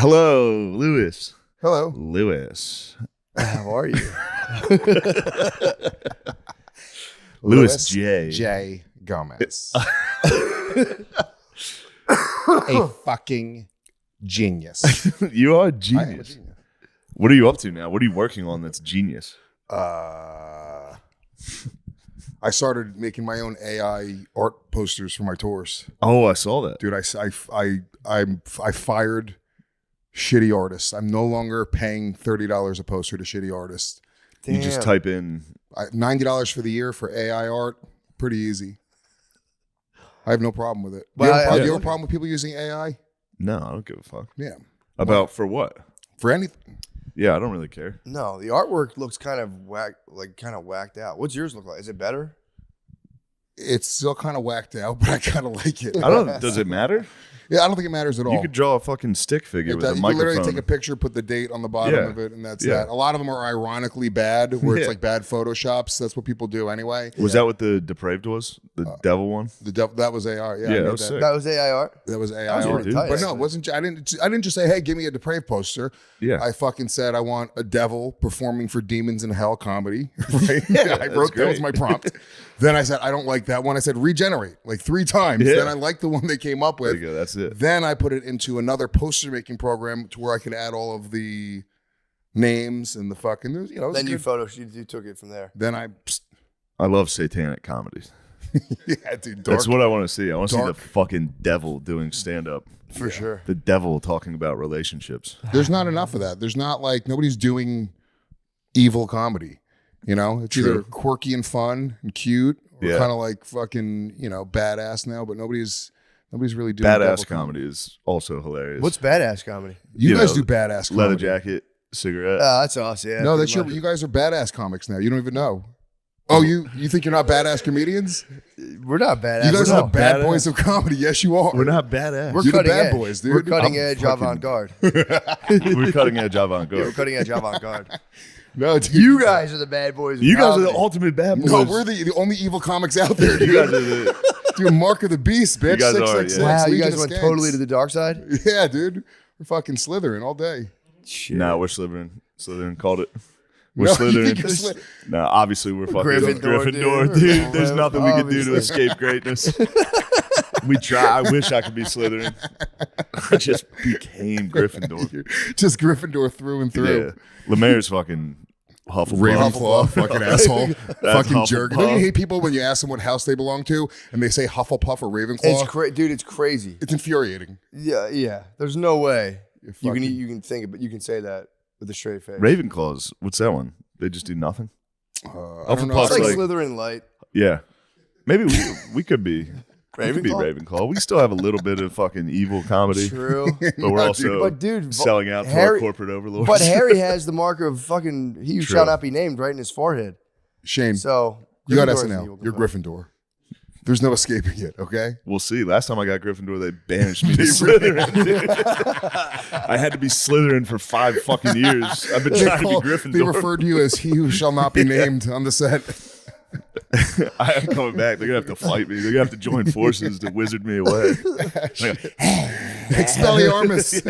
Hello, Lewis. Hello. Lewis. How are you? Lewis J. J. Gomez. A fucking genius. You are a I am a genius. genius. What are you up to now? What are you working on that's genius? I started making my own AI art posters for my tours. Oh, I saw that. Dude, I fired shitty artists. I'm no longer paying $30 a poster to shitty artists. You just type in. $90 for the year for AI art. Pretty easy. I have no problem with it. Well, you have a problem with people using AI? No, I don't give a fuck. Yeah. About for what? For anything. Yeah, I don't really care. No, the artwork looks kind of whacked out. What's yours look like? Is it better? It's still kind of whacked out, but I kind of like it. I don't. Does it matter? Yeah, I don't think it matters at all. You could draw a fucking stick figure with a You microphone. literally take a picture, put the date on the bottom of it, and that's that. A lot of them are ironically bad, where it's like bad photoshops. That's what people do anyway. Was that what the Depraved was? The devil one? That was AI. Yeah, that was sick. That was AI art? That was AI was art. really tight, But no, it wasn't. I didn't just say, hey, give me a Depraved poster. Yeah. I fucking said I want a devil performing for Demons in Hell comedy. Right? I wrote that was my prompt. Then I said, I don't like that one. I said, regenerate like 3 times. Yeah. Then I liked the one they came up with. There you go. That's it. Then I put it into another poster making program to where I could add all of the names and the fucking, Then you took it from there. Then I love satanic comedies. yeah, dude. That's what I want to see. I want to see the dark. fucking devil doing stand up. For sure. The devil talking about relationships. There's not enough of that. There's not like nobody's doing evil comedy. It's either quirky and fun and cute, or kind of like fucking badass now. But nobody's really doing Badass comedy is also hilarious. What's badass comedy? You guys do badass comedy. Leather jacket, cigarette. Oh, that's awesome. Yeah, No, that's you guys are badass comics now. You don't even know. Oh, you think you're not badass comedians? We're not badass. You guys We're are the not bad badass. boys of comedy. Yes, you are. We're not badass. We're You're the cutting bad edge. boys, dude. We're cutting I'm edge fucking- avant-garde. We're cutting edge avant-garde. We're cutting edge avant-garde. No, dude. You guys are the bad boys of You guys are the comedy. ultimate bad boys. No, we're the only evil comics out there. You Dude. guys are the. Dude, Mark of the Beast, bitch. You guys are, 666. yeah. Wow, you Legion guys of went Skanks. totally to the dark side? Yeah, dude. We're fucking slithering all day. Shit. Nah, we're Slytherin. Slytherin called it. We're No, you think Slytherin. you're Nah, obviously we're fucking Gryffindor, Gryffindor, dude. dude. There's nothing we can do to Obviously. escape greatness. We try. I wish I could be Slytherin. I just became Gryffindor. You're just Gryffindor through and through. Yeah. Lemaire's fucking Hufflepuff. Ravenclaw, fucking asshole. Fucking Hufflepuff. jerk. Don't you hate people when you ask them what house they belong to and they say Hufflepuff or Ravenclaw? Dude, it's crazy. It's infuriating. Yeah. There's no way you fucking- can think it, but you can say that with a straight face. Ravenclaws. What's that one? They just do nothing. I don't know. Hufflepuff's It's like like- Slytherin light. Yeah. Maybe we could be. We could be Ravenclaw? Ravenclaw. We still have a little bit of fucking evil comedy, True. but we're No, also But dude, selling out to our Harry- corporate overlords. But Harry has the mark of fucking he who True. shall not be named right in his forehead. Shane, So you got Gryffindor is an evil SNL. You're companion. Gryffindor. There's no escaping it, okay? We'll see. Last time I got Gryffindor, they banished me to Slytherin. dude. I had to be Slytherin for 5 fucking years. I've been trying to be Gryffindor. They referred to you as he who shall not be named on the set. I am coming back. They're gonna have to fight me. They're gonna have to join forces to wizard me away. Like, Expelliarmus.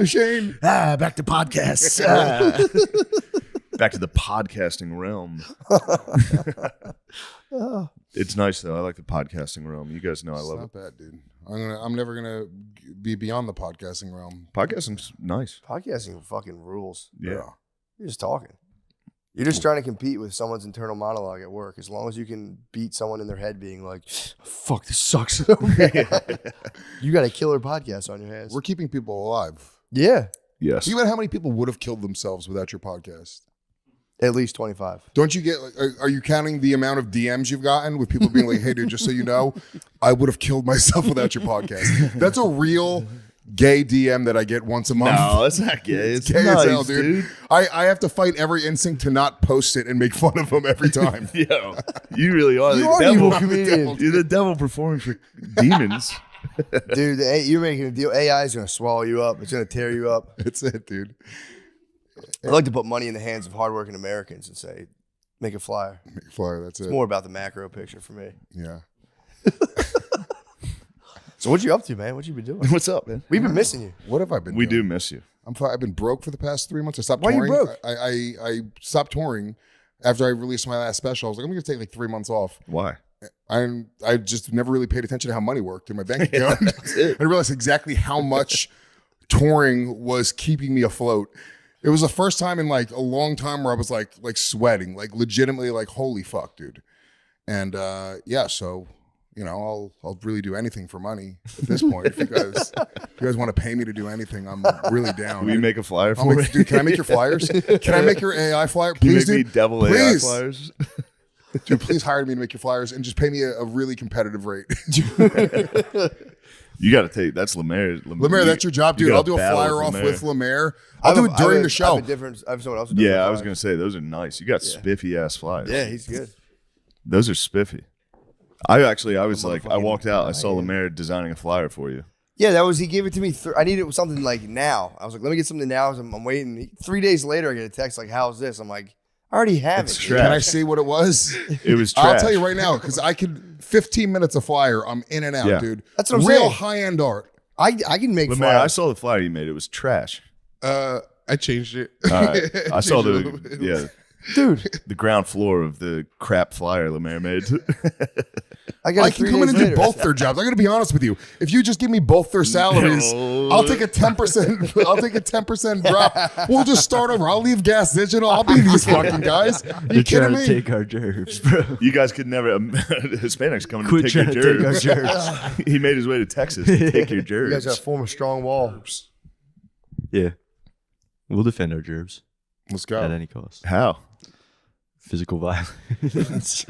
Shane. back to podcasts. Back to the podcasting realm. It's nice though. I like the podcasting realm. You guys know I It's love not it. bad, dude. I'm never gonna be beyond the podcasting realm. Podcasting's nice. Podcasting fucking rules. Yeah. You're just talking. You're just trying to compete with someone's internal monologue at work. As long as you can beat someone in their head being like, fuck, this sucks so bad. You got a killer podcast on your hands. We're keeping people alive. Yeah. Yes. Think about how many people would have killed themselves without your podcast. At least 25. Don't you get? Are you counting the amount of DMs you've gotten with people being like, "Hey, dude, just so you know, I would have killed myself without your podcast." That's a real gay DM that I get once a month. No, that's not gay. It's Gay nice, as hell, dude. I have to fight every instinct to not post it and make fun of them every time. Yo, you really are You the are an devil. evil comedian. You're the devil performing for demons. Dude, you're making a deal. AI is going to swallow you up. It's going to tear you up. That's it, dude. I like to put money in the hands of hardworking Americans and say, make a flyer. Make a flyer. That's it. It's more about the macro picture for me. Yeah. So what you up to, man? What you been doing? What's up, man? We've been missing you. What have I been We doing? do miss you. I've been broke for the past 3 months. I stopped Why touring. you broke? I stopped touring after I released my last special. I was like, I'm going to take like 3 months off. Why? I just never really paid attention to how money worked in my bank account. I realized exactly how much touring was keeping me afloat. It was the first time in like a long time where I was like sweating, like legitimately like, holy fuck, dude. And yeah, so you know, I'll really do anything for money at this point because if you guys want to pay me to do anything, I'm really down. Will you make a flyer for me? Dude, can I make your flyers? Can I make your AI flyer? Can you Please, make me dude. devil AI Please. flyers? Dude, please hire me to make your flyers and just pay me a really competitive rate. You got to take that's Lemaire. Lemaire, that's your job, dude. I'll do a flyer off with Lemaire. I'll do it during the show. I have someone else. To do Yeah, it. I was gonna say those are nice. You got spiffy ass flyers. Yeah, he's good. Those are spiffy. I was like, I walked out. I saw Lemaire designing a flyer for you. Yeah, he gave it to me. I needed something like now. I was like, let me get something now. I'm waiting. 3 days later, I get a text like, how's this? I'm like, I already have It's it. trash. Can I see what it was? It was trash. I'll tell you right now, because I could 15 minutes of flyer. I'm in and out, Yeah. dude. That's what I'm Real saying. high-end art. I can make Lemaire, I flyers. saw the flyer you made. It was trash. I changed it. All right. I saw Changed it a little bit. the ground floor of the crap flyer Lemaire made. I got I it can 3 come in days and do later. both their jobs. I'm going to be honest with you. If you just give me both their salaries, I'll take a 10%. I'll take a 10% drop. We'll just start over. I'll leave Gas Digital. I'll be these fucking guys. You kidding me? Take our gerbs, bro. You guys could never. Hispanics coming Quit to take trying your to take our gerbs. gerbs. He made his way to Texas to take your You guys got to gerbs. form a strong wall. Yeah. We'll defend our gerbs Let's go. at any cost. How? Physical violence.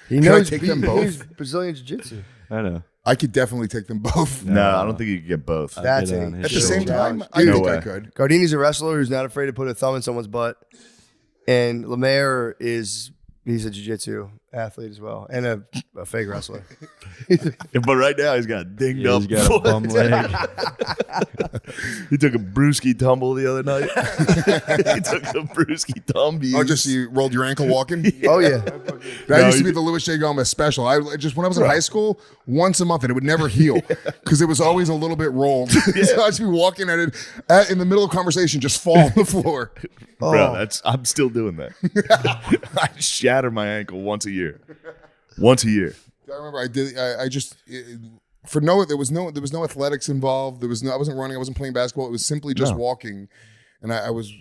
He I knows take them he both? knows Brazilian Jiu-Jitsu. I know. I could definitely take them both. No, I don't think you could get both. That's get a on his At the Sure. same time, challenge. I No think way. I could. Gardini's a wrestler who's not afraid to put a thumb in someone's butt, and Lemaire he's a jiu-jitsu athlete as well, and a fake wrestler. But right now he's got a dinged Yeah, up he's got a foot. bum leg. He took a brewski tumble the other night. He took a brewski tumble. Oh, just you rolled your ankle walking? Oh yeah, That No, used to he- be the Louis J. Gomez special. I just when I was in high school, once a month, and it would never heal because it was always a little bit rolled. So I'd just be walking at it in the middle of conversation, just fall on the floor. Bro, I'm still doing that. I shatter my ankle once a year. Once a year. I remember I just for no there was no athletics involved. I wasn't running. I wasn't playing basketball. It was simply just walking, and I was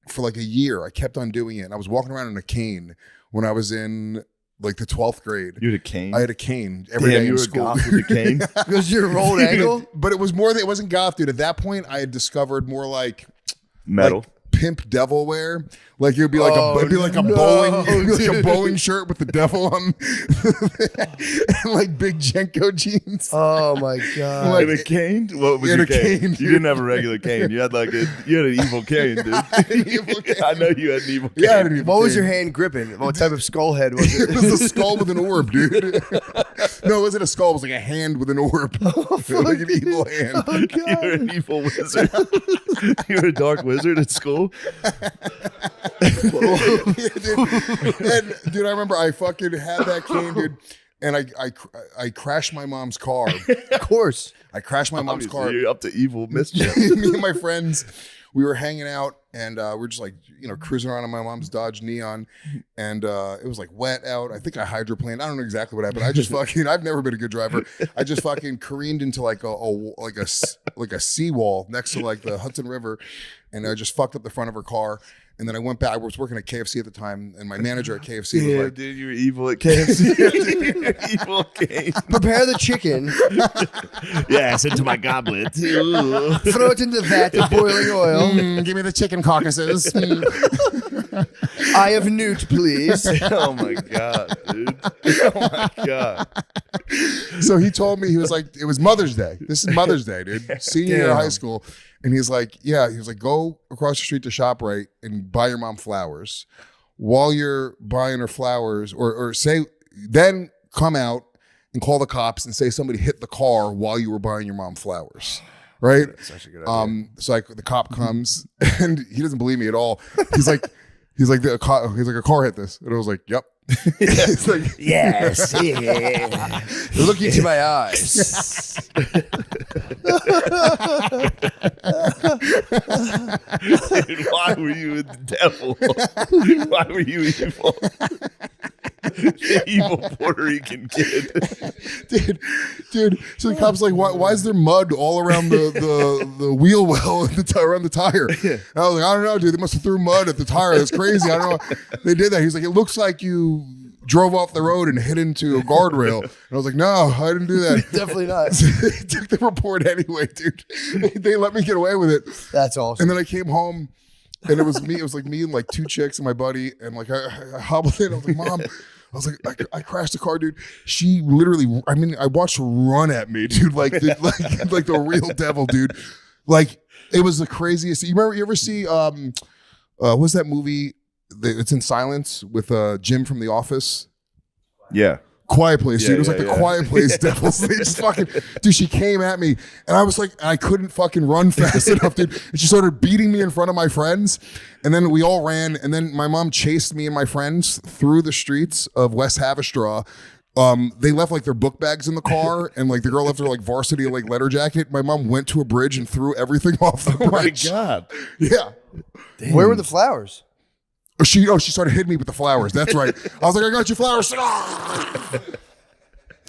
for like a year. I kept on doing it. And I was walking around in a cane when I was in like the 12th grade. You had a cane? I had a cane every day Damn, you in were a school. goth with a cane? because your rolled ankle. But it was more. It wasn't goth, dude. At that point, I had discovered more like Metal. like pimp devil wear. Like it would be like it'd be like a no, bowling, it'd be like a bowling shirt with the devil on, and like big Jenko jeans. Oh my god! Like- And a cane? What was You your had a cane? cane, You dude. didn't have a regular cane. You had you had an evil cane, dude. Evil cane. I know you had an evil cane. Yeah, I didn't even What was care. your hand gripping? What type of skull head was It it? was a skull with an orb, dude. No, it wasn't a skull. It was like a hand with an orb, like an evil hand. You were an evil wizard. You were a dark wizard at school. Yeah, dude, I remember I fucking had that cane, dude, and I crashed my mom's car. Of course. I crashed my mom's Obviously, car. you're up to evil mischief. Me and my friends, we were hanging out and we're just like, cruising around on my mom's Dodge Neon, and it was like wet out. I think I hydroplaned. I don't know exactly what happened. I just fucking, I've never been a good driver. I just fucking careened into like a seawall next to like the Hudson River, and I just fucked up the front of her car. And then I went back. I was working at KFC at the time, and my manager at KFC was Yeah, like, dude, you were evil at KFC. You were evil cane. Prepare the chicken. Yes, into my goblet. Ooh. Throw it in the vat of boiling oil. give me the chicken carcasses. Eye of newt, please. Oh my god, dude. Oh my god. So he told me, he was like, it was Mother's Day. This is Mother's Day, dude. Senior year of high school. And he's like, yeah, he was like, go across the street to ShopRite and buy your mom flowers. While you're buying her flowers, or say, then come out and call the cops and say somebody hit the car while you were buying your mom flowers. Right? That's actually a good idea. So like the cop comes and he doesn't believe me at all. He's like a car hit this. And I was like, yep. It's like, Yes. Yeah. Look into my eyes. Dude, why were you the devil? Why were you evil? The evil Puerto Rican kid. dude. So the cop's like, why is there mud all around the wheel well around the tire? And I was like, I don't know, dude. They must have threw mud at the tire. That's crazy. I don't know. They did that. He's like, it looks like you drove off the road and hit into a guardrail. And I was like, no, I didn't do that. Definitely not. They took the report anyway, dude. They let me get away with it. That's awesome. And then I came home, and it was me. It was like me and like two chicks and my buddy. And like I hobbled in. I was like, Mom. I was like, I crashed the car, dude. She literally, I mean, I watched her run at me, dude, like the real devil, dude. Like, it was the craziest. You ever see, what's that movie? It's in silence with Jim from The Office. Yeah. Quiet Place, dude. Yeah, It was like the Quiet Place devils. They just fucking, dude, she came at me and I was like, I couldn't fucking run fast enough, dude. And she started beating me in front of my friends. And then we all ran. And then my mom chased me and my friends through the streets of West Havistraw. They left like their book bags in the car, and like the girl left her like varsity like letter jacket. My mom went to a bridge and threw everything off the bridge. Oh my God. Yeah. Where were the flowers? She started hitting me with the flowers. That's right. I was like, I got you flowers.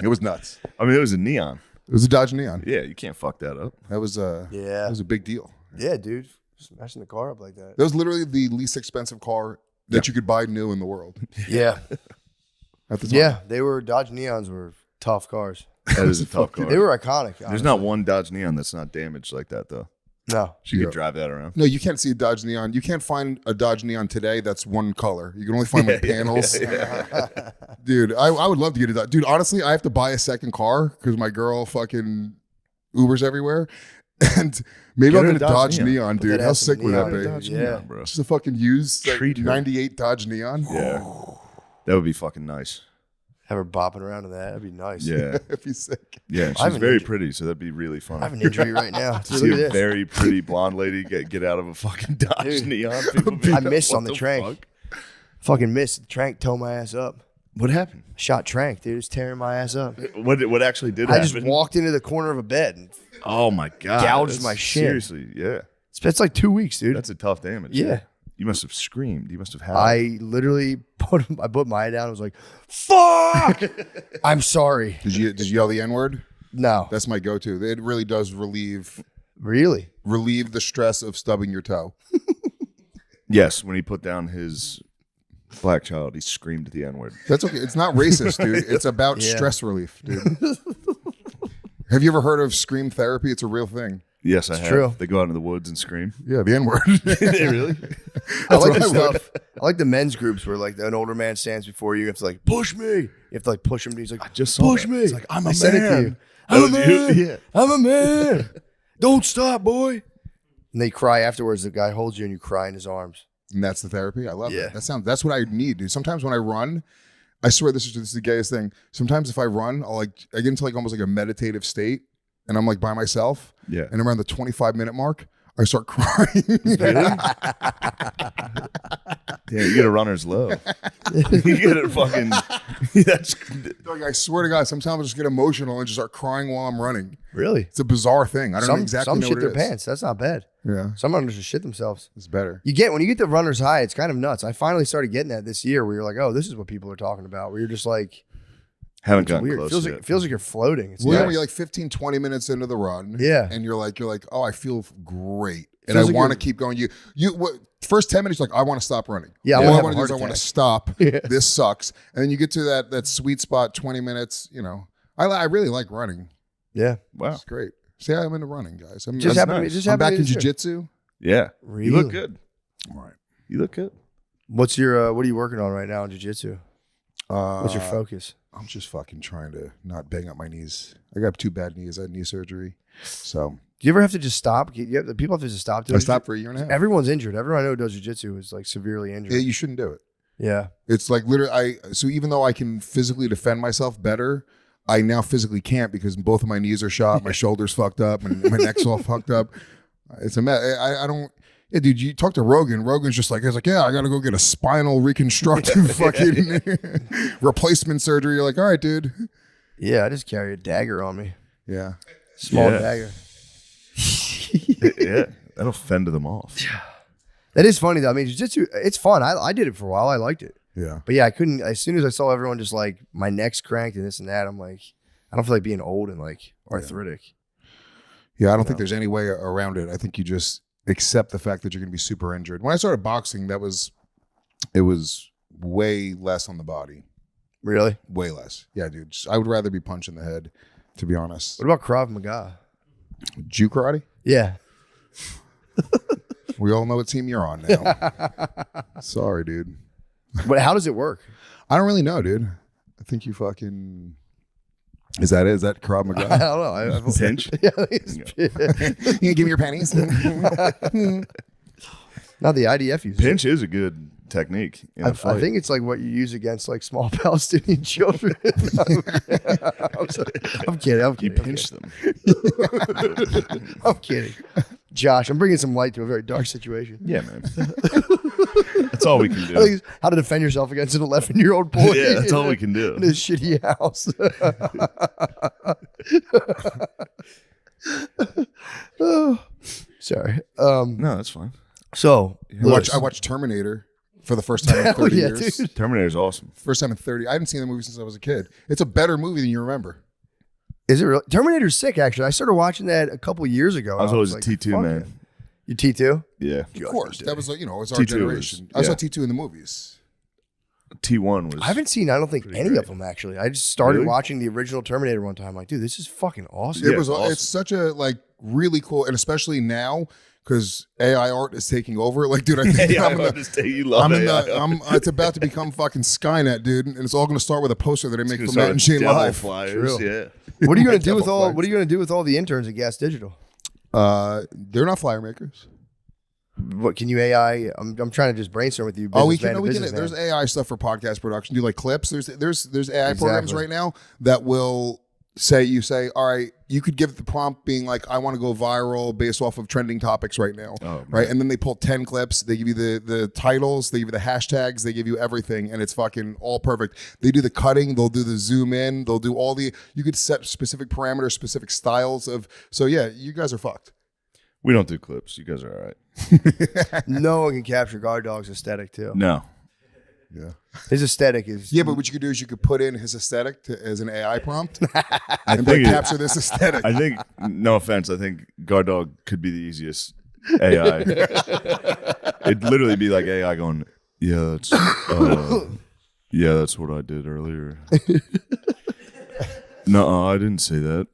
It was nuts. I mean, it was a neon. It was a Dodge Neon. Yeah, you can't fuck that up. That was that was a big deal. Yeah, dude. Smashing the car up like that. That was literally the least expensive car that you could buy new in the world. Yeah. At the time. Yeah, Dodge Neons were tough cars. That is a tough car. They were iconic. There's not one Dodge Neon that's not damaged like that, though. No. She could drive that around. No, you can't see a Dodge Neon. You can't find a Dodge Neon today that's one color. You can only find like panels. Dude, I would love to get a Dodge. Dude, honestly, I have to buy a second car because my girl fucking Ubers everywhere. And maybe Get I'll her get a a Dodge Dodge Neon, dude. that How has some sick would that neon. be? Dodge Yeah. Neon, bro. Just a fucking used like, Treat her. 98 Dodge Neon. Yeah. That would be fucking nice. Have her bopping around in that. That'd be nice. Yeah. If he's sick. Yeah, and I have she's an very injury. pretty, so that'd be really fun. I have an injury right now. To Dude, see look a at this. very pretty blonde lady get out of a fucking Dodge Dude. Neon. People be I like, missed what on the the trank. fuck? Fucking missed. Trank tore my ass up. What happened? Shot Trank, dude. It's tearing my ass up. What actually did I happen? just walked into the corner of a bed and Oh my God. gouged That's- my shin. Seriously, yeah. it's like 2 weeks, dude. That's a tough damage. Yeah. You must have screamed. You must have had I literally put my head down and was like, fuck! I'm sorry. Did you yell the N-word? No. That's my go-to. It really does relieve Really? the stress of stubbing your toe. Yes, when he put down his black child, he screamed the N-word. That's okay. It's not racist, dude. It's about Yeah. stress relief, dude. Have you ever heard of scream therapy? It's a real thing. Yes, I have. true. They go out in the woods and scream. Yeah, the N-word. They really? I like what the I would. stuff. I like the men's groups where like an older man stands before you. You have to like push me. You have to like push him. He's like, just saw push that. me. It's like, I'm a I said it to man. you. I'm a That was you? man. Yeah. I'm a man. Don't stop, boy. And they cry afterwards. The guy holds you and you cry in his arms. And that's the therapy. I love Yeah. it. That's what I need, dude. Sometimes when I run, I swear this is the gayest thing. Sometimes if I run, I get into like almost like a meditative state, and I'm like by myself. Yeah. And around the 25-minute mark, I start crying. Yeah, you get a runner's low. You get a fucking. That's Like, I swear to God, sometimes I just get emotional and just start crying while I'm running. Really? It's a bizarre thing. I don't know exactly some know shit what their it is. pants. That's not bad. Yeah, Some runners just shit themselves. it's better. When you get the runner's high, it's kind of nuts. I finally started getting that this year where you're like, oh, this is what people are talking about. Where you're just like, haven't it's gotten weird. close Feels yet. like, feels like you're floating. It's Well, yeah, nuts. when you're like 15, 20 minutes into the run, Yeah. and you're like, oh, I feel great, and Feels I like want to you're- keep going. First 10 minutes, you're like, I want to stop running. Yeah, I All wanna I have want a to do is I heart want to attack. stop. Yeah. This sucks, and then you get to that sweet spot, 20 minutes. You know, I really like running. Yeah. Wow. It's great. See, I'm into running, guys. I'm, Just I'm, happened. nice. Just I'm happened back to in me this year. jiu-jitsu. Yeah. Really? You look good. All right. You look good. What's your what are you working on right now in jiu-jitsu? What's your Uh, focus? I'm just fucking trying to not bang up my knees. I got 2 bad knees. I had knee surgery, so Do you ever have to just stop? People have to just stop doing I stopped for a year and a half. Everyone's injured. Everyone I know who does jiu-jitsu is like severely injured. Yeah, you shouldn't do it. Yeah. It's like literally, so even though I can physically defend myself better, I now physically can't because both of my knees are shot, my shoulders fucked up, and my neck's all fucked up. It's a mess. I don't. Yeah, dude, you talk to Rogan. Rogan's just like, he's like, yeah, I got to go get a spinal reconstructive fucking replacement surgery. You're like, all right, dude. Yeah, I just carry a dagger on me. Yeah. Small dagger. Yeah, that'll fend them off. That is funny though. I mean, jiu-jitsu, it's fun. I did it for a while. I liked it. Yeah. But yeah, I couldn't. As soon as I saw everyone just like my neck's cranked and this and that, I'm like, I don't feel like being old and like arthritic. Yeah, I don't think there's any way around it. I think you just accept the fact that you're going to be super injured. When I started boxing, it was way less on the body. Really? Way less. Yeah, dude. I would rather be punched in the head, to be honest. What about Krav Maga? Jew karate? Yeah. We all know what team you're on now. Sorry, dude. But how does it work? I don't really know, dude. I think you fucking... Is that it? Is that Krav I Maga? don't know. Pinch? Yeah, it's- You give me your pennies? Not the IDF uses it. Pinch is a good technique in a I fight. think it's like what you use against like small Palestinian children. I'm kidding. you pinch them. I'm kidding. Josh, I'm bringing some light to a very dark situation. Yeah, man. That's all we can I think do. it's how to defend yourself against an 11-year-old boy. Yeah, that's all we can do. In a shitty house. Oh, sorry. No, that's fine. So I watched Terminator for the first time in Hell 30 yeah, years. dude. Terminator's awesome. First time in 30. I hadn't seen the movie since I was a kid. It's a better movie than you remember. Is it real? Terminator's sick, actually. I started watching that a couple years ago. I was always a like, T2 fuck man. it. You T2? Yeah. Of course. That was like, it's our T2 was- generation. I saw yeah. T2 in the movies. T1 was. I haven't seen, I don't think, any great. of them, actually. I just started Really? watching the original Terminator one time. Like, dude, this is fucking awesome. Yeah, awesome. It's such a like really cool, and especially now because AI art is taking over. Like, dude, I think Yeah, I'm in the, it's about to become fucking Skynet, dude, and it's all going to start with a poster that I make for Matt and Shane Live. Flyers, True. yeah. What are you going to do with Devil all? flags. What are you going to do with all the interns at Gas Digital? They're not flyer makers. What can you AI? I'm trying to just brainstorm with you. Oh, we businessman can. to We can. businessman. There's AI stuff for podcast production. Do like clips. There's AI programs Exactly. right now that will you say, all right, you could give the prompt being like, I want to go viral based off of trending topics right now, Oh, man. right? And then they pull 10 clips. They give you the titles. They give you the hashtags. They give you everything, and it's fucking all perfect. They do the cutting. They'll do the zoom in. They'll do all the. You could set specific parameters, specific styles of. So yeah, you guys are fucked. We don't do clips. You guys are all right. No one can capture Guard Dog's aesthetic too. No. Yeah. His aesthetic is Yeah, but what you could do is you could put in his aesthetic as an AI prompt I and think capture this aesthetic. I think, no offense, I think Guard Dog could be the easiest AI. It'd literally be like AI going, yeah, that's what I did earlier. No, I didn't say that.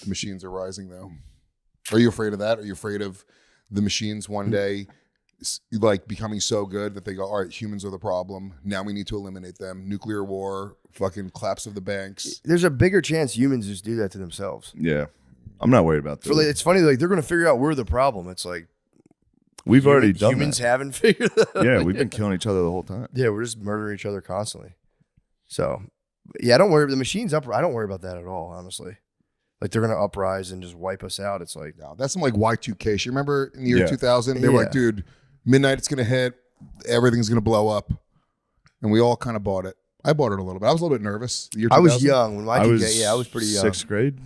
The machines are rising, though. Are you afraid of that? Are you afraid of the machines one day like becoming so good that they go, all right, humans are the problem. Now we need to eliminate them. Nuclear war, fucking collapse of the banks. There's a bigger chance humans just do that to themselves. Yeah. I'm not worried about that. So like, it's funny, like they're going to figure out we're the problem. It's like We've already done humans that. haven't figured that out. Yeah, we've been killing each other the whole time. Yeah, we're just murdering each other constantly. So yeah, I don't worry. The machines up. I don't worry about that at all, honestly. Like they're gonna uprise and just wipe us out. It's like No, that's some like Y2K shit. You remember in the year Yeah. 2000? They were like, Yeah. dude, midnight it's going to hit. Everything's going to blow up. And we all kind of bought it. I bought it a little bit. I was a little bit nervous. The year I was 2000. young when Y2K. I was pretty young. 6th grade.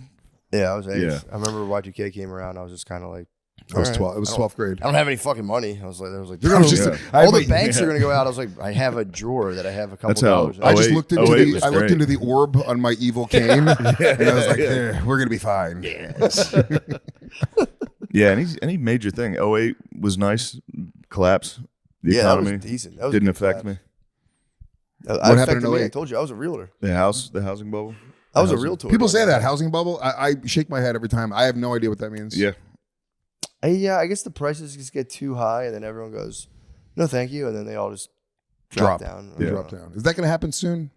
Yeah, I was 8. Yeah. I remember Y2K came around. I was just kind of like, I was all right. 12. It was I don't- 12th grade. I don't have any fucking money. I was like, I was just, I all had the my- banks are gonna go out. I was like, I have a drawer that I have a couple That's how- dollars. in. I just 08 looked into 08 the was I looked great. into the orb on my evil cane, and I was like, we're gonna be fine. Yeah, any major thing. 08 was nice. Collapse. The Yeah, that economy was decent. That was didn't good affect collapse. me. What happened affected in me? 08? I told you I was a realtor. The housing bubble. I was a realtor. People say that housing bubble. I shake my head every time. I have no idea what that means. Yeah. Yeah, I guess the prices just get too high, and then everyone goes, "No, thank you," and then they all just drop down. Yeah. Drop down. Is that gonna happen soon?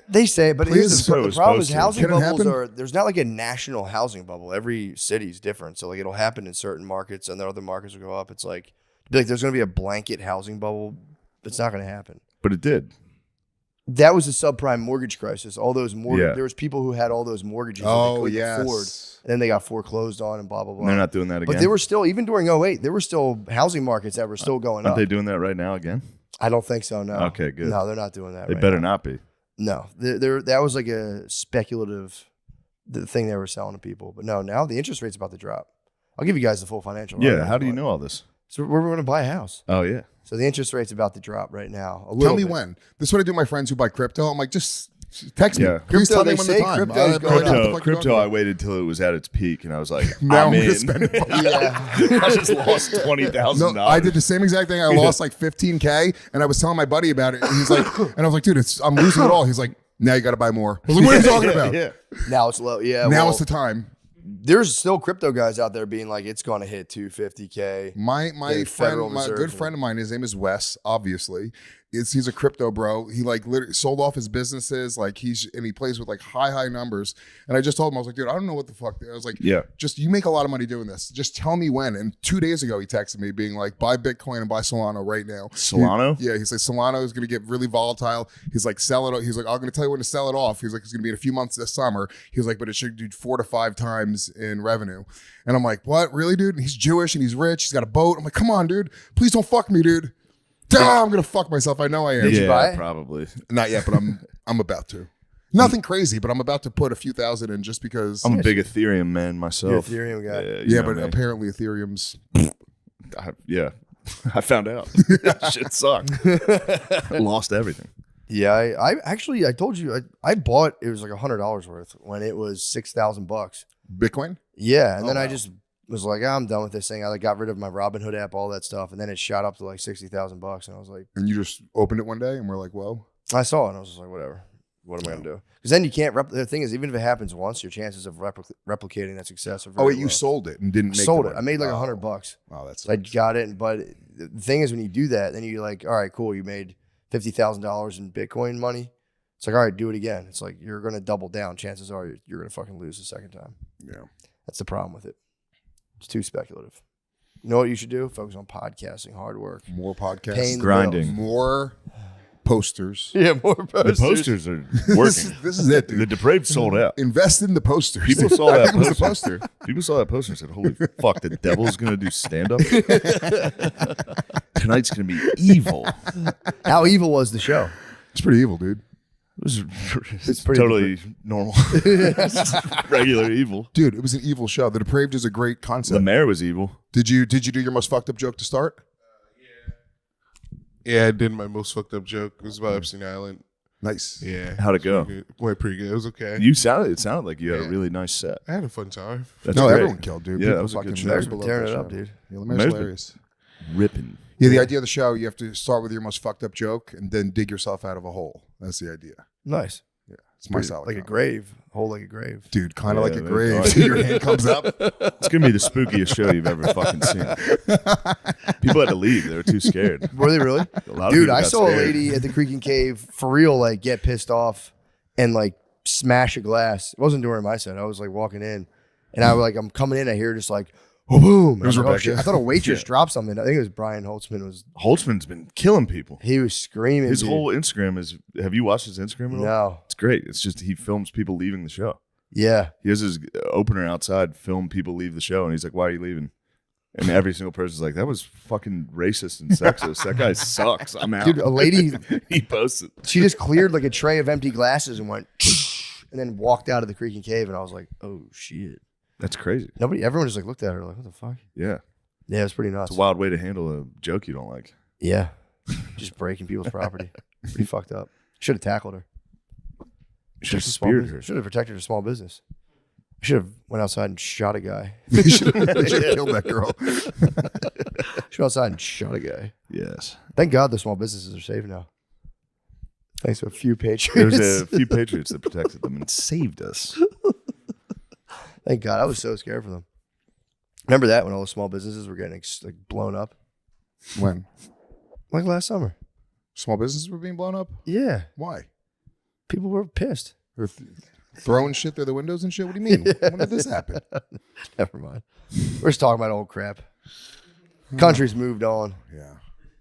They say, but here's Please. the problem is Supposed to. housing Can it bubbles happen? there's not like a national housing bubble. Every city's different. So like it'll happen in certain markets and then other markets will go up. It's like there's going to be a blanket housing bubble. It's not going to happen. But it did. That was the subprime mortgage crisis. All those Yeah. there was people who had all those mortgages that Oh, they couldn't yes. afford, and then they got foreclosed on and blah blah blah. And they're not doing that again. But there were still, even during 08, there were still housing markets that were still going Aren't up. they doing that right now again? I don't think so. No. Okay, good. No, they're not doing that. They right better now. not be. No, that was like a speculative the thing they were selling to people. But no, now the interest rate's about to drop. I'll give you guys the full financial. Yeah. rundown How if do you want. know all this? So we're going to buy a house. Oh yeah. So the interest rate's about to drop right now. Tell me when. This is what I do with my friends who buy crypto. I'm like, just text me. Yeah. Please Crypto, tell me they when say the time. crypto's I have no going idea what the Crypto, fuck you're crypto. talking I about. waited till it was at its peak, and I was like, Now I'm I'm gonna in. spend it. Yeah. I just lost $20,000. No, I did the same exact thing. I lost like 15K, and I was telling my buddy about it, and he's like, and I was like, dude, I'm losing it all. He's like, now you got to buy more. I was like, what are you talking about? Yeah. Now it's low. Yeah. Now well, it's the time. there's still crypto guys out there being like, it's going to hit 250K. My The Federal friend, my Reserve good and- friend of mine, his name is Wes. Obviously, he's a crypto bro. He like literally sold off his businesses. Like he plays with like high numbers. And I just told him, I was like, dude, I don't know what the fuck. I was like, Yeah. just you make a lot of money doing this. Just tell me when. And 2 days ago, he texted me being like, buy Bitcoin and buy Solana right now. Solano? Yeah, he's like, Solana is going to get really volatile. He's like, sell it. He's like, I'm going to tell you when to sell it off. He's like, it's going to be in a few months this summer. He was like, but it should do 4 to 5 times in revenue. And I'm like, what? Really, dude? And he's Jewish and he's rich. He's got a boat. I'm like, come on, dude. Please don't fuck me, dude. I'm going to fuck myself. I know I am. Did you buy it? Probably. Not yet, but I'm about to. Nothing crazy, but I'm about to put a few thousand in just because. I'm a big Ethereum man myself. You're an Ethereum guy. Yeah, you Yeah, know but me. apparently Ethereum's. Yeah. I found out. Shit sucked. I lost everything. Yeah, I actually, I told you, I bought, it was like $100 worth when it was $6,000. Bitcoin? Yeah, and then I wow. just was like, I'm done with this thing. I like got rid of my Robinhood app, all that stuff, and then it shot up to like $60,000, and I was like, And you just opened it one day and we're like, whoa. I saw it, and I was just like, whatever. What am I gonna do? Because then you can't. The thing is, even if it happens once, your chances of replicating that success are very Oh, wait, you low. sold it and didn't make Sold the it. I money. made like Oh. $100. Oh, that's So I got it, but the thing is, when you do that, then you're like, all right, cool. You made $50,000 in Bitcoin money. It's like, all right, do it again. It's like you're gonna double down. Chances are you're gonna fucking lose the second time. yeah. That's the problem with it. It's too speculative. You know what you should do? Focus on podcasting, hard work. More podcasts. Paying the Grinding. bills. More posters. Yeah, more The posters. posters are This working. is it, The dude. Depraved sold out. Invest in the posters. People saw I that think it was the poster. People saw that poster and said, "Holy fuck, the devil's gonna do stand up tonight's gonna be evil." How evil was the show? It's pretty evil, dude. It was It's pretty totally normal, regular evil. Dude, it was an evil show. The Depraved is a great The concept. mayor was evil. Did you do your most fucked up joke to start? Yeah, I did my most fucked up joke. It was about Epstein Island. Nice. Yeah. How'd it go? Pretty good. Went pretty good. It was okay. It sounded like you had a Yeah. really nice set. I had a fun time. That's No, great. everyone killed, dude. Yeah, People that was a fucking good show. nerds Been love tearing that it up, show. dude. Yeah, the Mayor's mayor's been- hilarious. Ripping. Yeah, the idea of the show, you have to start with your most fucked up joke and then dig yourself out of a hole. That's the idea. Nice. Yeah, it's my solid. Like a comedy. grave. Hole like a grave. Dude, kind of Yeah, like a they grave. are. So your hand comes up. It's gonna be the spookiest show you've ever fucking seen. People had to leave; they were too scared. Were they really? A lot of Dude, people I got saw scared. a lady at the Creek Cave for real, like get pissed off and like smash a glass. It wasn't during my set. I was like walking in, and I'm coming in. I hear just like, oh, boom. It was I'm like, oh, Rebecca. shit. I thought a waitress Yeah. dropped something. I think it was Brian Holtzman. Holtzman's been killing people. He was screaming. His dude. whole Instagram is. Have you watched his Instagram at all? No. It's great. It's just he films people leaving the show. Yeah. He has his opener outside, film people leave the show, and he's like, "Why are you leaving?" And every single person's like, "That was fucking racist and sexist. That guy sucks. I'm out." Dude, a lady, He posted. she just cleared like a tray of empty glasses and went, and then walked out of the Creek Cave. And I was like, oh, shit. That's crazy. Everyone just like looked at her like, what the fuck? Yeah, Yeah, it's pretty nuts. it's a wild way to handle a joke you don't like. Yeah. Just breaking people's property. Pretty fucked up. Should have tackled her. Should have speared her. Should have protected her small business. I should have went outside and shot a guy. You should have killed that girl. Should went outside and shot a guy. Yes. Thank God the small businesses are safe now. Thanks to a few patriots. There's a few patriots that protected them and saved us. Thank God. I was so scared for them. Remember that when all the small businesses were getting like blown up? When Like last summer. small businesses were being blown up? Yeah. Why? People were pissed. They're throwing shit through the windows and shit? What do you mean? When did this happen? Never mind. We're just talking about old crap. Country's moved on. Yeah.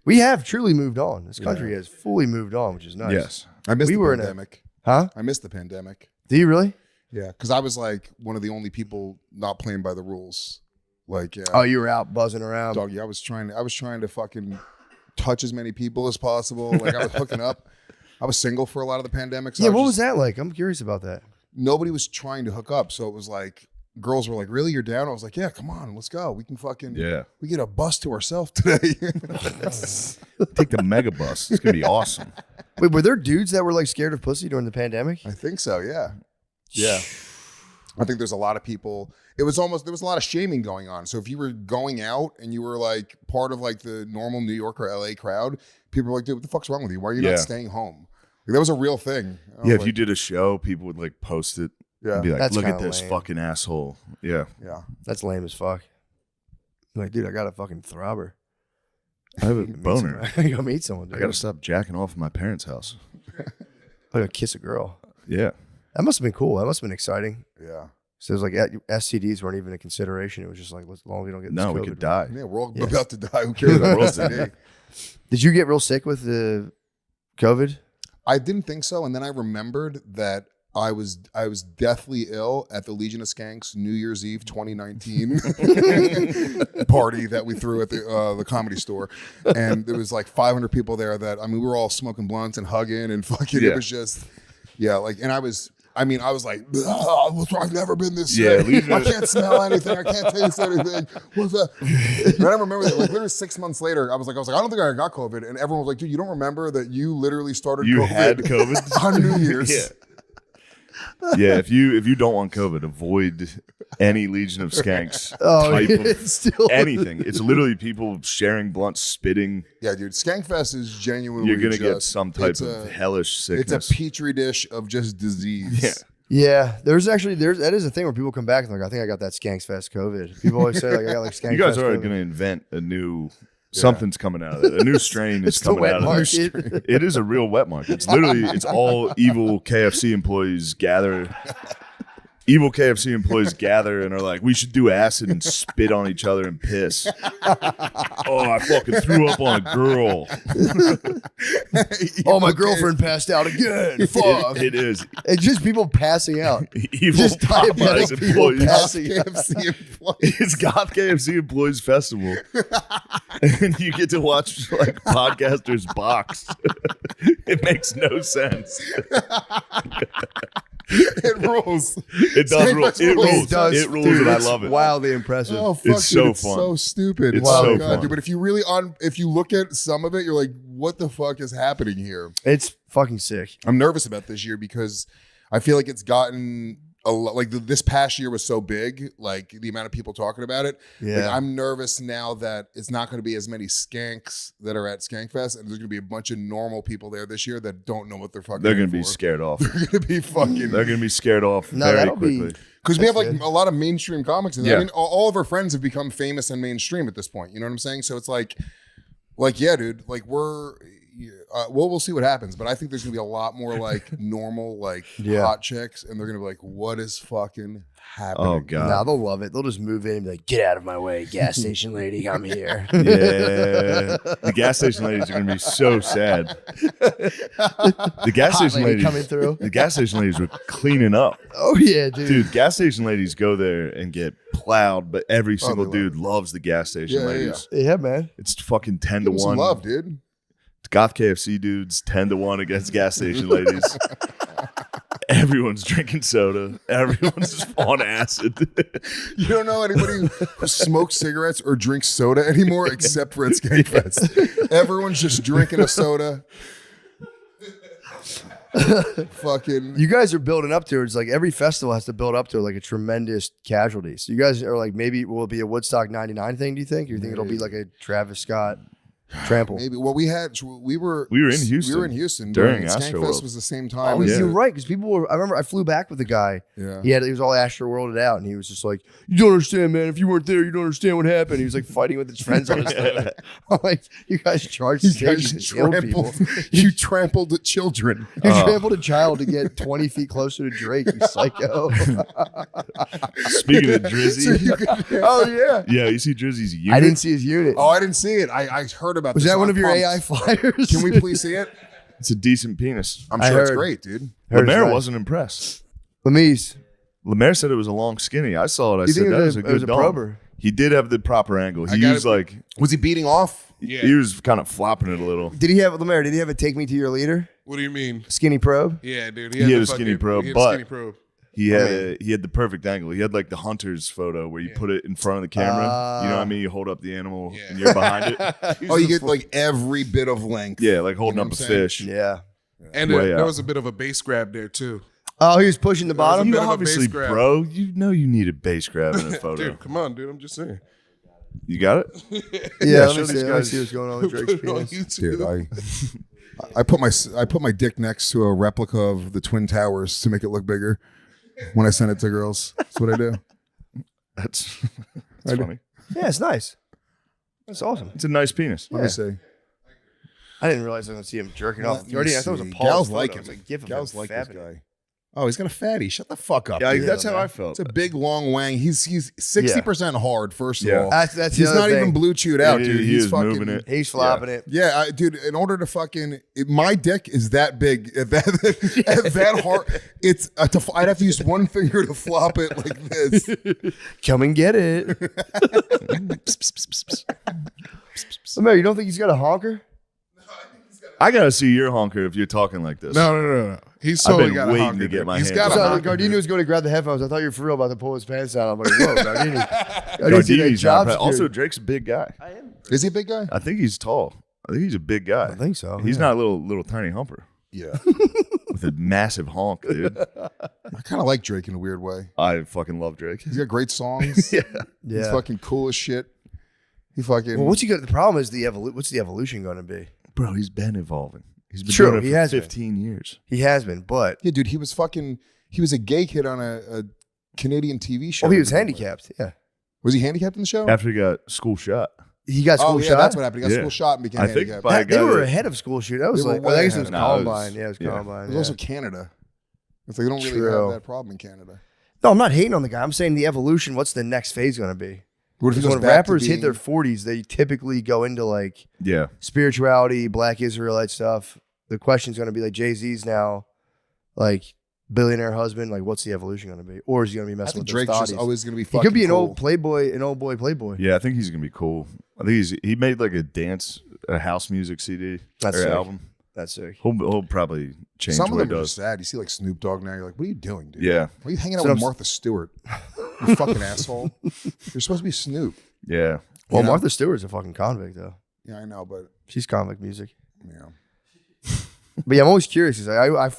We have truly moved on. This country has fully moved on, which is nice. Yes. I missed We the were in a- pandemic. Huh? I missed the pandemic. Do you really? Yeah, because I was like one of the only people not playing by the rules. Like, yeah, Oh, you were out buzzing around. doggy. I was trying to fucking touch as many people as possible. Like I was hooking up. I was single for a lot of the pandemic. So Yeah, I what just- was that like? I'm curious about that. Nobody was trying to hook up, so it was like girls were like, "Really, you're down?" I was like, "Yeah, come on, let's go. We can fucking we get a bus to ourselves today." Take the mega bus. It's gonna be awesome. Wait, were there dudes that were like scared of pussy during the pandemic? I think so. Yeah, yeah. I think there's a lot of people. There was a lot of shaming going on. So if you were going out and you were like part of like the normal New York or LA crowd, people were like, "Dude, what the fuck's wrong with you? Why are you not staying home?" Like, that was a real thing. Yeah, if you did a show, people would like post it. Yeah, Be like, That's look at kinda this lame. fucking asshole. Yeah. yeah. That's lame as fuck. I'm like, dude, I got a fucking throbber. I have a Meet boner. some- I gotta meet someone, dude. I gotta stop jacking off in my parents' house. I gotta kiss a girl. Yeah. That must have been cool. That must have been exciting. Yeah. So it was like STDs weren't even a consideration. It was just like, as long as we don't get this No, we COVID. could die. Yeah, we're all Yeah. about to die. Who cares about World's STD? Did you get real sick with the COVID? I didn't think so, and then I remembered that I was deathly ill at the Legion of Skanks New Year's Eve 2019 party that we threw at the Comedy Store, and there was like 500 people there. That, I mean, we were all smoking blunts and hugging and fucking. Yeah. It was just, yeah, like, and I was like, I've never been this Yeah, sick. Legion I of- can't smell anything. I can't taste anything. What's that? And I remember that, like, literally 6 months later, I was like, I don't think I got COVID, and everyone was like, dude, you don't remember that you literally started You COVID had COVID? on New Year's. Yeah. Yeah, if you don't want COVID, avoid any Legion of Skanks type it's of still anything. It's literally people sharing blunts, spitting. Yeah, dude. Skankfest is genuinely You're gonna get just- some type it's of a- hellish It's sickness. a petri dish of just disease. Yeah. Yeah, that is a thing where people come back and like, I think I got that Skanksfest COVID. People always say like, I got like Skanksfest. You guys are COVID. going to invent a new something's coming out of it. A new strain is It's the coming wet out of market. it. It is a real wet market. It's literally it's all evil KFC employees gather. Evil KFC employees gather and are like, we should do acid and spit on each other and piss. Oh, I fucking threw up on a girl. Oh, my girlfriend passed out again. Fuck. It is It's just people passing out. evil Just Popeyes diabetic people employees. passing out. KFC employees. It's Goth KFC Employees Festival. And you get to watch like podcasters box. It makes no sense. It rules. It does rule. It rules. It does. It rules, Dude, and I it's love it. wildly impressive. Oh, fuck, It's dude, so it's fun. so stupid. It's wow, so God, fun. dude. But if you look at some of it, you're like, what the fuck is happening here? It's fucking sick. I'm nervous about this year because I feel like it's gotten a lot. Like this past year was so big, like the amount of people talking about it. Yeah. Like, I'm nervous now that it's not going to be as many skanks that are at Skankfest, and there's going to be a bunch of normal people there this year that don't know what they're fucking. They're going gonna be scared off. They're going to be fucking. They're gonna be scared off No, very that'll be- quickly. Because we have That's like good. a lot of mainstream comics, and Yeah. I mean, all of our friends have become famous and mainstream at this point. You know what I'm saying? So it's like, yeah, dude. Like we'll see what happens, but I think there's gonna be a lot more like normal, like Yeah. hot chicks, and they're gonna be like, what is fucking happening? Oh god. Nah, they'll love it. They'll just move in and be like, get out of my way, gas station lady, I'm here. Yeah, the gas station ladies are gonna be so sad. The gas Hot station lady ladies coming through. The gas station ladies were cleaning up. Oh, yeah, dude. Dude, gas station ladies go there and get plowed, but every single they dude loves the gas station Yeah, yeah, ladies. Yeah, man. It's fucking 10 Give to them some 1. love, dude. Goth KFC dudes 10 to 1 against gas station ladies. Everyone's drinking soda. Everyone's just on acid. You don't know anybody who smokes cigarettes or drinks soda anymore, except for at Skankfest. Everyone's just drinking a soda. Fucking. You guys are building up to it. It's like every festival has to build up to like a tremendous casualty. So you guys are like, maybe will it be a Woodstock 99 thing, do you think? Or you think it'll be like a Travis Scott trample? Maybe. Well, we were We were in Houston We were in Houston during Skankfest Astroworld. was the same time. Oh, as- you're right. Because people were, I remember I flew back with a guy. Yeah. He was all Astro Worlded out. And he was just like, you don't understand, man. If you weren't there, you don't understand what happened. He was like fighting with his friends on his phone. I'm like, you guys charged You stage guys and killed people. you trampled children. You trampled a child to get 20 feet closer to Drake, you psycho. Speaking of So Drizzy. you could- Oh, yeah. Yeah, you see Drizzy's unit? I didn't see his unit. oh, I didn't see it. I heard about Was this. that one I'm of your pumped. AI flyers? Can we please see it? It's a decent penis. I'm I sure it's heard. great, dude. Heard it's Lemaire nice. wasn't impressed. Lemise. Lemaire said it was a long skinny. I saw it. I You said think that was a it was good a dong. prober? He did have the proper angle. He gotta used be- like Was he beating off? Yeah. he was kind of flopping it a little. Did he have Lemaire? Did he have a take me to your leader What do you mean? skinny probe? Yeah, dude. He had the a skinny fucking- probe, he had a but- skinny probe. He had the perfect angle. He had like the hunter's photo where you put it in front of the camera. You know what I mean? You hold up the animal Yeah. and you're behind it. Oh, you get like every bit of length. Yeah, like holding You know up a what I'm saying? fish. Yeah. And Way there out. was a bit of a base grab there too. Oh, he was pushing the There was a bottom. bit You of a obviously, bass grab. bro, you know you need a bass grab in a photo. Dude, come on, dude. I'm just saying. You got it? Yeah, let show me these see. Let me guys. see what's going on with Drake's Put it on penis. Dude, YouTube. I put my dick next to a replica of the Twin Towers to make it look bigger when I send it to girls. That's what I do. That's I do. funny. Yeah, it's nice. That's awesome. It's a nice penis. Let me see. I didn't realize I was going to see him jerking off. Let You already, me I thought it was a see. Paul. Gals like him. It's like gif of Gals him like this fapping. guy. Oh, he's got a fatty. Shut the fuck up. Yeah, dude. that's how man. I felt. It's a big long wang. He's 60% hard. First of Yeah. all, That's the he's other not thing. even blue chewed out, He- dude. he He's is fucking moving it. He's flopping it. Yeah, dude. In order to fucking, my dick is that big, at that hard. I'd have to use one finger to flop it like this. Come and get it. Lemaire, you don't think he's got a honker? I gotta see your honker if you're talking like this. No. He's I've totally been got a waiting honker, to get dude. my He's hands got on a it. honker. Gardini dude. was going to grab the headphones. I thought you were for real about to pull his pants down. I'm like, whoa, Gardini. Gardini's in that Gardini's job not. Also, security. Drake's a big guy. Is he a big guy? I think he's tall. I think he's a big guy. I think so. He's not a little tiny humper Yeah. with a massive honk, dude. I kind of like Drake in a weird way. I fucking love Drake. He's got great songs. Yeah. He's Yeah. fucking cool as shit. He fucking. Well, what's he got? The problem is what's the evolution going to be? Bro, he's been evolving. He's been True, doing he it for has been. 15 years. He has been, but Yeah, dude, he was a gay kid on a Canadian TV show. he was handicapped. Yeah, Was he handicapped in the show? After he got school shot. he got school Oh, yeah, shot. that's what happened. He got Yeah. school shot and became I think handicapped. by- They guy were that- ahead of school shoot. That was They were like, way I guess it ahead. was No, it was- Columbine. Yeah, it was yeah. Columbine. There's yeah. also Canada. It's like they don't really True. have that problem in Canada. No, I'm not hating on the guy. I'm saying the evolution. What's the next phase going to be? What if he Because goes when back to rappers hit being- their 40s, they typically go into like Yeah. spirituality, Black Israelite stuff. The question's going to be like Jay-Z's now, like billionaire husband. Like, what's the evolution going to be? Or is he going to be I messing think with Drake's those just thotties? always going to be He fucking could be an cool. old playboy, playboy. Yeah, I think he's going to be cool. I think he made like a house music CD That's or sick. album. That's sick. He'll probably change Some of what he them are does. just sad. You see like Snoop Dogg now. You're like, what are you doing, dude? Yeah. Why are you hanging out So with I'm- Martha Stewart? You fucking asshole. You're supposed to be Snoop. Yeah. Well, You know? Martha Stewart's a fucking convict, though. Yeah, I know, but She's convict music. yeah. But yeah, I'm always curious. 'Cause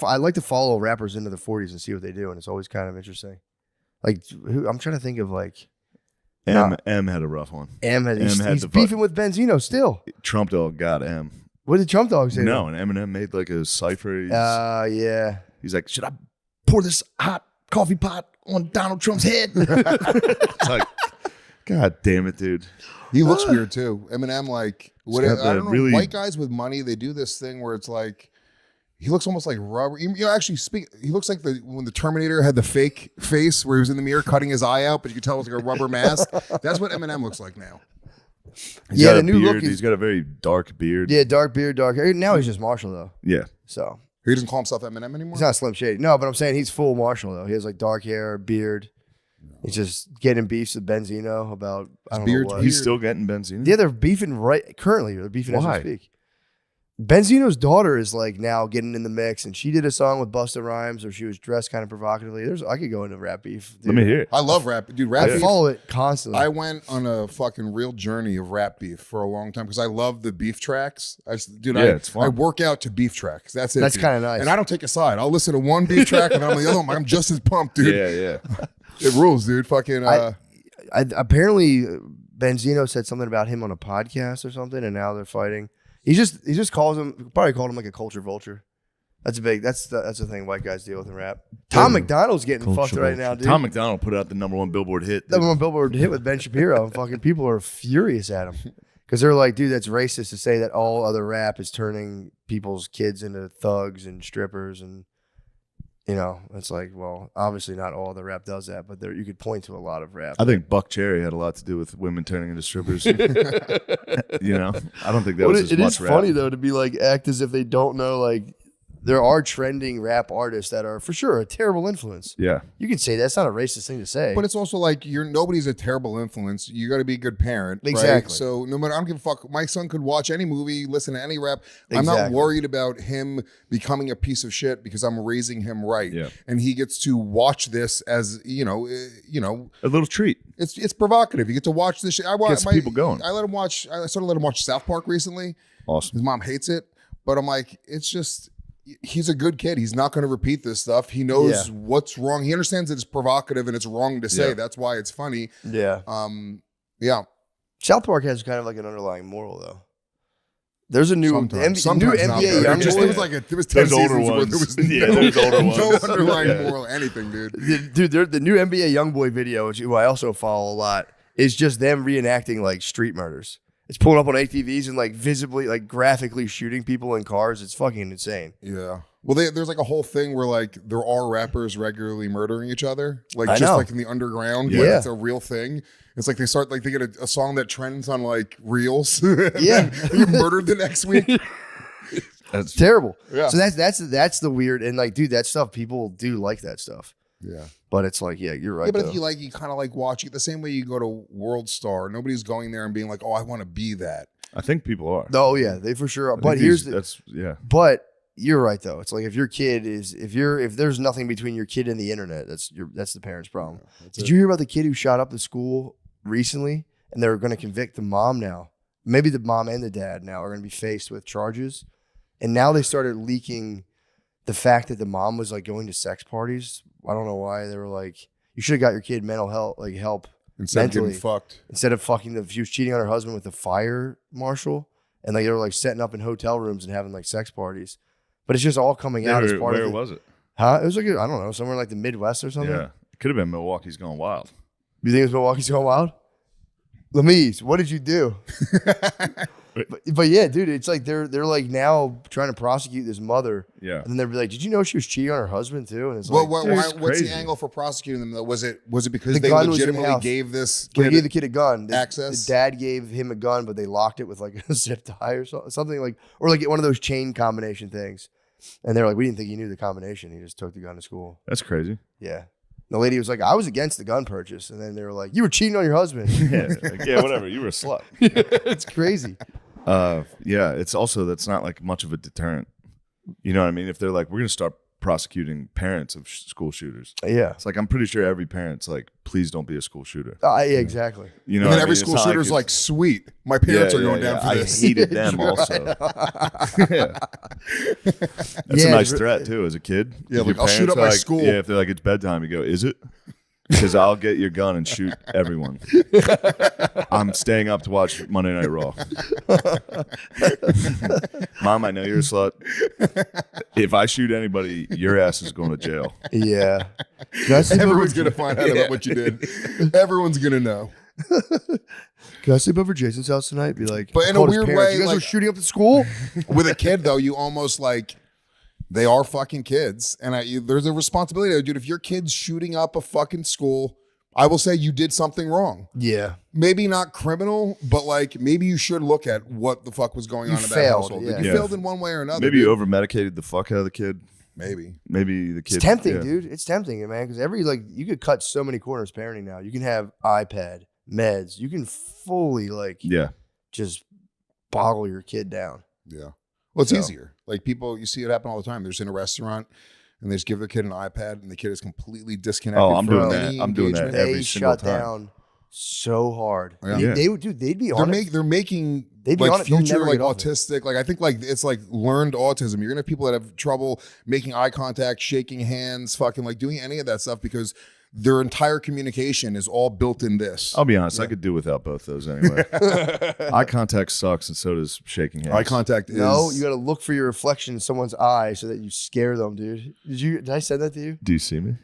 I like to follow rappers into the 40s and see what they do, and it's always kind of interesting. Like, I'm trying to think of like Nah. M had a rough one. M. He's had the beefing with Benzino still. Trump Dog got M. What did Trump Dog say? No, and Eminem made like a cipher. Yeah. He's like, should I pour this hot coffee pot on Donald Trump's head? It's like, God damn it, dude. He looks weird too. Eminem, like, what? got I that don't know. really- White guys with money, they do this thing where it's like, he looks almost like rubber. You know, actually, he looks like when the Terminator had the fake face where he was in the mirror cutting his eye out, but you could tell it was like a rubber mask. That's what Eminem looks like now. He's Yeah, got the a new beard. look is- He's got a very dark beard. Yeah, dark beard, dark hair. Now he's just Marshall, though. Yeah. So He doesn't call himself Eminem anymore. he's not Slim Shady. No, but I'm saying he's full Marshall, though. He has like dark hair, beard. He's just getting beefs with Benzino about, I don't know beard's what. He's still getting benzene. Yeah, they're beefing currently. They're beefing as Why? we speak. Benzino's daughter is like now getting in the mix, and she did a song with Busta Rhymes, or she was dressed kind of provocatively. I could go into rap beef. Dude. Let me hear it. I love rap, dude. Rap I beef. follow it constantly. I went on a fucking real journey of rap beef for a long time because I love the beef tracks. It's fun. I work out to beef tracks. That's it. That's dude. kinda nice. And I don't take a side. I'll listen to one beef track and I'm on the other one. I'm just as pumped, dude. Yeah. It rules, dude. Fucking. Apparently Benzino said something about him on a podcast or something, and now they're fighting. He just called him like a culture vulture. That's the thing white guys deal with in rap. Tom McDonald's getting Culture fucked right vulture. now, dude. Tom McDonald put out the #1 Billboard hit. That one Billboard hit with Ben Shapiro, and fucking people are furious at him because they're like, dude, that's racist to say that all other rap is turning people's kids into thugs and strippers, and You know, it's like, well, obviously not all the rap does that, but there you could point to a lot of rap. I think Buck Cherry had a lot to do with women turning into strippers. I don't think that was as it much is rap. funny though to be like act as if they don't know. Like there are trending rap artists that are for sure a terrible influence. Yeah. You can say that's not a racist thing to say. But it's also like nobody's a terrible influence. You got to be a good parent, Exactly. Right? So no matter, I don't give a fuck. My son could watch any movie, listen to any rap. I'm not Exactly. worried about him becoming a piece of shit because I'm raising him right, Yeah. and he gets to watch this as A little treat. it's provocative. You get to watch this shit. Gets people going. I let him watch. I sort of let him watch South Park recently. Awesome. His mom hates it, but I'm like, it's just. He's a good kid. He's not going to repeat this stuff. He knows what's wrong. He understands that it's provocative and it's wrong to say. Yeah. That's why it's funny. yeah, Yeah. South Park has kind of like an underlying moral though. There's a new Sometimes new not, NBA though. young There boy. was like there was 10 Those older seasons where ones. there was Yeah, no, those older no ones. underlying Yeah. moral anything, dude. The new NBA YoungBoy video, which who I also follow a lot, is just them reenacting like street murders. It's pulling up on ATVs and like visibly, like graphically shooting people in cars. It's fucking insane. Yeah. Well, there's like a whole thing where like there are rappers regularly murdering each other, like I just know. like in the underground. Yeah. Like it's a real thing. It's like they get a song that trends on like reels. Yeah. You're murdered the next week. That's Terrible. Yeah. So that's the weird and like, dude, that stuff people do like that stuff. Yeah. But it's like, yeah, you're right. Yeah, but though. if you kind of like watch it the same way you go to World Star, nobody's going there and being like, oh, I want to be that. I think people are. Oh yeah, they for sure are. I But think here's that's but you're right though. It's like if your kid is if there's nothing between your kid and the internet, that's the parent's problem. Did you hear about the kid who shot up the school recently and they're going to convict the mom now? Maybe the mom and the dad now are going to be faced with charges. And now they started leaking the fact that the mom was like going to sex parties. I don't know why. They were like, you should have got your kid mental health help Instead of mentally. getting fucked. Instead of fucking she was cheating on her husband with a fire marshal, and like they were like setting up in hotel rooms and having like sex parties. But it's just all coming out as part of Where it. was it? Huh? It was like I don't know, somewhere like the Midwest or something. Yeah. It could have been Milwaukee's Gone Wild. You think it was Milwaukee's Gone Wild? Lamise, what did you do? but yeah, dude, it's like they're like now trying to prosecute this mother. Yeah. And then they're like, did you know she was cheating on her husband too? And it's Well, like, what's crazy. the angle for prosecuting them though? Was it because The they gun was in the legitimately house. gave this they kid gave the kid a gun. access? The dad gave him a gun, but they locked it with like a zip tie or something like, or like one of those chain combination things. And they're like, we didn't think he knew the combination. He just took the gun to school. That's crazy. Yeah. The lady was like, I was against the gun purchase. And then they were like, you were cheating on your husband. Yeah. Yeah, whatever. You were a slut. It's crazy. Yeah, it's also that's not like much of a deterrent. You know what I mean? If they're like, we're gonna start prosecuting parents of school shooters, Yeah. it's like I'm pretty sure every parent's like, please don't be a school shooter. Yeah, exactly. You know, And then what I every mean? school It's not shooter's it's- like, sweet, my parents are going down for I this. hated them also. Yeah. That's a nice threat too as a kid. Yeah, If like, your I'll shoot parents up are my like, school. Yeah, if they're like, it's bedtime, you go, is it? Because I'll get your gun and shoot everyone. I'm staying up to watch Monday Night Raw. Mom, I know you're a slut. If I shoot anybody, your ass is going to jail. Yeah. Can I sleep Everyone's over, gonna find out about what you did. Everyone's gonna know. can I sleep over Jason's house tonight? Be like, But in a call his weird parents, way, you guys were like- shooting up the school? With a kid though, you almost like they are fucking kids, and there's a responsibility there, dude. If your kid's shooting up a fucking school, I will say you did something wrong. Yeah. Maybe not criminal, but like maybe you should look at what the fuck was going You on in that failed, household. yeah. You Yeah. failed in one way or another. Maybe you dude. over medicated the fuck out of the kid. Maybe. Maybe the kid. It's tempting, yeah. dude. It's tempting, man. Because you could cut so many corners parenting now. You can have iPad, meds. You can fully Yeah. just boggle your kid down. Yeah. Well, it's So- easier. Like people, you see it happen all the time. They're just in a restaurant and they just give their kid an iPad and the kid is completely disconnected. Oh, I'm from doing any that. I'm doing that engagement. every They single shut time. down so hard. Yeah. Yeah. They would, dude. They'd be They're, on it. they're making They'd be on like it. They'll future never like get off it. autistic. Like I think like it's like learned autism. You're gonna have people that have trouble making eye contact, shaking hands, fucking like doing any of that stuff because their entire communication is all built in this. I'll be honest. I could do without both those anyway. Eye contact sucks, and so does shaking hands. Eye contact is No, you got to look for your reflection in someone's eye so that you scare them, dude. Did I say that to you? Do you see me?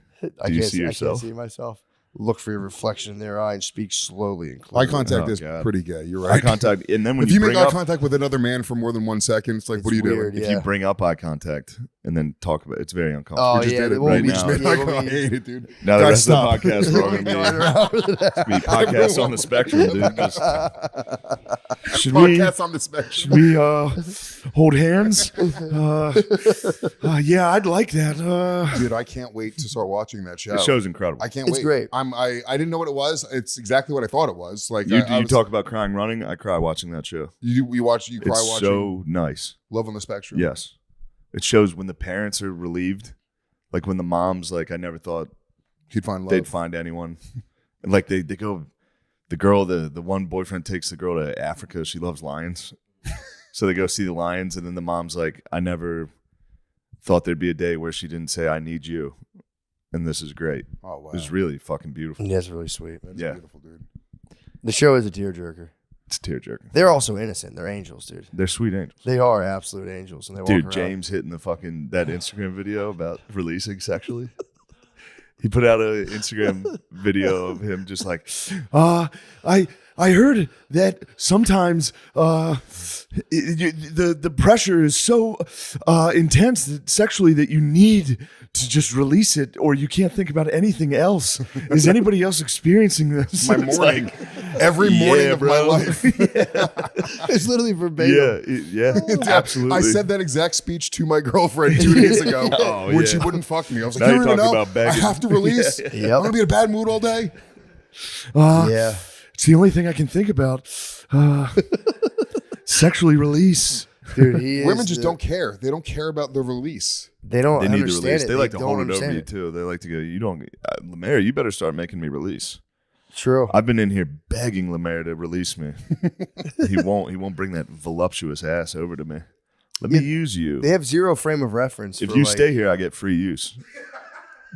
I Do you can't see yourself? I can't see myself. look for your reflection in their eye and speak slowly and Eye clearly. contact Oh, is God. pretty gay. You're Eye right. contact, and then when If you make bring eye up, contact with another man for more than 1 second, it's like, what are you weird, doing? if yeah. you bring up eye contact and then talk about it's very uncomfortable. Oh, We just yeah. did it we'll right be- We just now. made yeah, eye we'll contact. I be- hate it, dude. Now the Guys, rest stop. of the podcast we're going to be podcasts on the spectrum, dude. Just, should we Podcasts on the spectrum. hold hands? Yeah, I'd like that. Dude, I can't wait to start watching that show. The show's incredible. I can't It's wait. great. I didn't know what it was. It's exactly what I thought it was. Like You I was, talk about crying running. I cry watching that show. you cry It's watching so nice. Love on the Spectrum. Yes, it shows when the parents are relieved, like when the mom's like, I never thought He'd find love. they'd find anyone. And like they go, the girl, the one boyfriend takes the girl to Africa. She loves lions, so they go see the lions, and then the mom's like, I never thought there'd be a day where she didn't say I need you, and this is great. Oh wow. It's really fucking beautiful. Yeah, it's really sweet. That's Yeah. beautiful, dude. The show is a tearjerker. It's tearjerking. They're also innocent. They're angels, dude. They're sweet angels. They are absolute angels, and they walk Dude, around. James hitting the fucking that Instagram video about releasing sexually. He put out an Instagram video of him just like, I heard that sometimes the pressure is so intense that sexually that you need to just release it, or you can't think about anything else. Is anybody else experiencing this? My It's morning. like, Every morning yeah, of my bro. life. It's literally verbatim. yeah, absolutely. I said that exact speach to my girlfriend 2 days ago Oh, when yeah. she wouldn't fuck me. I was like, Now you you're don't even talking know. about begging. I have to release. Yep. I'm gonna be in a bad mood all day. Yeah. It's the only thing I can think about. Sexually release. Dude, he is Women just don't care. They don't care about the release. They don't They need to understand release. it. They like to don't hold it over understand you it. too. They like to go, you don't, Lemaire, you better start making me release. True. I've been in here begging Lemaire to release me. He won't bring that voluptuous ass over to me. Let me use you. They have zero frame of reference. If for, you like, stay here, I get free use.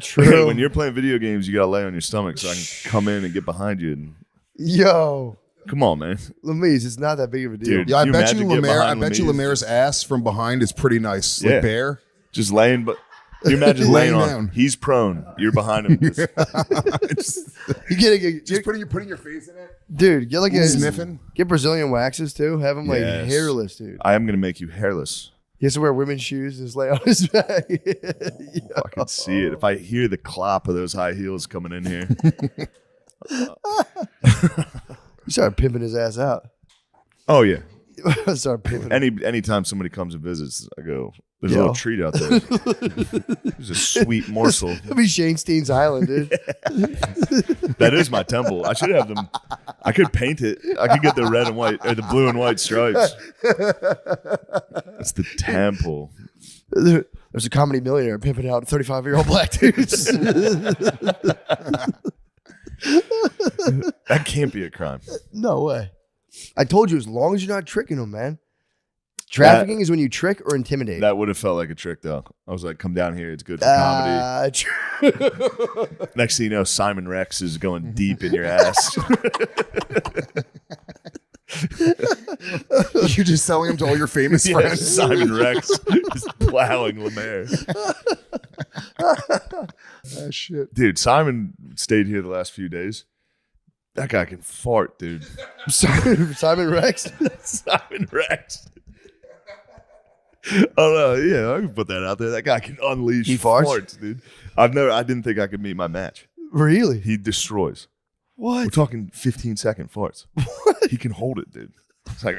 true. When you're playing video games, you gotta lay on your stomach so I can come in and get behind you. And Yo, come on, man. Lemise, it's not that big of a deal. Dude. Yeah, I Can you bet you imagine getting Lemaire. I behind bet you Lemaire's? Lemaire's ass from behind is pretty nice. Yeah. Like bare. Just laying, but you imagine Laying laying on. down. He's prone. You're behind him. You get Just putting your face in it. dude. Get like a Sniffing. Get Brazilian waxes too. Have him like Yes. hairless, dude. I am gonna make you hairless. He has to wear women's shoes and just lay on his back. I can see it. If I hear the clop of those high heels coming in here. You start pimping his ass out. Oh yeah. Start pimping. him. Anytime somebody comes and visits, I go, there's a Yo. little treat out there. There's a sweet morsel. That'd be Shane Steen's Island, dude. That is my temple. I should have them. I could paint it. I could get the red and white or the blue and white stripes. That's the temple. There's a comedy millionaire pimping out 35-year-old black dudes. That can't be a crime. No way. I told you, as long as you're not tricking them, man. Trafficking is when you trick or intimidate. That would have felt like a trick, though. I was like, come down here. It's good for comedy. Next thing you know, Simon Rex is going deep in your ass. You're just selling them to all your famous Yeah, friends. Simon Rex is plowing Lemaire. Ah, shit. Dude, Simon stayed here the last few days. That guy can fart, dude. Simon Rex. Simon Rex. Oh no, yeah, I can put that out there. That guy can unleash He farts? dude. I didn't think I could meet my match. Really? He destroys. We're What? talking 15-second farts. He can hold it, dude. It's like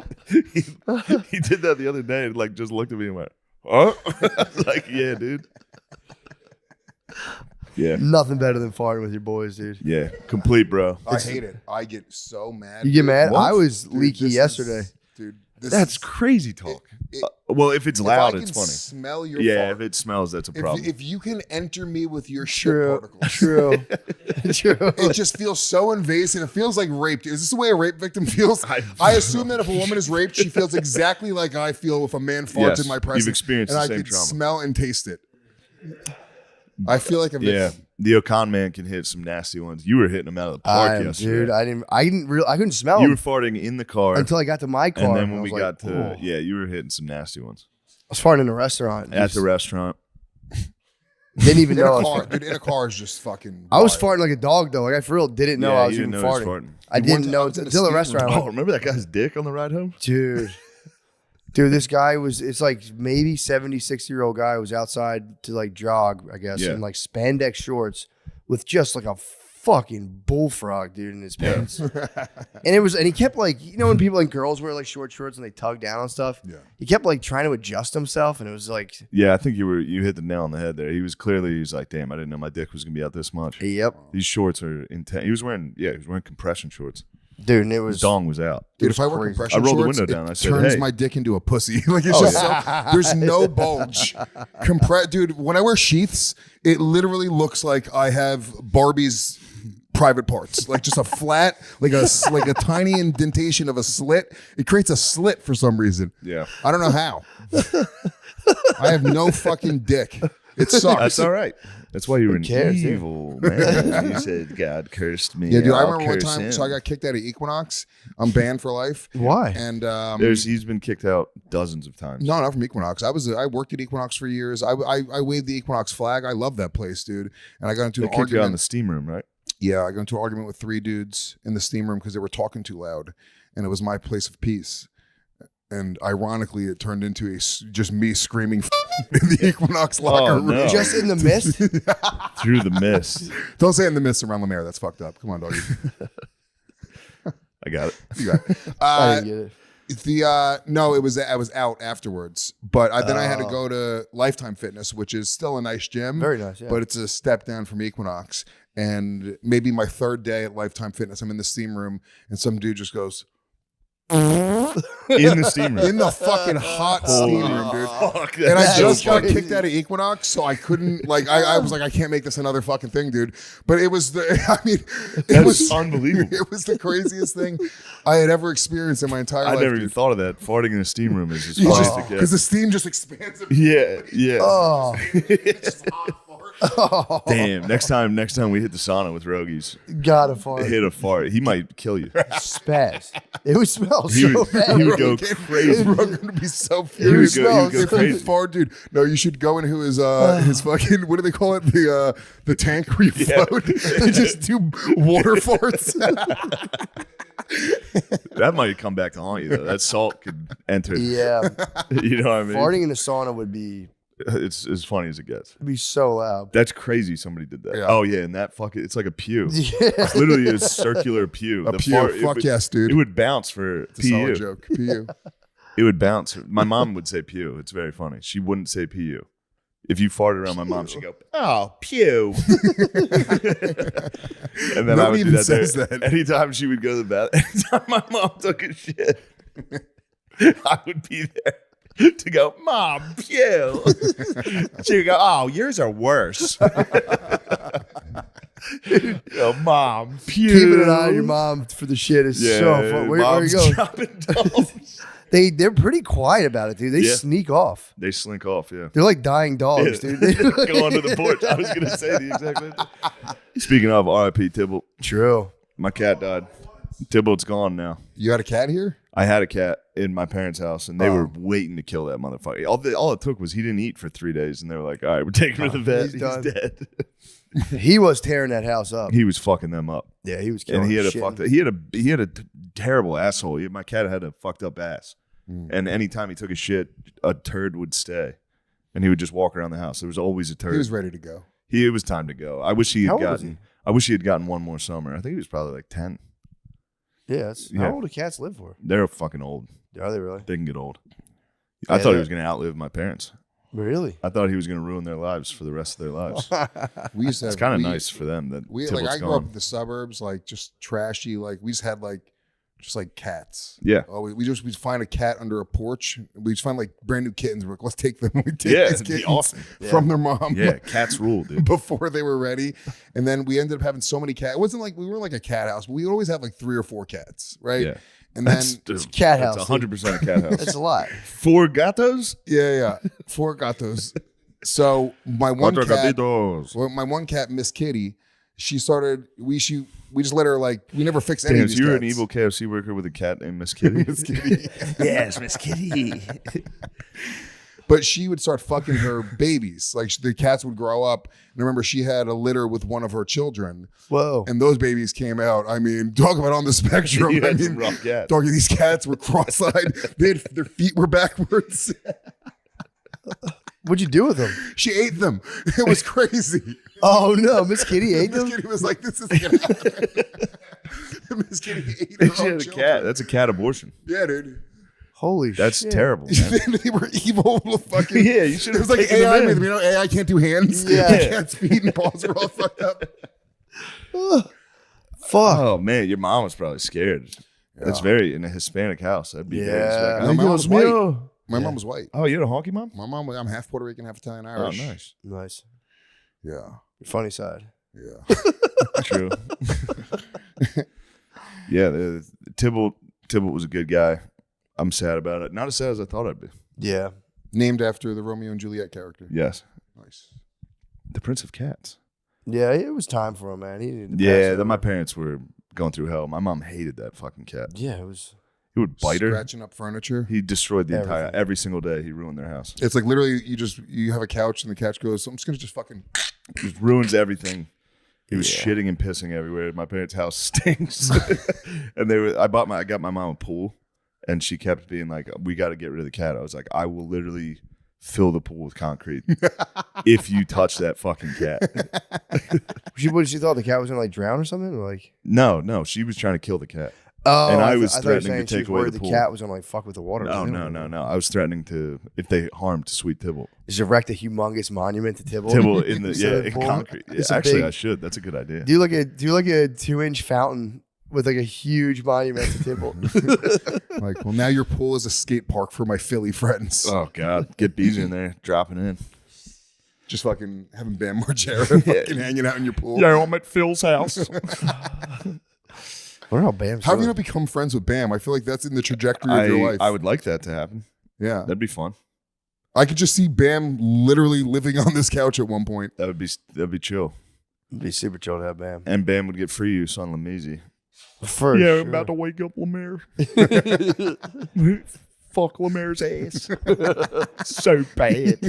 he did that the other day and like just looked at me and went, "Huh?" I was like, yeah, dude. Yeah. Nothing better than farting with your boys, dude. Yeah. Complete, bro. I hate it. I get so mad. You get mad? What? I was Dude, leaky this yesterday. is- dude, this That's is, crazy talk. it- Well, if it's if loud, I it's can funny. Smell your Yeah, fart. if it smells, that's a problem. If you can enter me with your shit True. particles, True. True. it just feels so invasive. It feels like rape. Is this the way a rape victim feels? I assume that if a woman is raped, she feels exactly like I feel if a man farts Yes, in my you've presence. experienced and the I same could trauma. smell and taste it. I feel like a Yeah, victim. the Okan man can hit some nasty ones. You were hitting them out of the park yesterday. Dude, I couldn't smell You were them farting in the car, until I got to my car. and then I when we was got like, to "Oh." yeah, you were hitting some nasty ones. was farting in a restaurant. At the restaurant. Didn't even In know I a was car, farting. dude. In a car is just fucking. I was wild. farting like a dog though. Like I for real didn't know Yeah, I was you even didn't know he was farting. farting. I One didn't time know I was in a until the steam restaurant. room. I'm Oh, remember that guy's dick on the ride home? Dude, this guy was, it's like maybe 70, 60-year-old guy was outside to like jog, I guess, Yeah. in like spandex shorts with just like a fucking bullfrog, dude, in his pants. And he kept like, you know, when people and girls wear like short shorts and they tug down on stuff? Yeah. He kept like trying to adjust himself and it was like, Yeah, I think you hit the nail on the head there. He was like, damn, I didn't know my dick was gonna be out this much. yep. These shorts are intense. He was wearing compression shorts. Dude, and it His was, dong was out. Dude, if I wear crazy. compression I rolled the shorts, window down. it I said, turns "Hey." my dick into a pussy. Like it's just so, there's no bulge. Dude, when I wear sheaths, it literally looks like I have Barbie's private parts, like just a flat, like a tiny indentation of a slit. It creates a slit for some reason. Yeah. I don't know how. I have no fucking dick. It sucks. That's all right. That's why you were an cares, dude? evil man. You said God cursed me. Yeah, dude. I I'll remember one curse time. him. So I got kicked out of Equinox. I'm banned for life. why? And He's been kicked out dozens of times. no, not from Equinox. I worked at Equinox for years. I waved the Equinox flag. I love that place, dude. And I got into They an kicked you out in argument. the steam room, right? Yeah, I got into an argument with 3 dudes in the steam room because they were talking too loud, and it was my place of peace. And ironically, it turned into just me screaming in the Equinox locker room. no. Just in the mist? Through the mist. Don't say in the midst around Lemaire. That's fucked up. Come on, doggy. I got it. You got it. I didn't get it. No, I was out afterwards, but then I had to go to Lifetime Fitness, which is still a nice gym. Very nice, yeah. But it's a step down from Equinox. And maybe my 3rd day at Lifetime Fitness, I'm in the steam room, and some dude just goes In the steam room. in the fucking hot steam room, dude. Fuck, And I that's just so got funny. kicked out of Equinox, so I couldn't I was like, I can't make this another fucking thing, dude. But it was it That's was unbelievable. It was the craziest thing I had ever experienced in my entire I life. never even thought of that. Farting in a steam room is just You funny just to get. because the steam just expands. Yeah, yeah. Oh, Damn. Next time we hit the sauna with Rogies, gotta fart. hit a fart. He might kill you. Spaz. It would smell He so would, bad. he would go crazy. We're gonna be so He furious. would go If he crazy. fart, dude. No, you should go into his fucking what do they call it? The tank where you float and just do water farts. That might come back to haunt you though. That salt could enter. Yeah. You know what I mean? Farting in a sauna would be It's as funny as it gets. it'd be so loud. That's crazy. Somebody did that. Yeah. Oh yeah, and that fucking it's like a pew. Yeah. It's literally a circular pew. A The pew. fart- it Fuck would- yes, dude. It would bounce for It's a solid PU. joke. PU. It would bounce. My mom would say pew. It's very funny. She wouldn't say PU. If you farted around my mom, she'd go, "Oh, pew." And then I would Nobody do even that. says there. that. Anytime she would go to the bathroom, anytime my mom took a shit, I would be there to go, "Mom, pew." She would go, "Oh, yours are worse." Yo, Mom, pew. Keeping an eye on your mom for the shit is Yeah, so fun. Where are you mom's going? dropping dogs. They're pretty quiet about it, dude. They Yeah. sneak off. They slink off, yeah. They're like dying dogs, Yeah. dude. Go onto the porch. I was going to say the exact same thing. Speaking of R.I.P. Tybalt, True. my cat died. Tybalt's gone now. You had a cat here? I had a cat in my parents' house, and they were waiting to kill that motherfucker. All it took was he didn't eat for 3 days, and they were like, "All right, we're taking him to the vet. He's He's, done. dead." He was tearing that house up. He was fucking them up, Yeah, he was killing and he had a shit. fucked. He had a terrible asshole. My cat had a fucked up ass, and anytime he took a shit, a turd would stay, and he would just walk around the house. There was always a turd. He was ready to go. It was time to go. I wish he had How old was gotten. I wish he had gotten one more summer. I think he was probably like 10. Yeah, that's, Yeah. how old do cats live for? They're fucking old. Are they really? They can get old. I Yeah, thought he that- was going to outlive my parents. Really? I thought he was going to ruin their lives for the rest of their lives. We used to It's have, kind of we- nice for them that We Tybalt's I grew gone. up in the suburbs, like just trashy. Like we just had just cats. Yeah. Oh, we'd find a cat under a porch. We just find like brand new kittens. We're like, let's take them. We take Yeah, these it'd be kittens awesome. from their mom. Yeah, cats rule, dude. Before they were ready, and then we ended up having so many cats. It wasn't like we were like a cat house, but we would always have like 3 or 4 cats, right? Yeah. And then That's cat that's house, 100% a cat house. That's a lot. 4 gatos? yeah, 4 gatos. So my one Cuatro cat, gatitos. well, my one cat, Miss Kitty, she started. We just let her like. We never fixed any Damn, of so these you were cats. an evil KFC worker with a cat named Miss Kitty? Miss Kitty. Yes, Miss Kitty. But she would start fucking her babies. Like the cats would grow up. And I remember she had a litter with one of her children. Whoa. And those babies came out. I mean, talk about on the spectrum. You I had mean, some rough cats. doggy, these cats were cross-eyed. Their feet were backwards. What'd you do with them? She ate them. It was crazy. Oh no, Miss Kitty ate Miss them. Kitty was like, "This isn't gonna happen." Miss Kitty ate her She own had a children. cat. That's a cat abortion. Yeah, dude. Holy That's shit. terrible. Man. They were evil little fucking. Yeah, you should It have was like taken AI them made in. them. You know, AI can't do hands. Yeah. Cats' feet and paws were all fucked up. Fuck. Oh man, your mom was probably scared. That's very in a Hispanic house. That'd be very Yeah. No, like, my mom was white. Dios mío. My mom was white. Oh, you had a honky mom? My mom was. I'm half Puerto Rican, half Italian, Oh, Irish. nice. Nice. Yeah. Funny side. Yeah. True. Yeah, Tybalt was a good guy. I'm sad about it. Not as sad as I thought I'd be. Yeah. Named after the Romeo and Juliet character. Yes. Nice. The Prince of Cats. Yeah, it was time for him, man. He needed to Yeah, pass my over. parents were going through hell. My mom hated that fucking cat. Yeah, it was. He would bite her. Scratching up furniture. He destroyed the entire, Everything. every single day. He ruined their house. It's like literally you have a couch and the couch goes, I'm just gonna just fucking. Just ruins everything. He was Yeah. shitting and pissing everywhere. My parents' house stinks. And I got my mom a pool, and she kept being like, "We got to get rid of the cat." I was like, "I will literally fill the pool with concrete if you touch that fucking cat." She thought the cat was gonna like drown or something? Or like, No, she was trying to kill the cat. oh, And I was thought you were threatening to saying she take was away worried the the pool. cat was gonna like fuck with the water. No. I was threatening to if they harmed Sweet Tybalt. Just erect a humongous monument to Tybalt. Tybalt in the Instead of in pool. concrete. Yeah, It's a actually, big- I should. That's a good idea. Do like a 2-inch fountain with like a huge monument to Tybalt. Like, well, now your pool is a skate park for my Philly friends. Oh God, get bees in there, dropping in. Just fucking having Bam Margera fucking hanging out in your pool. Yeah, I'm at Phil's house. I wonder how Bam's How have you doing. not become friends with Bam? I feel like that's in the trajectory of your life. I would like that to happen. Yeah. That'd be fun. I could just see Bam literally living on this couch at one point. That'd be chill. It'd be super chill to have Bam. And Bam would get free use on Lamisi. For Yeah, sure. I'm about to wake up Lemaire. Fuck Lemaire's ass. So bad.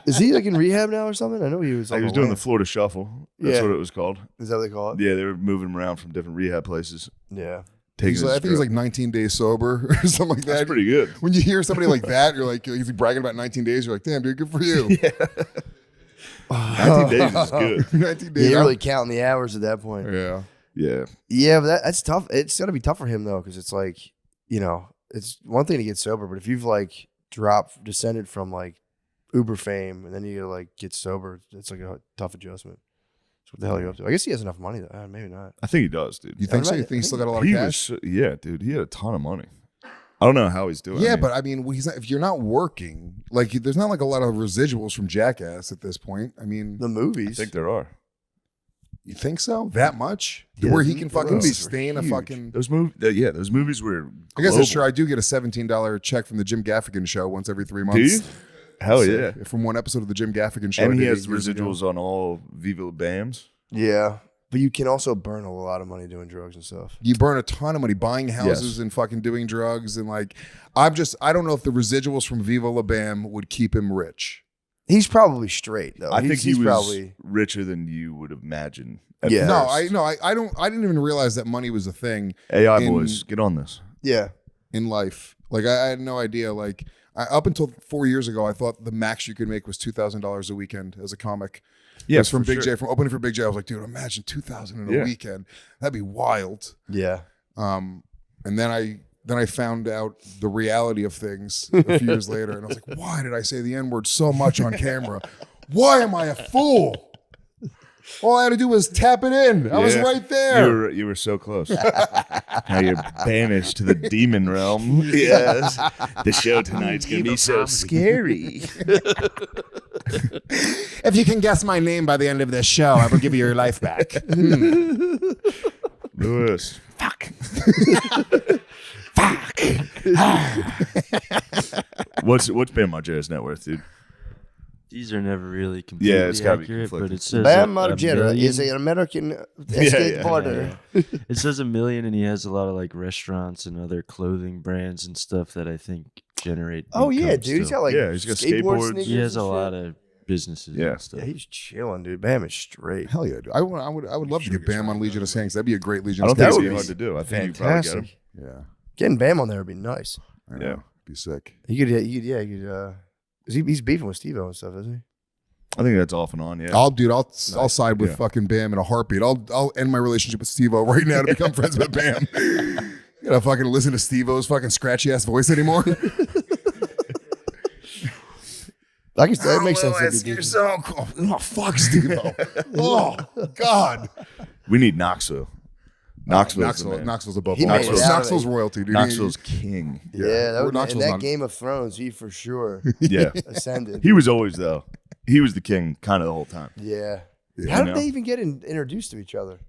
Is he like in rehab now or something? I know he was. He On was the doing way. the Florida Shuffle. That's Yeah. what it was called. Is that what they call it? Yeah, they were moving him around from different rehab places. Yeah. Taking I think he's like 19 days sober or something like that. That's pretty good. When you hear somebody like that, you're like, he's bragging about 19 days. You're like, damn, dude, good for you. 19 days is good. 19 Yeah, days. you're really counting the hours at that point. Yeah. Yeah. Yeah, but that's tough. It's got to be tough for him though, because it's like, you know, it's one thing to get sober, but if you've like descended from like Uber fame and then you like get sober, it's like a tough adjustment. So what the hell are you up to? I guess he has enough money though. Maybe not. I think he does, dude. You think so? You I think he's still got a lot of He cash? was, yeah, dude. He had a ton of money. I don't know how he's doing. Yeah, I mean, but I mean, he's not, if you're not working, like, there's not like a lot of residuals from Jackass at this point. I mean, The I movies. think there are. you think so? That much? Yeah, Where he can the fucking movies were sustain a huge. fucking. Those movies, those movies were. I guess global. that's true. I do get a $17 check from the Jim Gaffigan show once every 3 months. Do you? Hell yeah. From one episode of the Jim Gaffigan show. And I he did has 8 years ago. residuals on all Viva Bams. Yeah, but you can also burn a lot of money doing drugs and stuff. You burn a ton of money buying houses Yes. and fucking doing drugs. And like, I don't know if the residuals from Viva La Bam would keep him rich. He's probably straight though. I think he's he was probably. richer than you would imagine. at Yeah. first. I didn't even realize that money was a thing AI in- boys, get on this. Yeah. in life. Like, I had no idea. Like, up until 4 years ago, I thought the max you could make was $2,000 a weekend as a comic. Yeah, Yes, from for Big sure. J, from opening for Big J. I was like, dude, imagine 2,000 in a Yeah. weekend. That'd be wild. Yeah. And then I found out the reality of things a few years later, and I was like, why did I say the N-word so much on camera? Why am I a fool? All I had to do was tap it in. I was Yeah. right there. You were so close. Now you're banished to the demon realm. Yes. The show tonight's gonna be so scary. If you can guess my name by the end of this show, I will give you your life back. Lewis. Fuck. What's Bam Margera's net worth, dude? These are never really completely it's gotta be accurate, but conflicting. it says Bam a Margera million. is an American skateboarder. It says $1 million, and he has a lot of like restaurants and other clothing brands and stuff that I think generate. Oh yeah, income dude. He's still. got like He's got skateboard skateboards. sneakers He has a and lot shit. of businesses. Yeah. and stuff. Yeah, he's chilling, dude. Bam is straight. Hell yeah, dude. I would love to get Bam on Legion of Skanks. That'd be a great Legion I of don't think Skanks. it'd be hard to do. I think you could probably get him. Fantastic. Yeah, Getting Bam on there would be nice. I know. Yeah. It'd be sick. He could. He's beefing with Steve-O and stuff, isn't he? I think that's off and on. Yeah. I'll side with Yeah. fucking Bam in a heartbeat. I'll end my relationship with Steve-O right now to become friends with Bam. You gotta fucking listen to Steve-O's fucking scratchy ass voice anymore. I guess that makes sense. It's That'd be so cool. Oh fuck, Steve-O. Oh God. We need Knoxville. Knoxville's the man. Knoxville's above He all. made it out of Knoxville's it. royalty, dude. Knoxville's king. Yeah, that in Knoxville's that on- Game of Thrones, he for sure Yeah. ascended. He was always though. He was the king kind of the whole time. Yeah. Yeah. How You did know? they even get introduced to each other?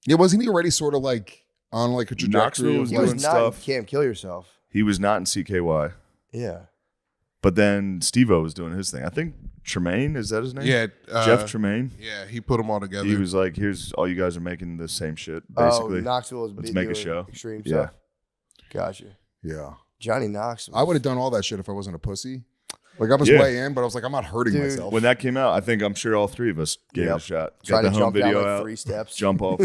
Yeah, wasn't he already sort of like on like a trajectory? Knoxville was He doing was not stuff. in Can't Kill Yourself. He was not in CKY, Yeah. but then Steve-O was doing his thing. I think Tremaine, is that his name? Yeah, Jeff Tremaine. Yeah, he put them all together. He was like, "Here's all you guys are making the same shit, Oh, basically." Knoxville was Let's big make a doing show. Extreme Yeah. stuff. Gotcha. Yeah. Johnny Knoxville. I would have done all that shit if I wasn't a pussy. Like I was Yeah. way in, but I was like, I'm not hurting Dude. myself. When that came out, I'm sure all three of us gave it a Yep. shot. Trying Got to the home jump down video like out, 3 steps. jump off,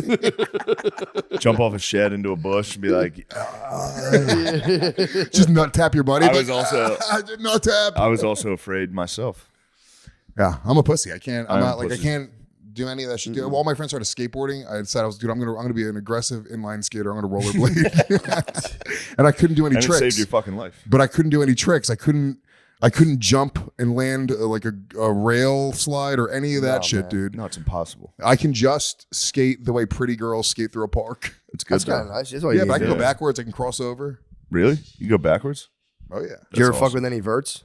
jump off a shed into a bush, and be like, Just nut tap your buddy. I but- was also- I did nut tap. I was also afraid myself. Yeah, I'm a pussy. I can't. I'm I am not like pussy. I can't do any of that shit. Dude, all my friends started skateboarding. I decided I'm gonna be an aggressive inline skater. I'm gonna rollerblade, and I couldn't do any And it tricks. saved your fucking life. But I couldn't do any tricks. I couldn't jump and land like a rail slide or any of that No, shit, man. dude. No, it's impossible. I can just skate the way pretty girls skate through a park. It's good. That's kind of Though. nice. That's all Yeah, you but I need can to go do. backwards. I can cross over. Really? You go backwards? Oh yeah. Did you ever That's fuck awesome. with any verts?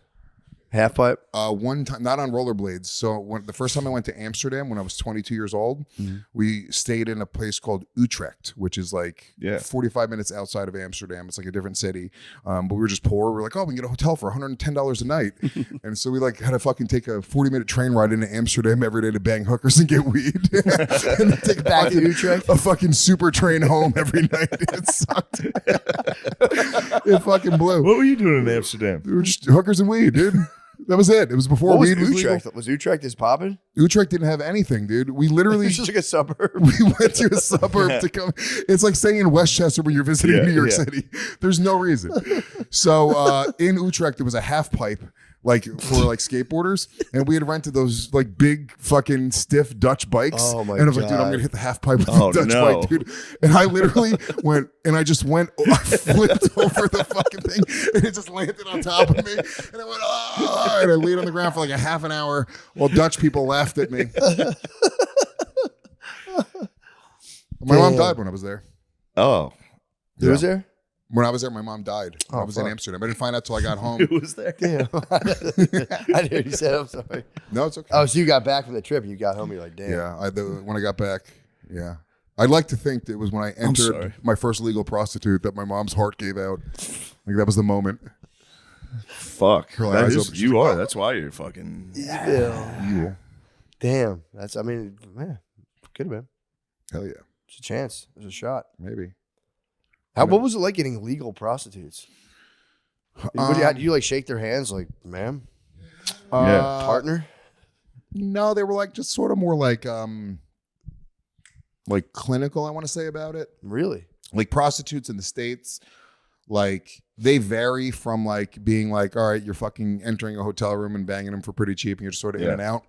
Half pipe? One time, not on rollerblades. So the first time I went to Amsterdam when I was 22 years old, we stayed in a place called Utrecht, which is like 45 minutes outside of Amsterdam. It's like a different city. But we were just poor. We were like, oh, we can get a hotel for $110 a night. And so we like had to fucking take a 40-minute train ride into Amsterdam every day to bang hookers and get weed. And then take Back to Utrecht? a fucking super train home every night. It sucked. It fucking blew. What were you doing in Amsterdam? We were just hookers and weed, dude. That was it. It was before What was weed was legal. Utrecht? Was Utrecht is popping? Utrecht didn't have anything, dude. We literally It's just like a suburb. we went to a suburb to come. It's like saying in Westchester when you're visiting Yeah, New York yeah. City. There's no reason. So in Utrecht, there was a half pipe. Like for like skateboarders, and we had rented those like big fucking stiff Dutch bikes. Oh, my And I was like, dude, I'm God. gonna hit the half pipe with Oh, the Dutch no. bike, dude. And I literally went, and I just went, I flipped over the fucking thing, and it just landed on top of me. And I went, oh, and I laid on the ground for like a half an hour while Dutch people laughed at me. My mom Damn. died when I was there. Oh, Who was there? When I was there, my mom died. When Oh, I was in fuck. Amsterdam. I didn't find out till I got home. who was there? Damn. I didn't hear you said. I'm sorry. No, it's okay. Oh, so you got back from the trip and you got home. You're like, damn. Yeah, when I got back, yeah. I'd like to think that it was when I sorry. entered my first legal prostitute that my mom's heart gave out. Like that was the moment. Fuck. Her That eyes is- open. you are. That's why you're fucking. Yeah. Damn. That's. I mean, man, could have been. Hell yeah, It's a chance. There's a shot. maybe. What was it like getting legal prostitutes? Do you like shake their hands like, ma'am, Yeah. partner? No, they were like just sort of more like clinical, I want to say about it. Really? Like prostitutes in the States, like they vary from like being like, all right, you're fucking entering a hotel room and banging them for pretty cheap and you're just sort of in Yeah. and out.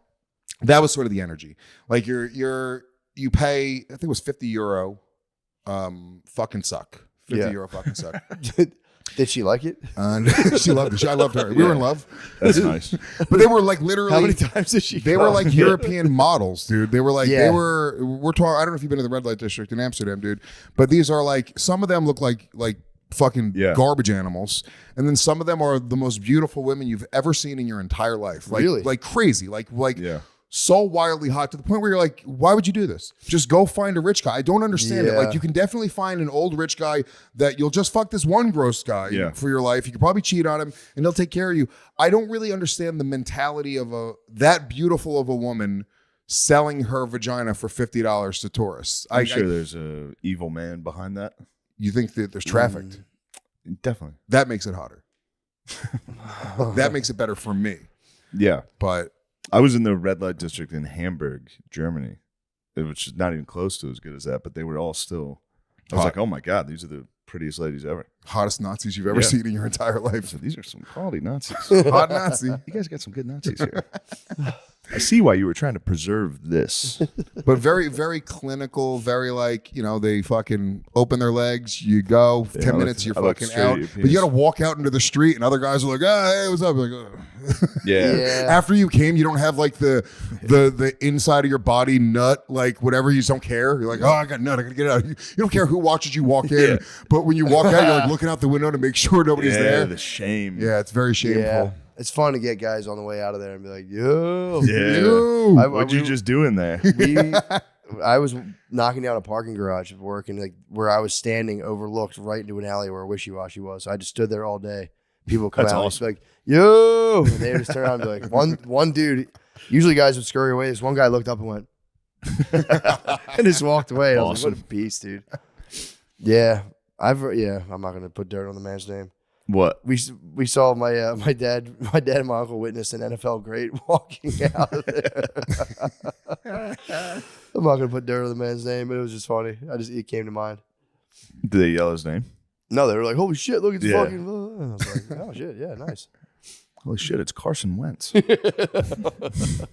That was sort of the energy. Like you pay, I think it was €50, fucking suck. 50 Yeah. euro fucking suck. Did she like it? And she loved it. I loved her. We were in love. That's nice. But they were like literally How many times did she? they were like European models, dude. They were like Yeah. we're talking, I don't know if you've been to the red light district in Amsterdam, dude, but these are like, some of them look like fucking Yeah. garbage animals, and then some of them are the most beautiful women you've ever seen in your entire life. Like, Really? like crazy, like Yeah. so wildly hot to the point where you're like, why would you do this? Just go find a rich guy. I don't understand it. Yeah. Like, you can definitely find an old rich guy that you'll just fuck this one gross guy Yeah. for your life. You could probably cheat on him and he'll take care of you. I don't really understand the mentality of that beautiful of a woman selling her vagina for $50 to tourists. I'm sure there's a evil man behind that. You think that there's trafficked? Definitely. That makes it hotter. That makes it better for me. Yeah. But I was in the red light district in Hamburg, Germany, which is not even close to as good as that, but they were all still. I was Hot. like, oh my God, these are the prettiest ladies ever. hottest Nazis you've ever Yeah. seen in your entire life. So these are some quality Nazis. Hot Nazi. You guys got some good Nazis here. I see why you were trying to preserve this. But very, very clinical, very like, you know, they fucking open their legs, you go, Yeah, 10 I minutes, like- you're I like fucking straight out. your But you got to penis. walk out into the street and other guys are like, hey, what's up? Like, Yeah. Yeah. After you came, you don't have like the inside of your body nut, like whatever, you just don't care. You're like, oh, I got nut, I gotta get out. You don't care who watches you walk in. Yeah. But when you walk out, you're like looking out the window to make sure nobody's Yeah, there. the shame. Yeah, it's very shameful. Yeah. It's fun to get guys on the way out of there and be like, yo. Yeah. Ew. What'd you just do in there? I was knocking down a parking garage at work, and like where I was standing overlooked right into an alley where Wishy Washy was. So I just stood there all day. People would come That's out awesome. and be like, yo. And they would just turn around and be like, one dude, usually guys would scurry away. This one guy looked up and went, and just walked away. And I was like, Awesome. what a beast, dude. Yeah. I'm not going to put dirt on the man's name. What? We saw my dad and my uncle witness an NFL great walking out of there. I'm not gonna put dirt on the man's name, but it was just funny. It came to mind. Did they yell his name? No, they were like, "Holy shit, look at this Yeah. fucking!" I was like, "Oh shit, yeah, nice." Holy shit, it's Carson Wentz. It's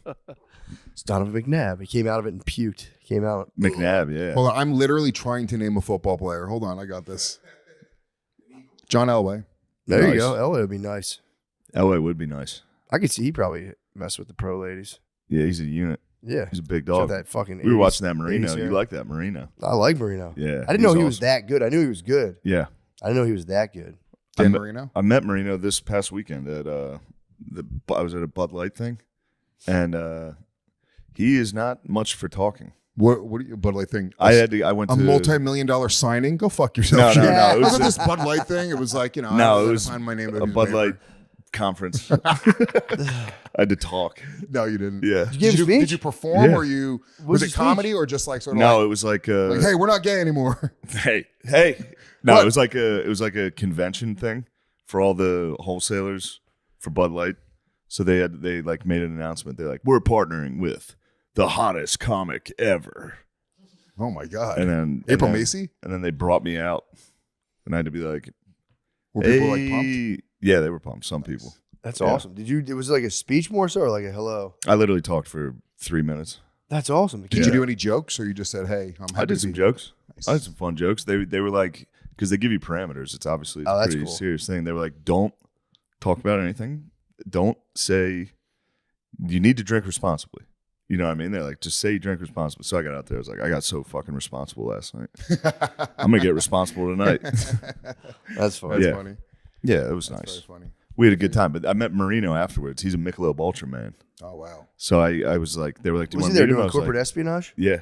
Donovan McNabb. He came out of it and puked. He came out. McNabb, yeah. Hold on, I'm literally trying to name a football player. Hold on, I got this. John Elway. There you Nice. go. Elway would be nice. LA would be nice. I could see he probably mess with the pro ladies. Yeah, he's a unit. Yeah, He's a big Got dog. that fucking. We were 80s watching that Marino. 80s You hair. like that Marino? I like Marino. Yeah. I didn't know he's he was awesome. that good. I knew he was good. Yeah. I didn't know he was that good. Dan I'm- Marino. I met Marino this past weekend at I was at a Bud Light thing, and he is not much for talking. What do you Bud Light thing? I went a to multi-million-dollar signing. Go fuck yourself. No, Shane. no, it I was was at this Bud Light thing. It was like, you know, I No, had it to was sign my name to a his Bud paper. Light conference. I had to talk. No, you didn't. Yeah. Did you give a speech? Did you perform Yeah. or you What was was it your comedy or just like sort of No, like, it was like hey, we're not gay anymore. hey. No, What? it was like a convention thing for all the wholesalers for Bud Light. So they like made an announcement. They're like, we're partnering with the hottest comic ever. Oh my god. And then April and then- Macy? And then they brought me out, and I had to be like, Were people like "Hey." pumped? Yeah, they were pumped. Some people. That's Yeah. awesome. Was it like a speech more so or like a hello? I literally talked for 3 minutes. That's awesome. Did you do any jokes or you just said, hey, I'm happy I did to some be jokes. Nice. I had some fun jokes. They were like, because they give you parameters. It's obviously Oh, a that's pretty cool. serious thing. They were like, don't talk about anything. Don't say. You need to drink responsibly. You know what I mean? They're like, just say you drink responsibly. So I got out there. I was like, I got so fucking responsible last night. I'm gonna get responsible tonight. That's fun. That's Yeah. funny. Yeah, it was Very nice. funny. We had a good time. But I met Marino afterwards. He's a Michelob Ultra man. Oh wow. So I was like, they were like, do you Was he want there to meet him? I doing was corporate like, espionage? yeah.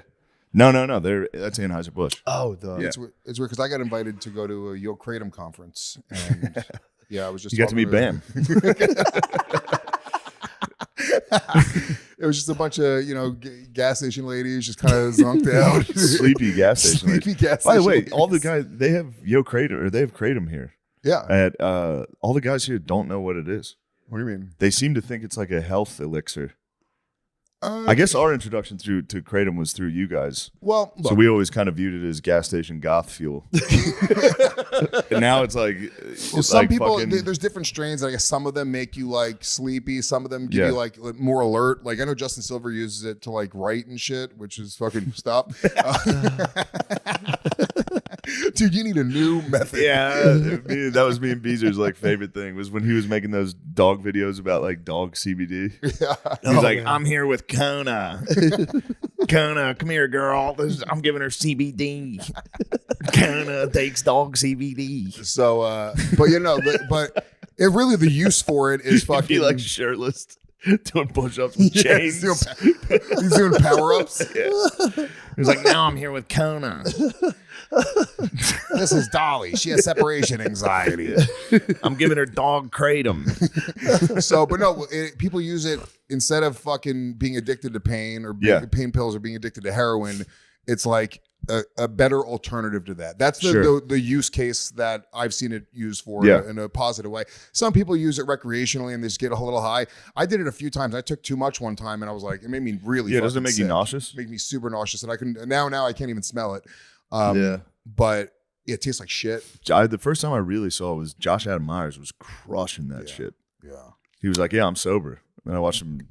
No. That's Anheuser-Busch. Oh, the Yeah. It's weird because I got invited to go to a Yo Kratom conference and yeah, I was just You got to meet talking Bam. It was just a bunch of, you know, gas station ladies just kind of zonked out. Sleepy gas station. lady. Sleepy gas By the station way, ladies. all the guys, they have Kratom, or they have Kratom here. Yeah. At all the guys here don't know what it is. What do you mean? They seem to think it's like a health elixir. I guess our introduction to Kratom was through you guys. Well, look, So we always kind of viewed it as gas station goth fuel. And now it's like, well, some like people, fucking- there's different strains. I guess some of them make you like sleepy. Some of them give Yeah. you like more alert. Like I know Justin Silver uses it to like write and shit, which is fucking stop. Dude, you need a new method. yeah, that was me and Beezer's like favorite thing was when he was making those dog videos about like dog CBD. He's like, I'm here with Kona. Kona, come here, girl. I'm giving her CBD. Kona takes dog CBD. So, but you know, but it really the use for it is He'd fucking be like shirtless, doing push-ups and chains. he's doing power ups. He's like, now I'm here with Kona. This is Dolly. She has separation anxiety. I'm giving her dog Kratom. So, but no, people use it instead of fucking being addicted to pain or Yeah. pain pills or being addicted to heroin. It's like a better alternative to that. That's the use case that I've seen it used for in a positive way. Some people use it recreationally and they just get a little high. I did it a few times. I took too much one time and I was like, it made me really doesn't it make you nauseous? It made me super nauseous and I couldn't. Now I can't even smell it. But it tastes like shit. The first time I really saw it was Josh Adam Myers was crushing that shit. Yeah. He was like, yeah, I'm sober. And I watched him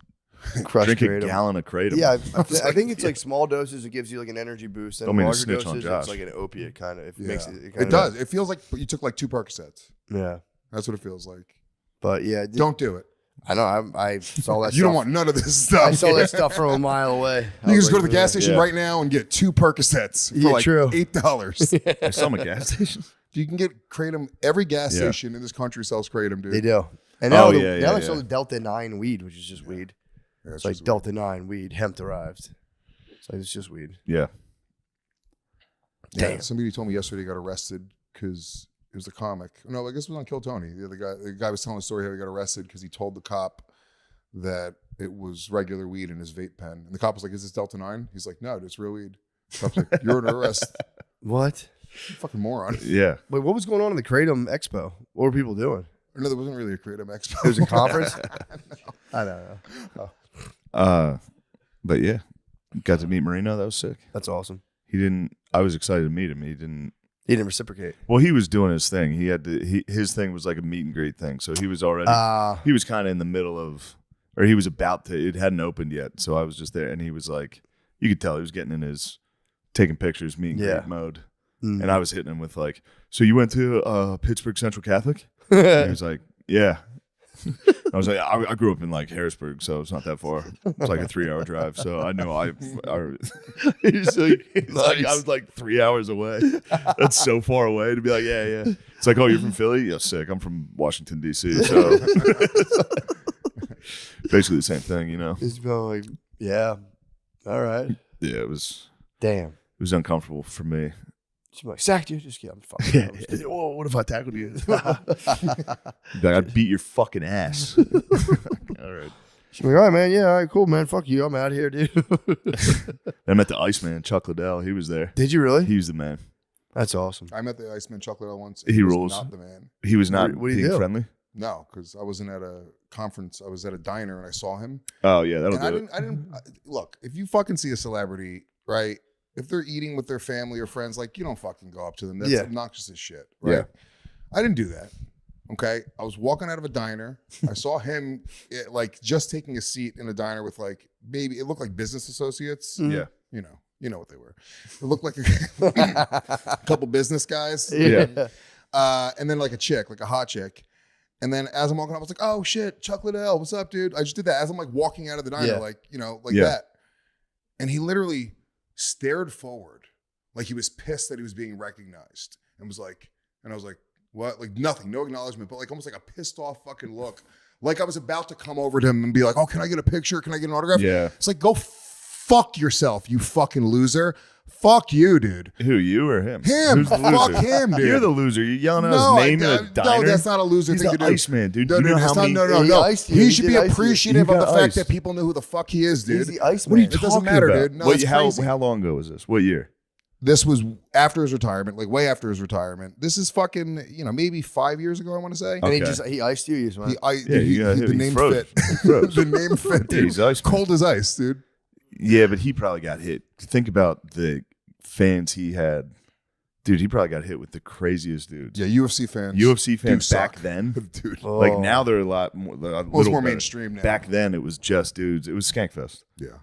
Crush drink Kratom. a gallon of Kratom. Yeah, I think it's like small doses. It gives you like an energy boost. And Don't mean to larger snitch on doses, Josh. it's like an opiate kind of. It makes it. It does. It feels like you took like 2 Percocets. Yeah, that's what it feels like. But yeah, don't do it. I know. I saw that. You don't want none of this stuff. I saw that stuff from a mile away. You can just go to the gas station right now and get 2 Percocets for like $8. There's some at gas stations. You can get Kratom. Every gas station in this country sells Kratom, dude. They do. And now, now they sell the Delta 9 weed, which is just weed. Yeah, it's like Delta 9 weed, hemp derived. So it's just weed. Yeah. Damn. Somebody told me yesterday he got arrested because it was a comic. No, I guess it was on Kill Tony. The guy was telling a story how he got arrested because he told the cop that it was regular weed in his vape pen. And the cop was like, "Is this Delta 9?" He's like, "No, it's real weed." The cop's like, "You're under arrest." What? You fucking moron. Yeah. Wait, what was going on in the Kratom Expo? What were people doing? No, there wasn't really a Kratom Expo. It was a conference? No. I don't know. Oh. But yeah, got to meet Marino. That was sick. That's awesome. I was excited to meet him. He didn't reciprocate. Well, he was doing his thing. His thing was like a meet and greet thing. So he was already, he was kind of in the middle of, or he was about to, it hadn't opened yet. So I was just there and he was like, you could tell he was getting in his taking pictures, meet and greet mode. And I was hitting him with like, so you went to Pittsburgh Central Catholic? And he was like, yeah. I was like, I grew up in like Harrisburg, so it's not that far. It's like a 3-hour drive. So I knew he's like, nice. I was like 3 hours away. That's so far away to be like, yeah. It's like, oh, you're from Philly? Yeah, sick. I'm from Washington, D.C. So basically the same thing, you know? It's like, yeah. All right. Yeah, it was. Damn. It was uncomfortable for me. She's like, sacked you? Just kidding. I'm fucking. Yeah. Whoa, what if I tackled you? Like, I'd beat your fucking ass. All right. She's like, all right, man. Yeah, all right, cool, man. Fuck you. I'm out here, dude. I met the Iceman, Chuck Liddell. He was there. Did you really? He was the man. That's awesome. I met the Iceman Chuck Liddell once. He rules. Not the man. He was not what being friendly? No, because I wasn't at a conference. I was at a diner and I saw him. Oh, yeah. That'll do it. I didn't look, if you fucking see a celebrity, right? If they're eating with their family or friends, like, you don't fucking go up to them. That's obnoxious as shit, right? Yeah. I didn't do that. Okay. I was walking out of a diner. I saw him like just taking a seat in a diner with like maybe it looked like business associates. Yeah. You know what they were. It looked like a couple business guys. Yeah. And then like a chick, like a hot chick. And then as I'm walking up, I was like, oh shit, Chuck Liddell, what's up, dude? I just did that as I'm like walking out of the diner, like, that. And he literally stared forward like he was pissed that he was being recognized and was like, and I was like, what? Like nothing, no acknowledgement, but like almost like a pissed off fucking look. Like I was about to come over to him and be like, oh, can I get a picture? Can I get an autograph? Yeah. It's like, go fuck yourself, you fucking loser. Fuck you, dude. Who, you or him? Him. Who's the loser? Fuck him, dude. You're the loser. You're yelling out his name in a diner. No, that's not a loser He's thing the to do. Iceman, dude. No, you know how many? No. He should be appreciative of the fact iced. that people know who the fuck he is, dude. He's the Iceman. What are you It talking doesn't matter, about? dude. No, it's crazy. How long ago was this? What year? This was after his retirement, like way after his retirement. This is fucking, maybe 5 years ago, I want to say. And he iced you. You just went, the name fit. The name fit, dude. He's ice. Cold as ice, dude. Yeah, but he probably got hit. Think about the fans he had. Dude, he probably got hit with the craziest dudes. Yeah, UFC fans. UFC fans Dude, back suck. then. Dude. Like now they're a lot more, It's more mainstream now. Back then it was just dudes. It was Skankfest. Yeah.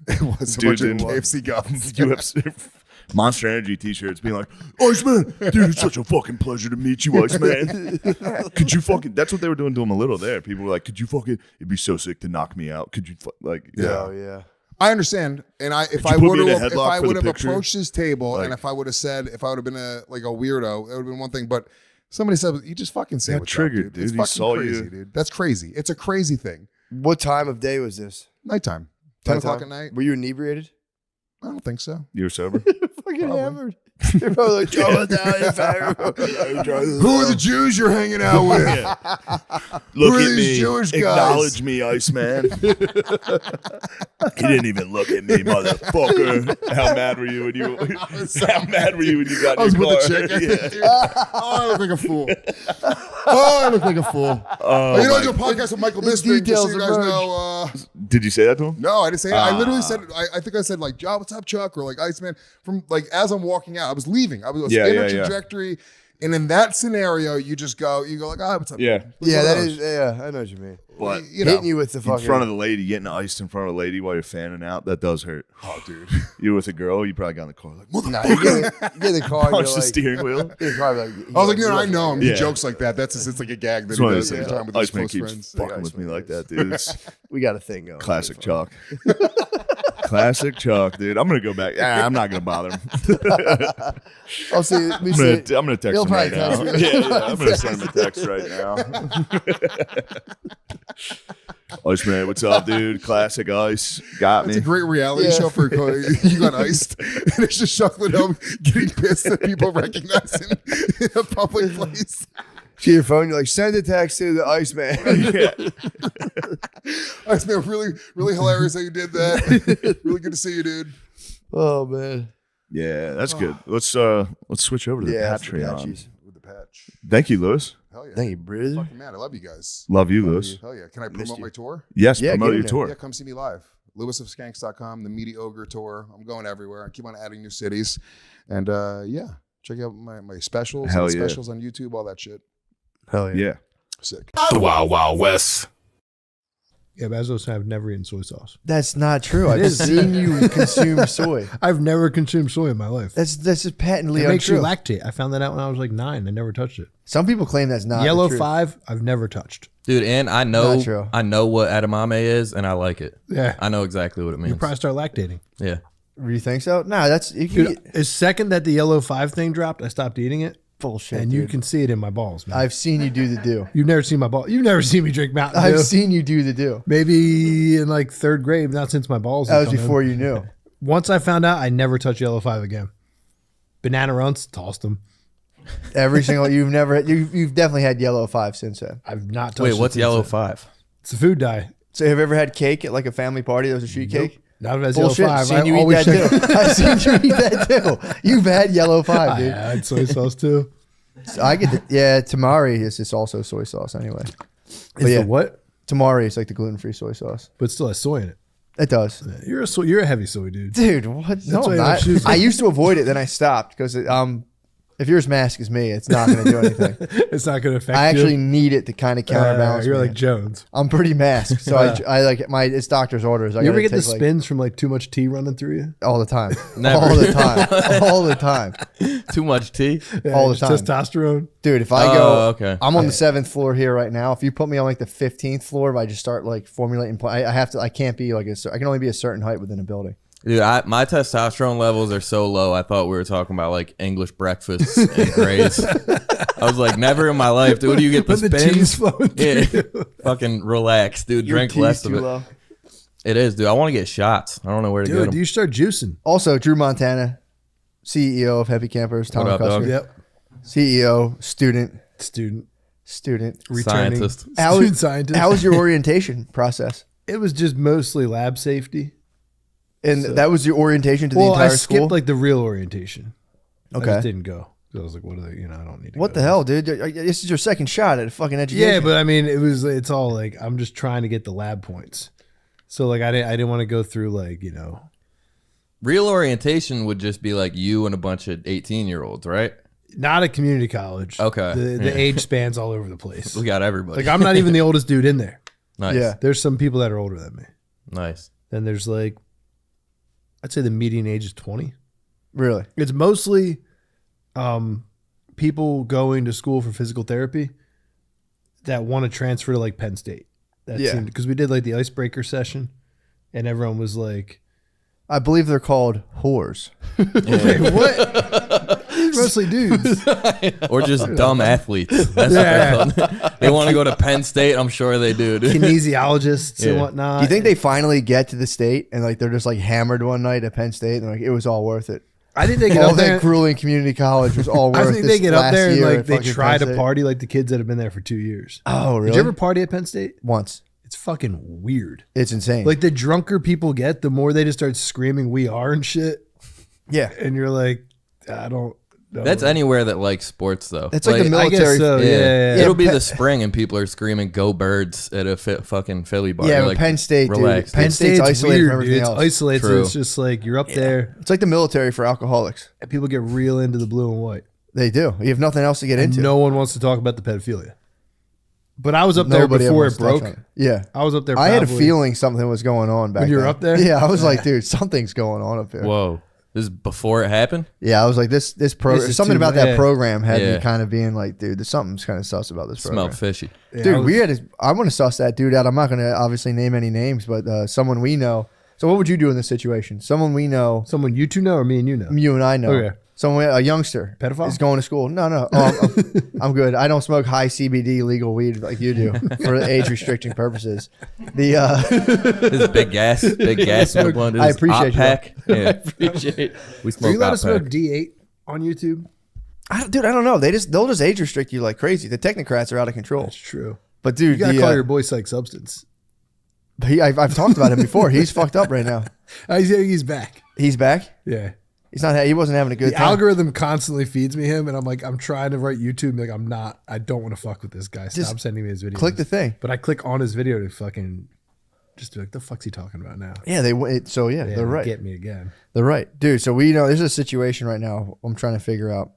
It was a Dudes bunch of in KFC guns. UFC. Monster Energy t-shirts being like, Iceman, dude, it's such a fucking pleasure to meet you, Iceman. Could you fucking, that's what they were doing to him a little there. People were like, could you fucking, it'd be so sick to knock me out. Could you, yeah. I understand. And if I would have approached his table and if I would have said, if I would have been a weirdo, it would have been one thing. But somebody said, you just fucking say what's triggered, up, dude. It's He fucking saw crazy, you. dude. That's crazy. It's a crazy thing. What time of day was this? Nighttime. 10 o'clock at night. Were you inebriated? I don't think so. You were sober? Fucking Probably. hammered. You're probably like, Joe Italian Who are the Jews you're hanging out with? Look Who are at these me. Jewish guys? Acknowledge me, Iceman. He didn't even look at me, motherfucker. How mad were you when you? How mad were you when you got I was in with your the car? chick. I think, dude. Oh, I look like a fool. Oh, I look like a fool. You know, I do a podcast with Michael Bisping. Just so you guys know. Did you say that to him? No, I didn't say it. I literally said, I think I said like, "Joe, what's up, Chuck?" Or like, "Iceman." From like as I'm walking out, I was leaving. I was in a trajectory. And in that scenario, you go like, "Ah, what's up?" Yeah. Yeah, that is. Yeah, I know what you mean. But Hitting you with the fucking in front of the lady, getting iced in front of a lady while you're fanning out, that does hurt. Oh, dude. You with a girl, you probably got in the car like, Nah, you get in the car. And punch you're the like, steering wheel. you're probably like, I was like, "No, I know him. He Yeah. jokes like that. It's like a gag that That's he one of does those every things. time with his Iceman close keeps friends." fucking with me like that, dude. It's we got a thing going. classic Chuck. Classic Chuck, dude. I'm gonna go back. I'm not gonna bother him. I'll see. I'm gonna text He'll him right probably now. text me. Yeah, I'm gonna send him a text right now. Iceman, what's up, dude? Classic Ice. Got It's me. a great reality show for you got iced, and it's just Chuck Liddell getting pissed that people recognize him in a public place. See your phone. You're like, send a text to the Iceman. Iceman, really hilarious how you did that. Really good to see you, dude. Oh man. Yeah, that's good. Let's switch over to the Yeah, Patreon. With the patch. Thank you, Lewis. Hell yeah. Thank you, brother. Fucking man, I love you guys. Love you, Lewis. Hell yeah. Can I promote my tour? Yes, Yeah, promote get your in tour. Yeah, come see me live. LewisofSkanks.com, the Meaty Ogre Tour. I'm going everywhere. I keep on adding new cities. And yeah, check out my specials. Hell and yeah. specials on YouTube, all that shit. Hell yeah. Yeah. Sick. The Wild Wild West. Yeah, but as I was saying, I've never eaten soy sauce. That's not true. I've seen you consume soy. I've never consumed soy in my life. That's just patently It makes you untrue. lactate. I found that out when I was like 9. I never touched it. Some people claim that's not Yellow the truth. 5, I've never touched. Dude, and I Not true. know what edamame is, and I like it. Yeah. I know exactly what it You means. probably start lactating. Yeah. Do you think so? No, that's you can Dude, the second that the yellow 5 thing dropped, I stopped eating it. bullshit. And dude. you can see it in my balls, man. I've seen you do the do. You've never seen my balls. You've never seen me drink Mountain Dew. I've seen you do the do. Maybe in like 3rd grade, not since my balls. That have was come in. before you knew. Once I found out, I never touched yellow 5 again. Banana runs, tossed them. Every single you've definitely had yellow 5 since then. I've not touched Wait, it what's since yellow then. 5? It's a food dye. So have you ever had cake at like a family party that was a sheet cake? Not as Bullshit. yellow 5. Seen I you eat always that check- too. I've seen you eat that too. You've had yellow 5, I dude. had soy sauce too. So I get tamari is just also soy sauce anyway. But Is yeah, the what? tamari is like the gluten-free soy sauce. But still has soy in it. It does. Yeah, you're a heavy soy dude. Dude, what? No, why I'm you not. don't choose it. I used to avoid it, then I stopped because if you're as masked as me, it's not going to do anything. It's not going to affect I actually you. need it to kind of counterbalance. You're me. like Jones. I'm pretty masked, so I like it's doctor's orders. I You ever gotta get the take, spins from like too much tea running through you? all the time, Never. all the time, all the time, Too much tea? Yeah, all the just time. Testosterone. dude. If I Oh, go, okay. I'm on the 7th floor here right now. If you put me on like the 15th floor, if I just start like formulating, I have to. I can't be like I can only be a certain height within a building. Dude, my testosterone levels are so low. I thought we were talking about like English breakfasts and grays. I was like, never in my life, dude. Do you get the Let the spins? cheese flowing through Yeah, you. fucking relax, dude. Your Drink tea's less of too it. low. It is, dude. I want to get shots. I don't know where to get Dude, them. you start juicing. Also, Drew Montana, CEO of Happy Campers, Tom What up, dog? Custer. Yep. CEO, student, Student. Returning. Scientist. Student scientist. How was your orientation process? It was just mostly lab safety. And that was your orientation to the Well, I entire skipped school? like the real orientation. I Okay. just didn't go. I was like, what are they, I don't need to What go the to hell, dude? This is your second shot at a fucking this. education. Yeah, but I mean, it's all like, I'm just trying to get the lab points. So like, I didn't want to go through like, Real orientation would just be like you and a bunch of 18-year-olds, right? not a community college. Okay. The Yeah. age spans all over the place. We got everybody. Like I'm not even the oldest dude in there. Nice. Yeah. There's some people that are older than me. Nice. Then there's like, I'd say the median age is 20. Really? It's mostly people going to school for physical therapy that want to transfer to like Penn State. Yeah. Because we did like the icebreaker session and everyone was like, I believe they're called whores. wait, what? These are mostly dudes. Or just dumb athletes. That's Yeah. what they're called. They want to go to Penn State. I'm sure they do, dude. Kinesiologists and Yeah. whatnot. Do you think they finally get to the state and like they're just like hammered one night at Penn State and like it was all worth it? I think they get All up that there. grueling community college was all worth I think this they get up last there and year like at they fucking try Penn to State. party like the kids that have been there for 2 years. Oh, really? Did you ever party at Penn State? Once. It's fucking weird. It's insane. Like the drunker people get, the more they just start screaming "We are" and shit, yeah. and you're like, I don't know. That's anywhere that likes sports, though. It's like the I guess military. so. Yeah. It'll be Penn- the spring and people are screaming "Go Birds" at a fucking Philly bar. Yeah, You're but like, Penn State, relax, dude. Penn dude. State's isolated weird, from everything dude. It's else. isolated, so True. it's just like you're up there, It's like the military for alcoholics. and people get real into the blue and white, They do. You have nothing else to get and into. no one wants to talk about the pedophilia. But I was up there Nobody ever before wants it to touch broke. on it. Yeah. I was up there. I had a probably- feeling something was going on back When you were then. up there? Yeah, I was like, dude, something's going on up here. Whoa, this is before it happened. Yeah, I was like, this program. This is Something too about that bad. program had Yeah. me kind of being like, dude, there's something's kind of sus about this program. Smelled fishy. Yeah, Dude, I was- we had. I want to suss that dude out. I'm not going to obviously name any names, but someone we know. So, what would you do in this situation? Someone we know, someone you two know or me and you know. you and I know. Okay. Someone, a youngster, Pedophile? is going to school. No. Oh, I'm good. I don't smoke high CBD legal weed like you do for age restricting purposes. The This is big gas in the blunt. This I is appreciate you. Op-Pack. Yeah. We Are smoke you allowed to Op-Pack. smoke D8 on YouTube? I don't know. They'll just age restrict you like crazy. The technocrats are out of control. That's true. But dude, You gotta the, call your boy Psych Substance. I've talked about him before. He's fucked up right now. He's back. He's back. Yeah. He's not. He wasn't having a good The time. algorithm constantly feeds me him, and I'm like, I'm trying to write YouTube. And like, I don't want to fuck with this guy. Stop Just sending me his videos. Click the thing. But I click on his video to fucking just be like, the fuck's he talking about now? Yeah, they're Yeah, right. Get me again. They're right, dude. So we know there's a situation right now. I'm trying to figure out.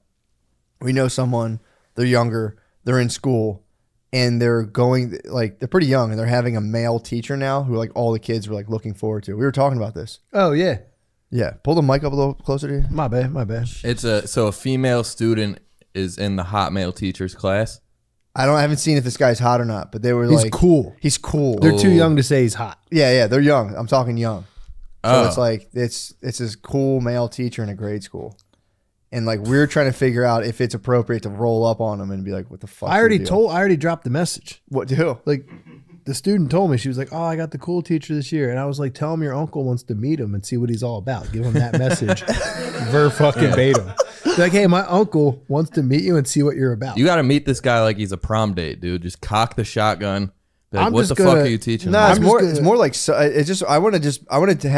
We know someone. They're younger. They're in school, and they're going like they're pretty young, and they're having a male teacher now who like all the kids were like looking forward to. We were talking about this. Oh yeah. Yeah, pull the mic up a little closer to you. My bad. It's a female student is in the hot male teacher's class. I haven't seen if this guy's hot or not, but they were He's like, cool. He's cool. They're too young to say he's hot. Yeah, they're young. I'm talking young. So Oh. it's like it's this cool male teacher in a grade school, and like we're trying to figure out if it's appropriate to roll up on him and be like, "What the fuck?" I already dropped the message. what do? Like the student told me, she was like, "Oh, I got the cool teacher this year," and I was like, "Tell him your uncle wants to meet him and see what he's all about. Give him that message, verbatim. Like, hey, my uncle wants to meet you and see what you're about." You got to meet this guy like he's a prom date, dude. Just cock the shotgun. Be like, I'm what just the fuck gonna- are you teaching? No, him? it's I'm more. just It's gonna- more like it's just. I wanted to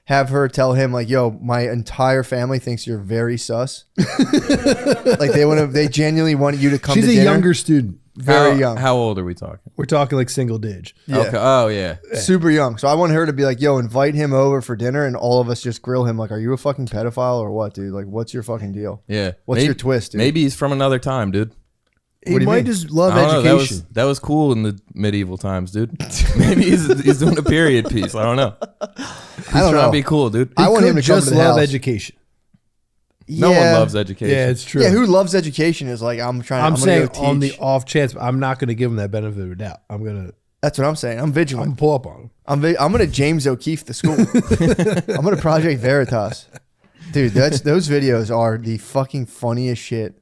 have her tell him like, "Yo, my entire family thinks you're very sus." Like they genuinely want you to come. She's to a dinner. younger student. very young. How old are we talking? We're talking like single dig. Yeah. Okay. Oh yeah. Super young. So I want her to be like, "Yo, invite him over for dinner," and all of us just grill him like, "Are you a fucking pedophile or what, dude? Like, what's your fucking deal? Yeah. What's your twist, dude?" Maybe he's from another time, dude. He What do you might mean? just love I don't know. education. That was cool in the medieval times, dude. Maybe he's doing a period piece. I don't know. He's I don't trying know. to be cool, dude. I want him to come just to the love house. education. No one loves education. Yeah, it's true. Yeah, who loves education is like, I'm trying. I'm I'm saying gonna go on the teach. off chance, I'm not going to give him that benefit of the doubt. I'm gonna That's what I'm saying. I'm vigilant. pull up on him. I'm gonna James O'Keefe the school. I'm gonna Project Veritas, dude. Those videos are the fucking funniest shit.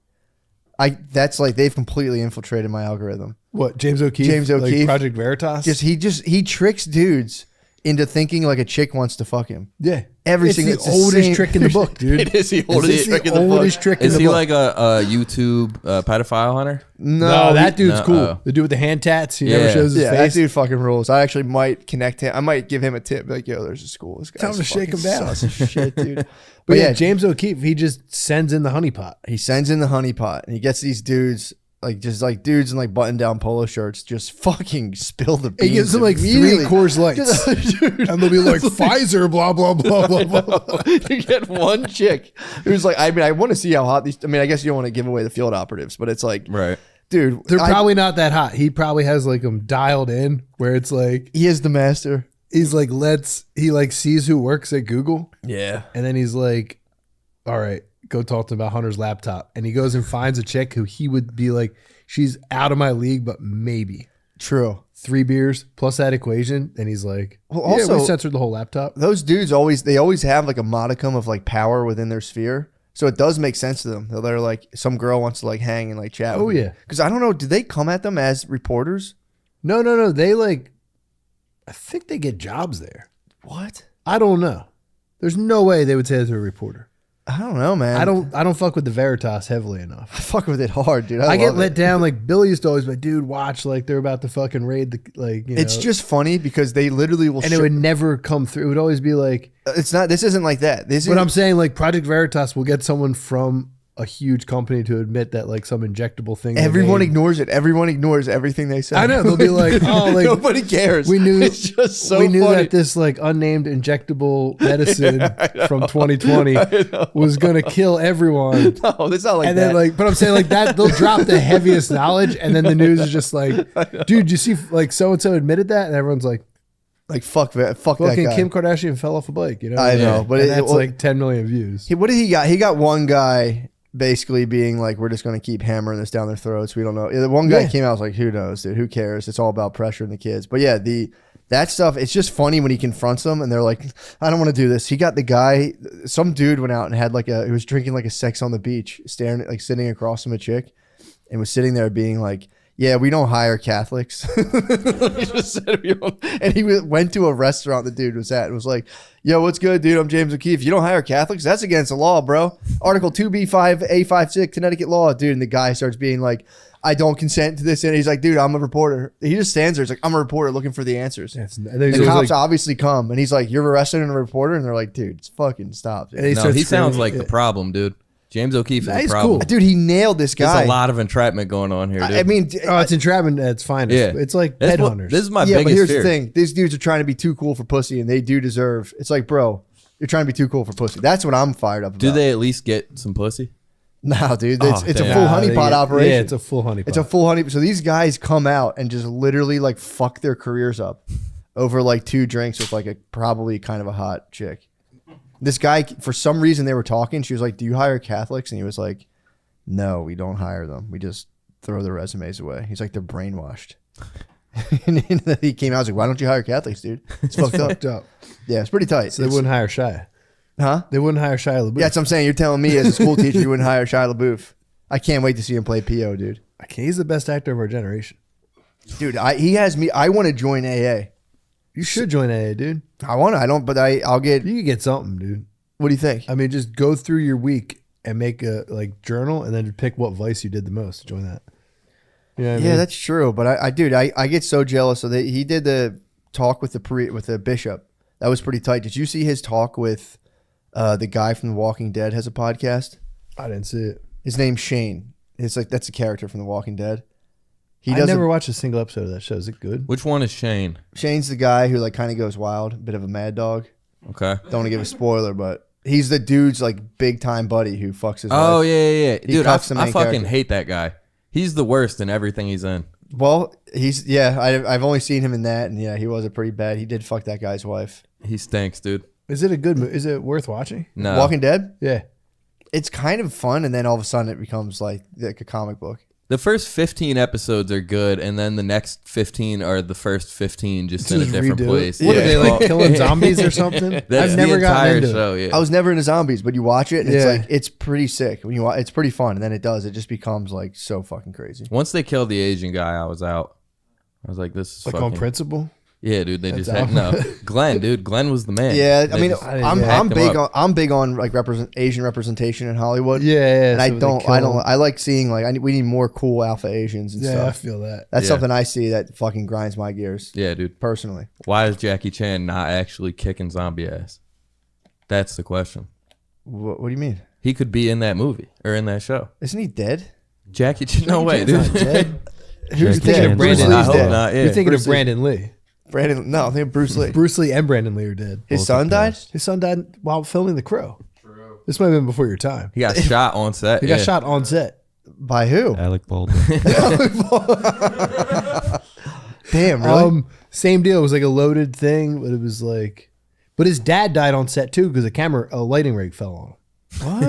That's like they've completely infiltrated my algorithm. What, James O'Keefe? James Like O'Keefe. Project Veritas. He tricks dudes into thinking like a chick wants to fuck him. yeah, Every it's single- the it's the oldest same- trick in the book, dude. It is the It's oldest the trick in the book. oldest trick in Is the he book. like a YouTube pedophile hunter? No, that dude's no, cool. oh. The dude with the hand tats. He Yeah. never shows his Yeah, that face. dude fucking rules. I actually might connect him. I might give him a tip. Like, yo, there's a school. This guy's Tell him to shake fucking him down. sus as shit, dude. But yeah, James O'Keefe, he just sends in the honeypot. He sends in the honeypot and he gets these dudes, like dudes in like button down polo shirts, just fucking spill the beans. He gives them like 3 immediately. Coors Lights. Dude, And they'll be like, Pfizer, blah, blah, blah, blah, blah. you get one chick who's like, I want to see how hot these. I mean, I guess you don't want to give away the field operatives, but it's like, Right. dude, They're probably not that hot. He probably has like them dialed in where it's like, he is the master. he's like, he like sees who works at Google. Yeah, And then he's like, all right, go talk to him about Hunter's laptop. And he goes and finds a chick who he would be like, she's out of my league, but maybe true. 3 beers plus that equation. And he's like, Well, yeah, also- we censored the whole laptop. Those dudes always have like a modicum of like power within their sphere. So it does make sense to them. They're like, some girl wants to like hang and like chat. Oh, with me. yeah. Because I don't know, do they come at them as reporters? No. They like, I think they get jobs there. What? I don't know. There's no way they would say that to a reporter. I don't know, man. I don't fuck with the Veritas heavily enough. I fuck with it hard, dude. I get love let it. down. Like Billy used to always be like, dude, watch, like they're about to fucking raid the like. You It's know. just funny because they literally will. And it would never come through. It would always be like. It's not. This isn't like that. This But is. I'm saying like Project Veritas will get someone from a huge company to admit that like some injectable thing. they Everyone made- ignores it. Everyone ignores everything they say. I know they'll be like, oh, like nobody cares. we knew it's just so we knew funny. that this like unnamed injectable medicine from 2020 was gonna kill everyone. No, it's not like And that. then like, but I'm saying like that they'll drop the heaviest knowledge, and then the news is just like, dude, you see like so and so admitted that, and everyone's like, fuck that fucking guy. Kim Kardashian fell off a bike, you know? I know, Yeah. but And it, that's well, like 10 million views. what did he got? He got one guy basically being like, we're just going to keep hammering this down their throats. We don't know. The one guy Yeah. came out, was like, who knows, dude? Who cares? It's all about pressuring the kids. But yeah, that stuff, it's just funny when he confronts them and they're like, I don't want to do this. He got the guy, some dude went out and had he was drinking like a Sex on the Beach, staring, like sitting across from a chick and was sitting there being like, yeah, we don't hire Catholics. He just said we don't. And he went to a restaurant the dude was at and was like, yo, what's good, dude? I'm James O'Keefe. You don't hire Catholics? That's against the law, bro. Article 2B5A56 Connecticut law, dude. And the guy starts being like, I don't consent to this. And he's like, dude, I'm a reporter. He just stands there. He's like, I'm a reporter looking for the answers. And then he's The always cops like, obviously come. And he's like, you're arrested and a reporter? And they're like, dude, it's fucking stop. Dude. and he No, starts he sounds screaming. like Yeah. the problem, dude. James O'Keefe Nah, is the he's problem. cool. Dude, he nailed this guy. There's a lot of entrapment going on here, dude. I mean, Oh, it's entrapment at its finest. Yeah. It's like That's what- headhunters. This is my yeah, but biggest here's fear. the thing. These dudes are trying to be too cool for pussy, and they do deserve. It's like, bro, you're trying to be too cool for pussy. That's what I'm fired up about. Do they at least get some pussy? No, dude. Oh, It's a damn. full Nah, they honeypot get- operation. Yeah, it's a full honeypot. It's a full honey. So these guys come out and just literally like fuck their careers up over like 2 drinks with like a probably kind of a hot chick. This guy, for some reason, they were talking. She was like, "Do you hire Catholics?" And he was like, "No, we don't hire them. We just throw their resumes away." He's like, "They're brainwashed." And then he came out, I was like, "Why don't you hire Catholics, dude? It's fucked up." fucked up. Yeah, it's pretty tight. So they wouldn't hire Shia. Huh? They wouldn't hire Shia LaBeouf. Yeah, that's what I'm saying. You're telling me as a school teacher you wouldn't hire Shia LaBeouf. I can't wait to see him play PO, dude. Okay, he's the best actor of our generation. Dude, he has me. I want to join AA. You should join AA, dude. I want to. I don't, but I'll get. You could get something, dude. What do you think? I mean, just go through your week and make a like journal, and then pick what vice you did the most. Join that. You know what I Yeah, mean? that's true. But I get so jealous. So he did the talk with the bishop. That was pretty tight. Did you see his talk with the guy from The Walking Dead? Has a podcast. I didn't see it. His name's Shane. It's like that's a character from The Walking Dead. He I does. never watched a single episode of that show. Is it good? Which one is Shane? Shane's the guy who like kind of goes wild, a bit of a mad dog. Okay. Don't want to give a spoiler, but he's the dude's like big time buddy who fucks his Oh wife. yeah. He Dude, I cuffs the main fucking character. hate that guy. He's the worst in everything he's in. Well, I've only seen him in that, and yeah, he was a pretty bad. He did fuck that guy's wife. He stinks, dude. Is it a good movie? Is it worth watching? No. Walking Dead. Yeah. It's kind of fun, and then all of a sudden it becomes like a comic book. The first 15 episodes are good, and then the next 15 are the first 15 just in a Just different redo it. place. What are they like Well, killing zombies or something? That's I've never the gotten entire into show. it. Yeah. I was never into zombies, but you watch it, and Yeah. it's pretty sick. When you watch, it's pretty fun, and then it just becomes like so fucking crazy. Once they killed the Asian guy, I was out. I was like, this is Like fucking... on principle. Yeah, dude. They That's just had no. Glenn, dude. Glenn was the man. Yeah, They I mean, just I'm hacked him big up. on like Asian representation in Hollywood. Yeah. and so I they don't kill them. I like seeing like we need more cool alpha Asians and Yeah, I stuff. feel that. That's Yeah. something I see that fucking grinds my gears Yeah, dude. personally. Why is Jackie Chan not actually kicking zombie ass? That's the question. What do you mean? He could be in that movie or in that show. Isn't he dead? Jackie Chan? No way, Chan's dude. not dead. Who's Jackie dead? Chan's Bruce dead. Lee's I hope dead. not. Yeah. You're thinking Bruce of Lee. Brandon Lee. Brandon, no, I think Bruce Lee. Bruce Lee and Brandon Lee are dead. His Both son are died. passed. His son died while filming The Crow. This might have been before your time. He got shot on set. He yeah. got shot on set. By who? Alec Baldwin. Damn, really? Same deal. It was like a loaded thing, but it was like, but his dad died on set too because a lighting rig fell on him.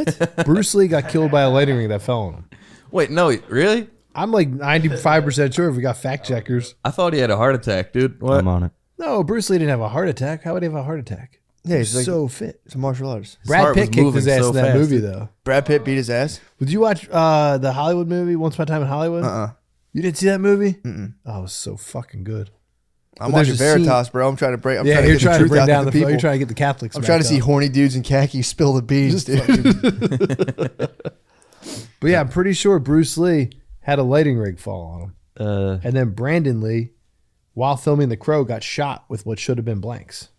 What? Bruce Lee got killed by a lighting rig that fell on him. Wait, no, really? I'm like 95% sure if we got fact checkers. I thought he had a heart attack, dude. What? I'm on it. No, Bruce Lee didn't have a heart attack. How would he have a heart attack? Yeah, he's like So fit. it's a martial artist. Brad heart Pitt was kicked moving his ass so in that fast, movie dude. though. Brad Pitt beat his ass. Did you watch the Hollywood movie Once Upon a Time in Hollywood? Uh-uh. You didn't see that movie? Mm-mm. Oh, it was so fucking good. I'm But there's watching a scene- Veritas, bro. I'm trying to break. I'm Yeah, trying to you're get trying the to truth bring out down to the. people. You're trying to get the Catholics. I'm back trying to see up. horny dudes in khakis spill the beans, dude. But yeah, I'm pretty sure Bruce Lee had a lighting rig fall on him, and then Brandon Lee, while filming The Crow, got shot with what should have been blanks.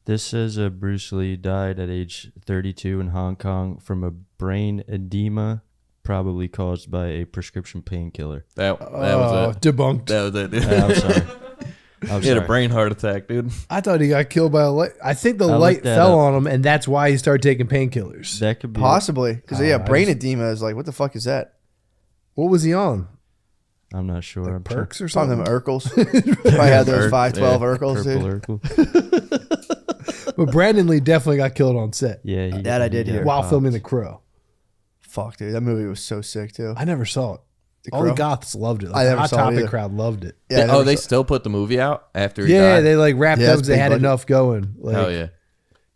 This says Bruce Lee died at age 32 in Hong Kong from a brain edema, probably caused by a prescription painkiller. That was it. Debunked. That was it, dude. I'm sorry. I'm He had a sorry. brain heart attack, dude. I thought he got killed by a light. I think the I light looked that fell up. on him, and that's why he started taking painkillers. That could be Possibly, because yeah, I brain just- edema is like, what the fuck is that? What was he on? I'm not sure. Like I'm perks or It's on something? them Urkels. Probably had those Urk, 512 yeah. Urkels, dude. Purple Urkel. But Brandon Lee definitely got killed on set Yeah, That I did hear. while popped. filming The Crow. Fuck, dude, that movie was so sick too. I never saw it. The All the Crow? goths loved it. I Like, the never Hot saw it Topic either. crowd loved it. Yeah, I Oh, never they saw- still put the movie out after he Yeah, died? they like wrapped Yeah, up it's because they big had budget. enough going. Like, Hell yeah.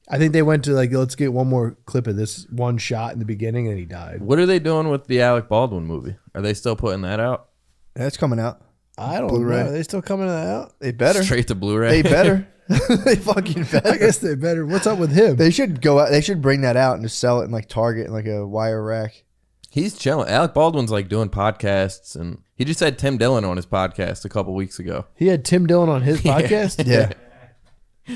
I think they went to like, let's get one more clip of this one shot in the beginning, and he died. What are they doing with the Alec Baldwin movie? Are they still putting that out? Yeah, it's coming out. I don't Blu-ray. know. Are they still coming out? They better. Straight to Blu-ray? They better. They fucking I better. guess they better. What's up with him? They should go out. They should bring that out and just sell it in like Target in like a wire rack. He's chilling. Alec Baldwin's like doing podcasts, and he just had Tim Dillon on his podcast a couple weeks ago. He had Tim Dillon on his podcast. Yeah.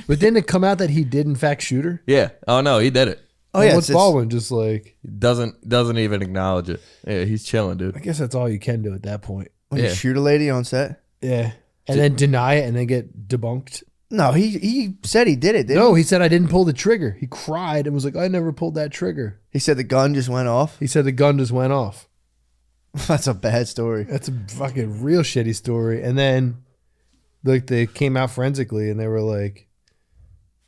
But didn't it come out that he did in fact shoot her? Yeah. Oh no, he did it. Oh And yeah. what's it's- Baldwin just like? He doesn't even acknowledge it. Yeah, he's chilling, dude. I guess that's all you can do at that point. when you Yeah. shoot a lady on set. Yeah, and then deny it and then get debunked. No, he said he did it. Didn't No, he said I didn't pull the trigger. He cried and was like, I never pulled that trigger. he said the gun just went off. He said the gun just went off. That's a bad story. That's a fucking real shitty story. And then, like, they came out forensically and they were like,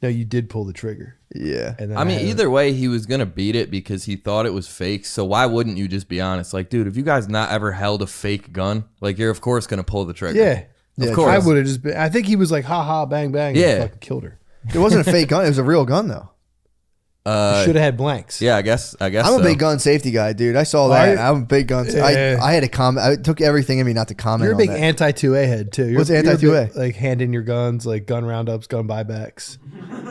no, you did pull the trigger. Yeah. And then I mean, had- either way, he was gonna beat it because he thought it was fake. So why wouldn't you just be honest? Like, dude, if you guys not ever held a fake gun, like you're of course gonna pull the trigger. Yeah. Yeah, of course. I would have just been. I think he was like, ha ha, bang, bang. And Yeah. fucking killed her. It wasn't a fake gun. It was a real gun though. Should have had blanks. Yeah, I guess. I'm so. a big gun safety guy, dude. I saw Are that. you? I'm a big gun. Yeah. I had to comment. I took everything in me not to comment. You're a on big that. anti 2A head, too. You're, What's you're a anti-2A? big, like, hand in your guns, like gun roundups, gun buybacks.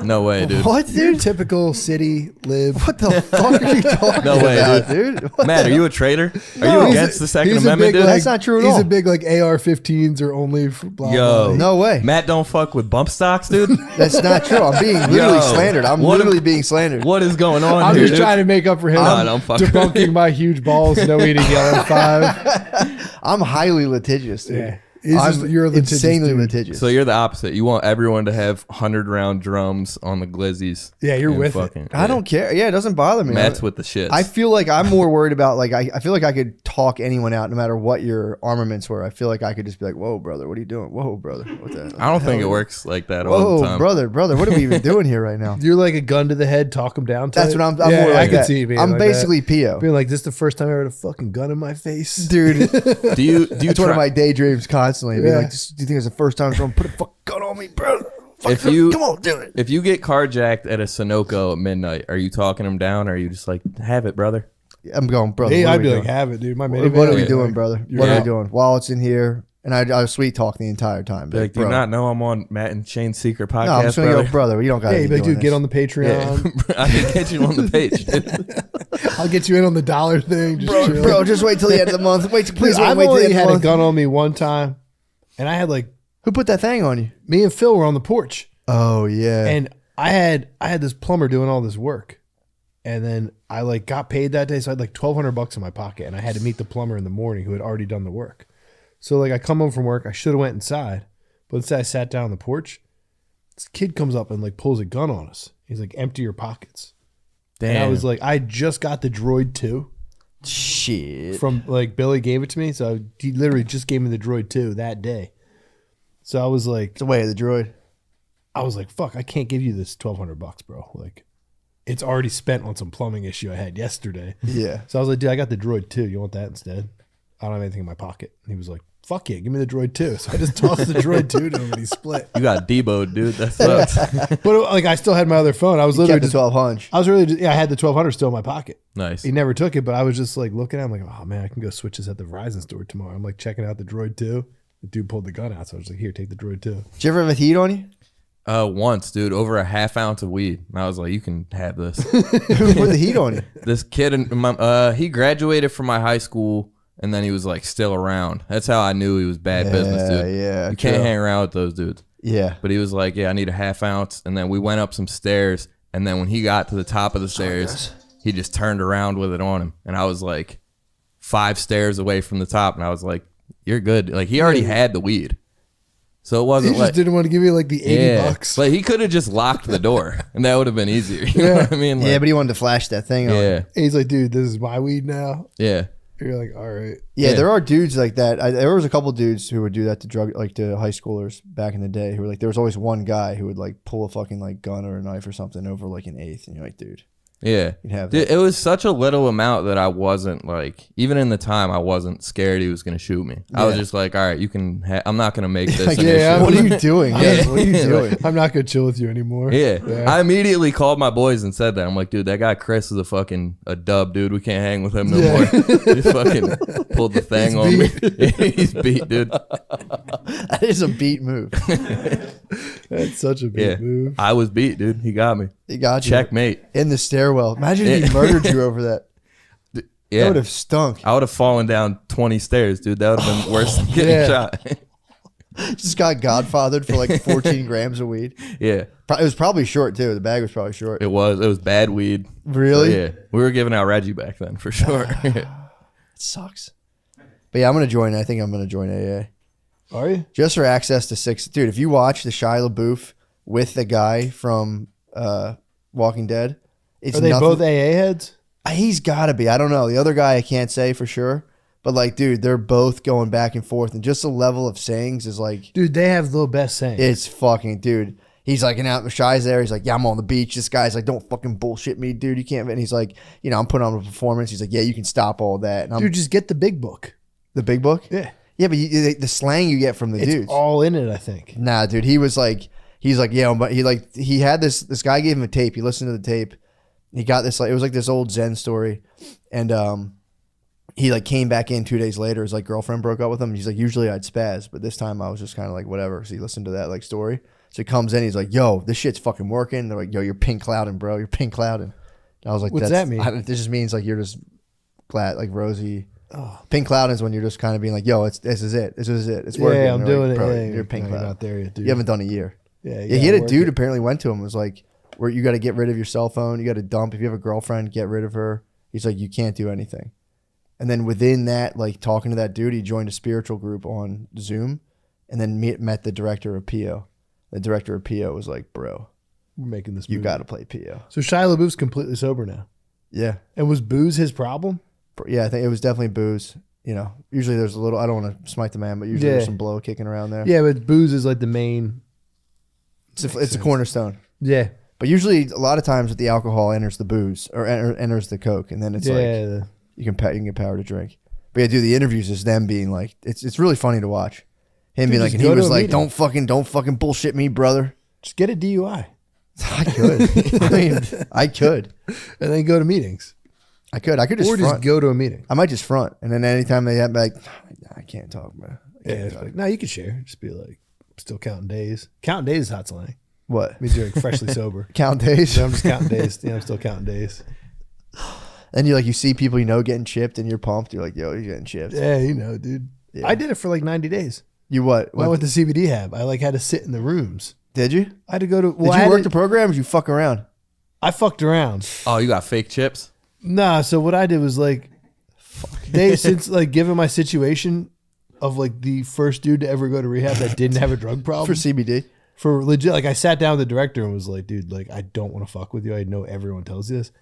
No way, dude. What, You're dude? typical city live. What the fuck are you talking No way, about, dude? What Matt, the- are you a traitor? Are No, you he's against a- the Second he's a Amendment, big, dude? like- That's not true at He's all. a big, like, AR-15s are only for blah, Yo. blah. No way. Matt don't fuck with bump stocks, dude. That's not true. I'm being literally Yo, slandered. I'm what literally am- being slandered. What is going on I'm here, just dude? trying to make up for him. No, don't fuck with debunking me. my huge balls, no eating yellow 5. I'm highly litigious, dude. Yeah. He's I'm just- you're a litigious insanely dude. litigious. So you're the opposite. You want everyone to have 100-round drums on the glizzies. Yeah, you're and with it. fucking, I don't care. Yeah, it doesn't bother me. Matt's with the shits. I feel like I'm more worried about like I feel like I could talk anyone out no matter what your armaments were. I feel like I could just be like, "Whoa, brother, what are you doing? Whoa, brother, what the? I don't think it works like that all the Whoa, time. brother, what are we even doing here right now? You're like a gun to the head, talk him down. Type. That's what I'm yeah, more like I can that. see you being I'm like basically that. P.O. Being like, this is the first time I heard a fucking gun in my face. Dude, Do you that's one of my daydreams constantly. Be Yeah. like, do you think it's the first time someone put a fucking gun on me, bro? If you Come on, do it. if you get carjacked at a Sunoco at midnight, are you talking them down, or are you just like, have it, brother? I'm going, brother. Hey, what are I'd we be doing? like, have it, dude. My What, minivan. what are we Yeah. doing, brother? You're What are we out. doing? Wallets in here, and I was sweet talk the entire time. Be like, do you bro. not know I'm on Matt and Shane's secret podcast, No, I'm just gonna brother? go, brother. You don't got. Yeah, you'd be like, dude, get on the Yeah, Patreon. I can get you on the page. dude. I'll get you in on the dollar thing. Just chill. bro. Just wait till the end of the month. Wait, please I've wait till the only end of had the a month. gun on me one time, and I had like Who put that thing on you? me and Phil were on the porch, Oh yeah. and I had this plumber doing all this work, and then I like got paid that day, so I had like $1,200 in my pocket, and I had to meet the plumber in the morning who had already done the work. So like I come home from work, I should have went inside, but instead I sat down on the porch. This kid comes up and like pulls a gun on us. He's like, "Empty your pockets." Damn. And I was like, I just got the Droid 2 Shit. from like Billy gave it to me, so he literally just gave me the Droid 2 that day. So I was like, It's the way of the droid. fuck, I can't give you this $1,200, bro. Like, it's already spent on some plumbing issue I had yesterday. Yeah. So I was like, dude, I got the Droid 2. You want that instead? I don't have anything in my pocket. And he was like, fuck yeah, give me the Droid 2. So I just tossed the Droid 2 to him and he split. You got Debo'd, dude. That sucks. But like, I still had my other phone. I was literally Kept the just, 1200. I was really just, yeah, I had the 1,200 still in my pocket. Nice. He never took it, but I was just like looking at him like, oh man, I can go switch this at the Verizon store tomorrow. I'm like checking out the Droid 2. The dude pulled the gun out, so I was like, "Here, take the droid too." Did you ever have a heat on you? Once, dude, over a half ounce of weed. And I was like, you can have this. Who put the heat on you? This kid, he graduated from my high school, and then he was like still around. That's how I knew he was bad business, dude. Yeah, you can't hang around with those dudes. Yeah. But he was like, yeah, I need a half ounce. And then we went up some stairs, and then when he got to the top of the stairs, he just turned around with it on him. And I was like 5 stairs away from the top, and I was like, you're good. Like, he already had the weed. So it He wasn't just like, didn't want to give you like the $80. Like, he could have just locked the door, and that would have been easier. You know what I mean? Like, Yeah, but he wanted to flash that thing on. yeah, And he's like, "Dude, this is my weed now." yeah. You're like, "All right." Yeah, Yeah. there are dudes like that. There was a couple dudes who would do that to to high schoolers back in the day. Who were like, there was always one guy who would like pull a fucking like gun or a knife or something over like an eighth, and you're like, dude, Yeah. you'd have Dude, that. it was such a little amount that I wasn't like, even in the time, I wasn't scared he was going to shoot me. I was Yeah. just like, all right, you can, I'm not going to make this Like, an yeah, issue. what are you doing? Yeah, what are you doing? I'm not gonna chill with you anymore. Yeah. Yeah. I immediately called my boys and said that. I'm like, dude, that guy Chris is a dub, dude. We can't hang with him no more. He fucking pulled the thing on me. He's beat, dude. That is a beat move. That's such a big Yeah. move. I was beat, dude. He got me. He got you Checkmate. in the stairwell. Imagine if he murdered you over that. That Yeah. would have stunk. I would have fallen down 20 stairs, dude. That would have been worse than getting Yeah. shot. Just got godfathered for like 14 grams of weed. Yeah. It was probably short too. The bag was probably short. It was bad weed. Really? So, yeah. We were giving out Reggie back then for sure. It sucks. But yeah, I'm gonna join. I think I'm gonna join AA Are you? just for access to 6. Dude, if you watch the Shia LaBeouf with the guy from Walking Dead, it's Are they nothing. both AA heads? He's got to be. I don't know. The other guy, I can't say for sure. But like, dude, they're both going back and forth, and just the level of sayings is like, Dude, they have the best saying. it's fucking, dude. He's like, and out Shai's there. He's like, yeah, I'm on the beach. This guy's like, don't fucking bullshit me, dude. You can't. And he's like, you know, I'm putting on a performance. He's like, yeah, you can stop all that. And I'm Dude, just get the big book. the big book. Yeah. Yeah, but the slang you get from the It's dudes. all in it, I think. Nah, dude. He's like, yeah, but he had this guy gave him a tape. He listened to the tape. He got this, like, it was like this old Zen story. And he like came back in 2 days later. His like girlfriend broke up with him. He's like, usually I'd spaz, but this time I was just kind of like, whatever. So he listened to that like story. So he comes in, he's like, yo, this shit's fucking working. They're like, yo, you're pink clouding, bro. You're pink clouding. And I was like, What's that mean? This just means like you're just glad, like rosy. Pink clouding is when you're just kind of being like, yo, this is it. This is it. It's working. Yeah, I'm And they're doing like, it. Bro, Yeah, you're pink no, cloud. You're not there yet, dude. You haven't done a year. Yeah, Yeah, he had a dude apparently went to him and was like, where you got to get rid of your cell phone. You got to dump. If you have a girlfriend, get rid of her. He's like, you can't do anything. And then within that, like talking to that dude, he joined a spiritual group on Zoom and then met the director of PO. The director of PO was like, bro, We're making this you movie. got to play PO. So Shia LaBeouf's completely sober now. Yeah. And was booze his problem? Yeah, I think it was definitely booze. You know, usually there's a little, I don't want to smite the man, but usually Yeah. there's some blow kicking around there. Yeah, but booze is like the main. It's a cornerstone. Yeah. But usually a lot of times with the alcohol enters the booze or enters the Coke. And then it's like, Yeah. you can get power to drink. But yeah, dude, the interviews is them being like, it's really funny to watch. Him being like, just and he go to was a like, meeting. don't fucking bullshit me, brother. Just get a DUI I could. I mean, I could. and then go to meetings. I could just Or front. just go to a meeting. I might just front. And then anytime they have like, I can't talk, bro. I Yeah. can't It's talk. like, no, you can share. Just be like, still counting days. Counting days is hot slang. What? Means you're like freshly sober. Count days? So I'm just counting days. Yeah, I'm still counting days. And you see people getting chipped and you're pumped. You're like, yo, he's getting chipped. Yeah, you know, dude. Yeah. I did it for like 90 days. You what? When I went to CBD Hab, I like had to sit in the rooms. Did you? I had to go to. Did you work the program or did you fuck around? I fucked around. Oh, you got fake chips? Nah, so what I did was like, since like given my situation of like the first dude to ever go to rehab that didn't have a drug problem For CBD? for legit, like I sat down with the director and was like, dude, like I don't want to fuck with you. I know everyone tells you this.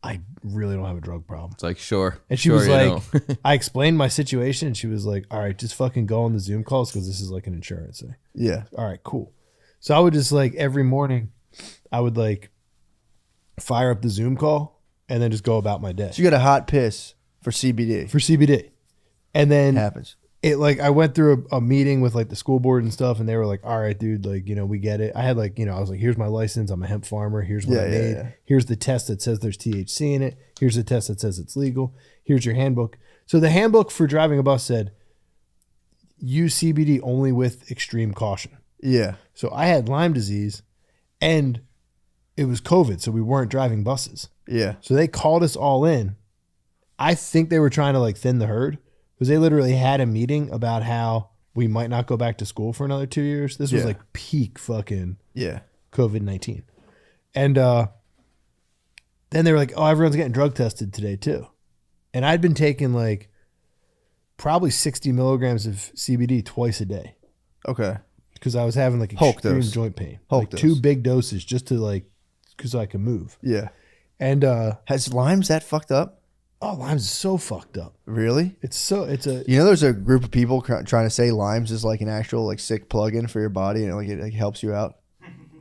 I really don't have a drug problem. It's like, sure. And she sure was you like, don't. I explained my situation and she was like, all right, just fucking go on the Zoom calls because this is like an insurance thing. Yeah. All right, cool. So I would just like every morning, I would like fire up the Zoom call and then just go about my day So you got a hot piss for CBD. for CBD. And then Happens. it like I went through a meeting with like the school board and stuff, and they were like, all right, dude, like, you know, we get it. I had like, you know, I was like, here's my license. I'm a hemp farmer. Here's what I made. Yeah. Here's the test that says there's THC in it. Here's the test that says it's legal. Here's your handbook. So the handbook for driving a bus said, use CBD only with extreme caution. Yeah. So I had Lyme disease and it was COVID, so we weren't driving buses. Yeah. So they called us all in. I think they were trying to like thin the herd because they literally had a meeting about how we might not go back to school for another 2 years. This was Yeah. like peak fucking Yeah. COVID-19. And then they were like, oh, everyone's getting drug tested today too. And I'd been taking like probably 60 milligrams of CBD twice a day Okay. because I was having like Hulk extreme dose. joint pain. Hulk like dose. 2 big doses just to like, because I could move. Yeah. And Has Lyme's that fucked up? Lyme's is so fucked up. Really? It's a You know, there's a group of people trying to say Lyme's is like an actual like sick plug-in for your body and like it helps you out.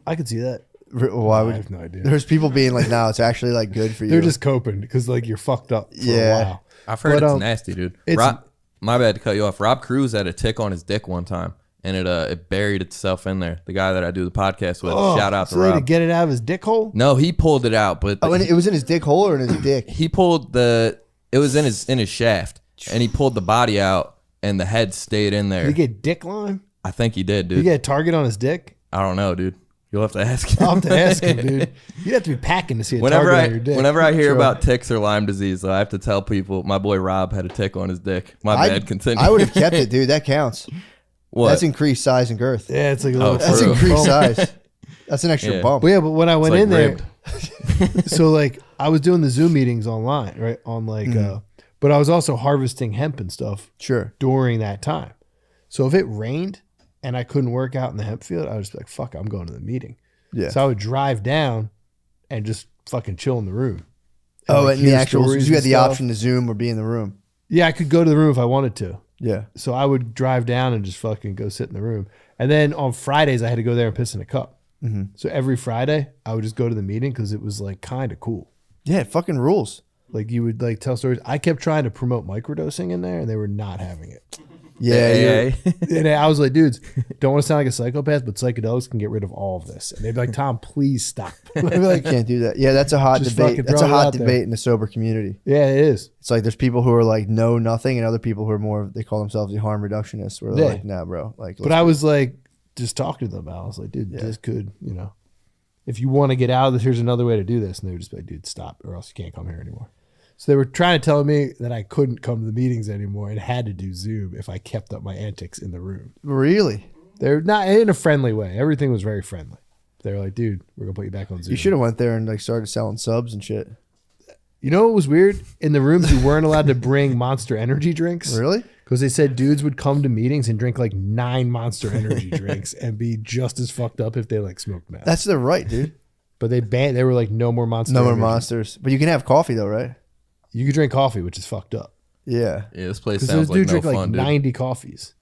I could see that. Why I would? have no idea. There's people being like, no, it's actually like good for you. They're just coping because like you're fucked up for Yeah. a while. I've heard But, it's um, nasty, dude. it's- My bad to cut you off. Rob Cruz had a tick on his dick one time, and it buried itself in there. The guy that I do the podcast with. Shout out to so they had to Rob. get it out of his dick hole. No, he pulled it out, but Oh, and it was in his dick hole or in his dick? he pulled the. It was in his shaft, and he pulled the body out, and the head stayed in Did he there. get dick Lyme? I think he did, Did he dude. get a target on his dick? I don't know, dude. You'll have to ask him. I'll have to ask him, dude. You'd have to be packing to see a Whenever target I on your dick. whenever I hear Sure. about ticks or Lyme disease, I have to tell people my boy Rob had a tick on his dick. My bad. Continue. I would have kept it, dude. That counts. What? That's increased size and girth. Yeah, it's like a little. That's true. increased bump. size. That's an extra Yeah. bump. But yeah, but when I went like in there, ribbed. so like I was doing the Zoom meetings online, right? On like, but I was also harvesting hemp and stuff Sure. during that time. So if it rained and I couldn't work out in the hemp field, I would just be like, fuck, I'm going to the meeting. Yeah. So I would drive down and just fucking chill in the room. Oh, like, and the hear actual, stories you had and the stuff. option to Zoom or be in the room. Yeah, I could go to the room if I wanted to. Yeah. So I would drive down and just fucking go sit in the room. And then on Fridays, I had to go there and piss in a cup. Mm-hmm. So every Friday, I would just go to the meeting because it was like kind of cool. Yeah, it fucking rules. Like you would like tell stories. I kept trying to promote microdosing in there, and they were not having it. Yeah. Hey, And I was like, dudes, don't want to sound like a psychopath, but psychedelics can get rid of all of this. And they'd be like, Tom, please stop. I'd be You like, can't do that. Yeah, that's a hot Just debate. fucking That's a throw it hot out there. debate in the sober community. yeah, it is. It's like there's people who are like know nothing and other people who are more, they call themselves the harm reductionists where they're Yeah. like, nah, bro. Like, But I was like, just talking to them about it. I was like, dude, this could, if you want to get out of this, here's another way to do this. And they would just be like, dude, stop, or else you can't come here anymore. So they were trying to tell me that I couldn't come to the meetings anymore and had to do Zoom if I kept up my antics in the room. really? They're not in a friendly way. Everything was very friendly. They were like, dude, we're going to put you back on Zoom. You should have went there and like started selling subs and shit. You know what was weird? In the rooms, you weren't allowed to bring Monster Energy drinks. Really? Because they said dudes would come to meetings and drink like 9 Monster Energy drinks and be just as fucked up if they like smoked meth. That's their right, dude. But they were like, no more Monster No more Energy. monsters. But you can have coffee though, right? You could drink coffee, which is fucked up. Yeah. Yeah, this place Because sounds those like dudes no drink like fun, dude. 90 coffees.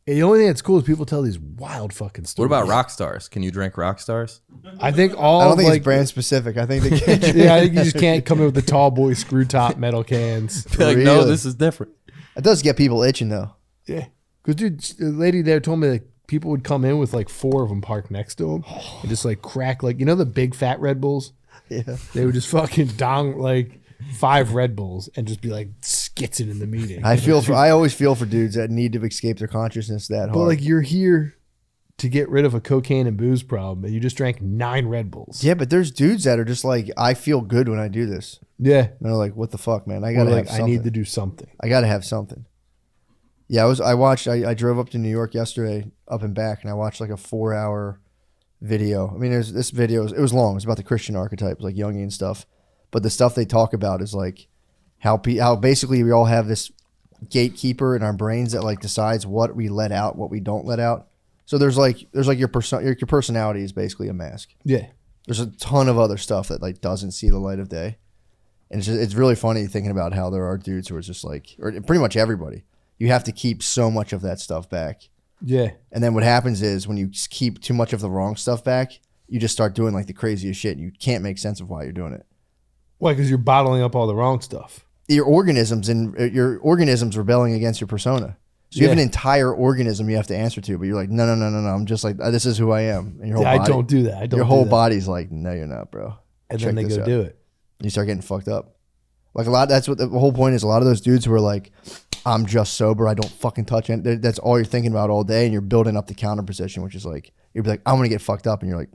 And the only thing that's cool is people tell these wild fucking What stories. about rock stars? Can you drink rock stars? I think all I don't think like, it's brand specific. I think they can. yeah, I think you just can't come in with the tall boy screw top metal cans. Be like, no, Really? this is different. It does get people itching though. Yeah. Because, dude, the lady there told me that people would come in with like 4 of them parked next to them and just like crack, like, the big fat Red Bulls? Yeah. They would just fucking dong like 5 Red Bulls and just be like skitzing in the meeting. I always feel for dudes that need to escape their consciousness that But hard. like, you're here to get rid of a cocaine and booze problem, and you just drank 9 Red Bulls. yeah, but there's dudes that are just like, I feel good when I do this. Yeah. And they're like, what the fuck, man? I Or gotta like, have I something. need to do something. I gotta have something. Yeah, I drove up to New York yesterday, up and back, and I watched like a 4-hour video. I mean, this video, it was long. It was about the Christian archetypes, like Jungian stuff. But the stuff they talk about is like how basically we all have this gatekeeper in our brains that like decides what we let out, what we don't let out. So there's like your personality is basically a mask. Yeah. There's a ton of other stuff that like doesn't see the light of day. And it's really funny thinking about how there are dudes who are just like, or pretty much everybody, you have to keep so much of that stuff back. Yeah. And then what happens is when you keep too much of the wrong stuff back, you just start doing like the craziest shit and you can't make sense of why you're doing it. Why? Because you're bottling up all the wrong stuff. Your organisms rebelling against your persona. So you have an entire organism you have to answer to, but you're like, no. I'm just like, this is who I am. And your whole Yeah, body, I don't do that. I don't. your do whole that. body's like, no, you're not, bro. And Check then they this go out. do it. You start getting fucked up. Like that's what the whole point is. A lot of those dudes who are like, I'm just sober. I don't fucking touch it. That's all you're thinking about all day, and you're building up the counter position, which is like you'd be like, I'm gonna get fucked up, and you're like,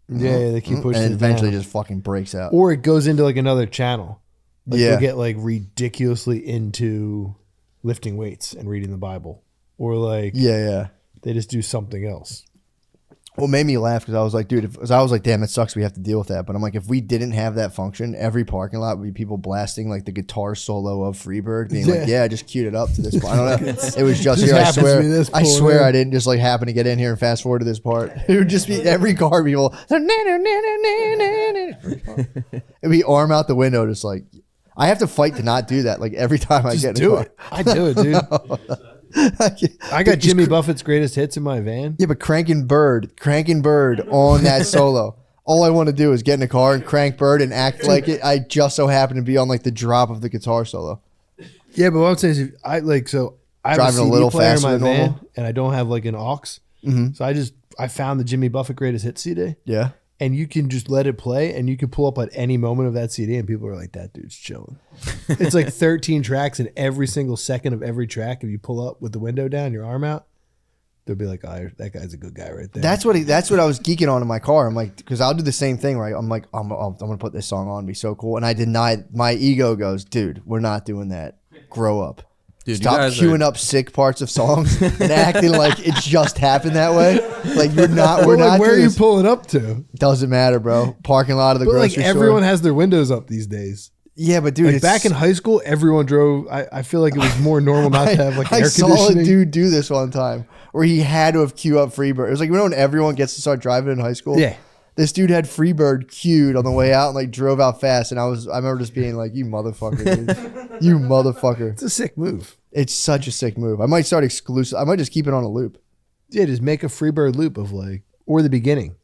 Yeah, they keep pushing and it eventually down. just fucking breaks out. Or it goes into like another channel. Like Yeah. they'll get like ridiculously into lifting weights and reading the Bible. Or like Yeah. they just do something else. What made me laugh because I was like, dude, I was like, damn, it sucks we have to deal with that. But I'm like, if we didn't have that function, every parking lot would be people blasting like the guitar solo of Freebird, being like, yeah, I just queued it up to this part. I don't know. It was just here. I happens to swear, be this I pulling swear, in. I didn't just like happen to get in here and fast forward to this part. It would just be every car people. It'd be arm out the window, just like. I have to fight to not do that. Like every time I get in a Do car. it. I do it, dude. I got Jimmy Buffett's greatest hits in my van. Yeah, but cranking Bird on that solo. All I want to do is get in a car and crank Bird and act like it. I just so happen to be on like the drop of the guitar solo. Yeah, but what I'm saying is, I have Driving a a CD little player in faster my than van, normal. and I don't have like an aux. So I found the Jimmy Buffett greatest hits CD, Yeah. and you can just let it play, and you can pull up at any moment of that CD, and people are like, "That dude's chilling." It's like 13 tracks, and every single second of every track, if you pull up with the window down, your arm out, they'll be like, "Oh, that guy's a good guy right there." That's what I was geeking on in my car. I'm like, because I'll do the same thing, right? I'm like, I'm gonna put this song on, it'd be so cool. And I denied. My ego goes, dude, we're not doing that. Grow up. Dude, you Stop guys queuing are- up sick parts of songs and acting like it just happened that way. Like we're not. We're But, like, not. where are doing you this. pulling up to? Doesn't matter, bro. Parking lot of the But like grocery everyone store. has their windows up these days. Yeah, but dude, Like it's, back in high school, everyone drove. I feel like it was more normal not to have like I air saw conditioning. a dude do this one time where he had to have queued up Freebird. It was like, you know when everyone gets to start driving in high school? Yeah. This dude had Freebird queued on the way out and like drove out fast. And I remember just being like, you motherfucker, dude. You motherfucker. It's a sick move. It's such a sick move. I might start exclusive. I might just keep it on a loop. Yeah, just make a Freebird loop of like, or the beginning.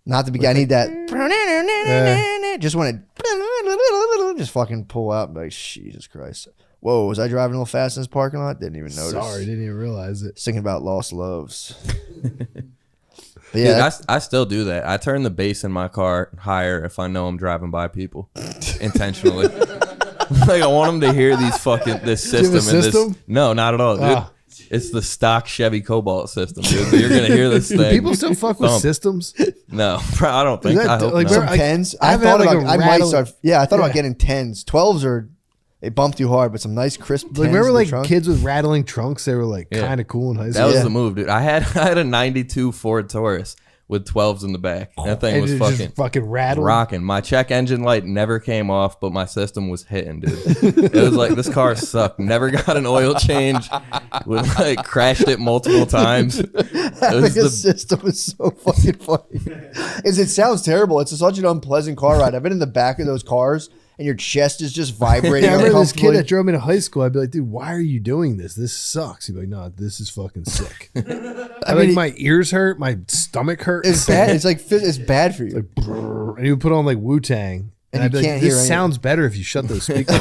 Not the beginning. I need that. Just when it just fucking pull out. Like, Jesus Christ. Whoa, was I driving a little fast in this parking lot? Didn't even notice. Sorry, didn't even realize it. Thinking about lost loves. But yeah, Dude, I still do that. I turn the bass in my car higher if I know I'm driving by people intentionally. Like I want them to hear these this system. you have a and system? This, no, not at all, dude. Ah. It's the stock Chevy Cobalt system, dude. You're gonna hear this thing. People still fuck with thump. systems. No, I don't think. Is that I hope like not. where- some tens. I I haven't thought had, like, about. a I might rattle- start. Yeah, I thought Yeah. about getting tens. 12s are. They bump too hard, but some nice crisp. 10s Like remember in the like trunk. kids with rattling trunks? They were like Yeah. kind of cool in high That school. was Yeah. the move, dude. I had a '92 Ford Taurus with 12s in the back. That thing And was it fucking just fucking rattled. rocking. My check engine light never came off, but my system was hitting, dude. It was like this car sucked. Never got an oil change. Would like crashed it multiple times. It Having was a the system is so fucking funny. Is it sounds terrible. It's such an unpleasant car ride. I've been in the back of those cars, and your chest is just vibrating. Yeah, I remember this kid uncomfortably. that drove me to high school. I'd be like, dude, why are you doing this? This sucks. He'd be like, no, this is fucking sick. I mean, like my ears hurt, my stomach hurts. It's bad. It's like it's bad for you. And he would put on like Wu Tang. And you I'd be like, can't hear this any- sounds better if you shut those speakers.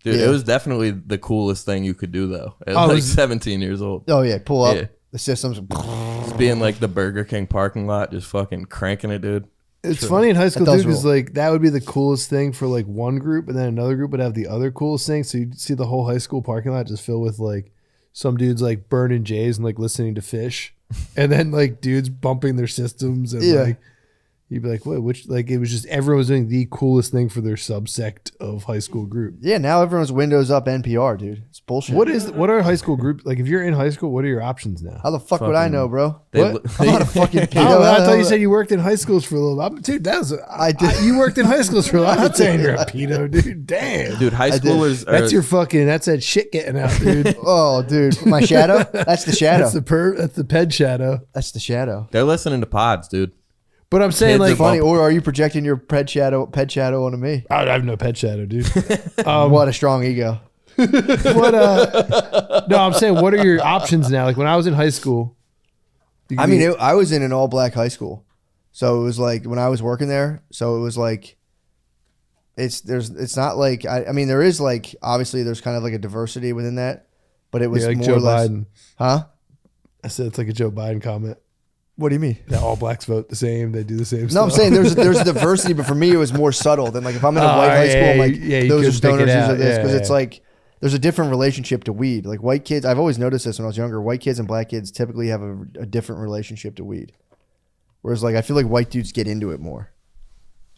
dude. Yeah. It was definitely the coolest thing you could do though. At Oh, it like was- 17 years old, Oh yeah, pull up. Yeah. The systems. just being like the Burger King parking lot, just fucking cranking it, dude. It's funny in high school does too, because rule. like that would be the coolest thing for like one group, and then another group would have the other coolest thing. So you'd see the whole high school parking lot just filled with like some dudes like burning J's and like listening to Fish, and then like dudes bumping their systems and Yeah. like you'd be like, what? Which like it was just everyone was doing the coolest thing for their subsect of high school group. Yeah, now everyone's Windows up NPR, dude. It's bullshit. What are high school groups like? If you're in high school, what are your options now? How the fuck would I Fucking- know, bro? They, What? I'm not a fucking pedo. Oh, I thought you said you worked in high schools for a little bit. Dude, that was I did. you worked in high schools for a little. I'm not saying you're a pedo, dude. Damn. dude, high I did. schoolers. That's are, your fucking. That's that shit getting out, dude. Oh, dude, my shadow. That's the shadow. That's the ped shadow. That's the shadow. They're listening to pods, dude. But I'm saying Kids like, are Funny, or are you projecting your ped shadow onto me? I have no ped shadow, dude. What a strong ego. No, I'm saying, what are your options now? Like when I was in high school, you I could mean, be- I was in an all black high school, so it was like when I was working there. So it was like, it's not like I mean there is like obviously there's kind of like a diversity within that, but it was yeah, like more Joe or less, Biden. huh? I said it's like a Joe Biden comment. What do you mean? That all blacks vote the same. They do the same No, stuff. I'm saying there's diversity, but for me it was more subtle than like if I'm in a white high school, I'm like you those are couldn't pick it stoners, these out. are this, because Yeah, it's yeah. like there's a different relationship to weed. Like white kids, I've always noticed this when I was younger. White kids and black kids typically have a different relationship to weed, whereas like I feel like white dudes get into it more.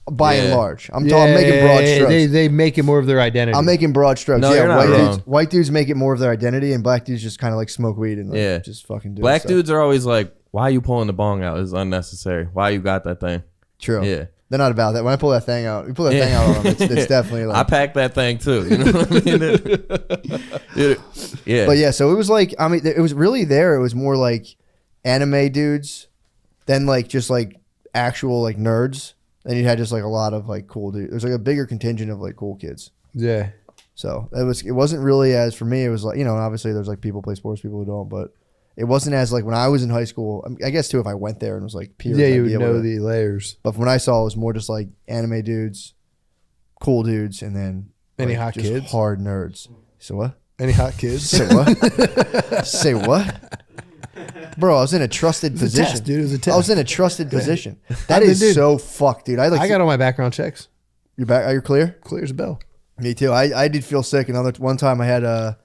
By and large, I'm making broad strokes. They make it more of their identity. I'm making broad strokes. No, you're not wrong. White dudes make it more of their identity, and black dudes just kind of like smoke weed and like, just fucking do Black stuff. dudes are always like, why are you pulling the bong out? It's unnecessary. Why you got that thing? True. Yeah. They're not about that. When I pull that thing out, we pull that thing out on them. It's definitely like. I packed that thing too. You know what I mean? Dude, yeah. But yeah, so it was like, I mean, it was really there. It was more like anime dudes than like just like actual like nerds. Then you had just like a lot of like cool dudes. There's like a bigger contingent of like cool kids. Yeah. So it wasn't really as, for me, it was like, you know, obviously there's like people play sports, people who don't, but it wasn't as like when I was in high school. I guess too, if I went there and was like peers. Yeah, I'd you be would able know to- the layers. But from what I saw, it was more just like anime dudes, cool dudes, and then Any like, hot just kids? hard nerds. So what? Any hot kids? Say what? Say what? Bro, I was in a trusted It was a position. test, dude. It was a test. I was in a trusted position. That mean, is dude, so fucked, dude. I I got all my background checks. You're back. Are you clear? Clear as a bell. Me too. I did feel sick. One time I had to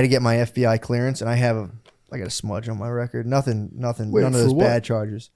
get my FBI clearance, and I got a smudge on my record. Nothing. Wait, None of for those what? bad charges.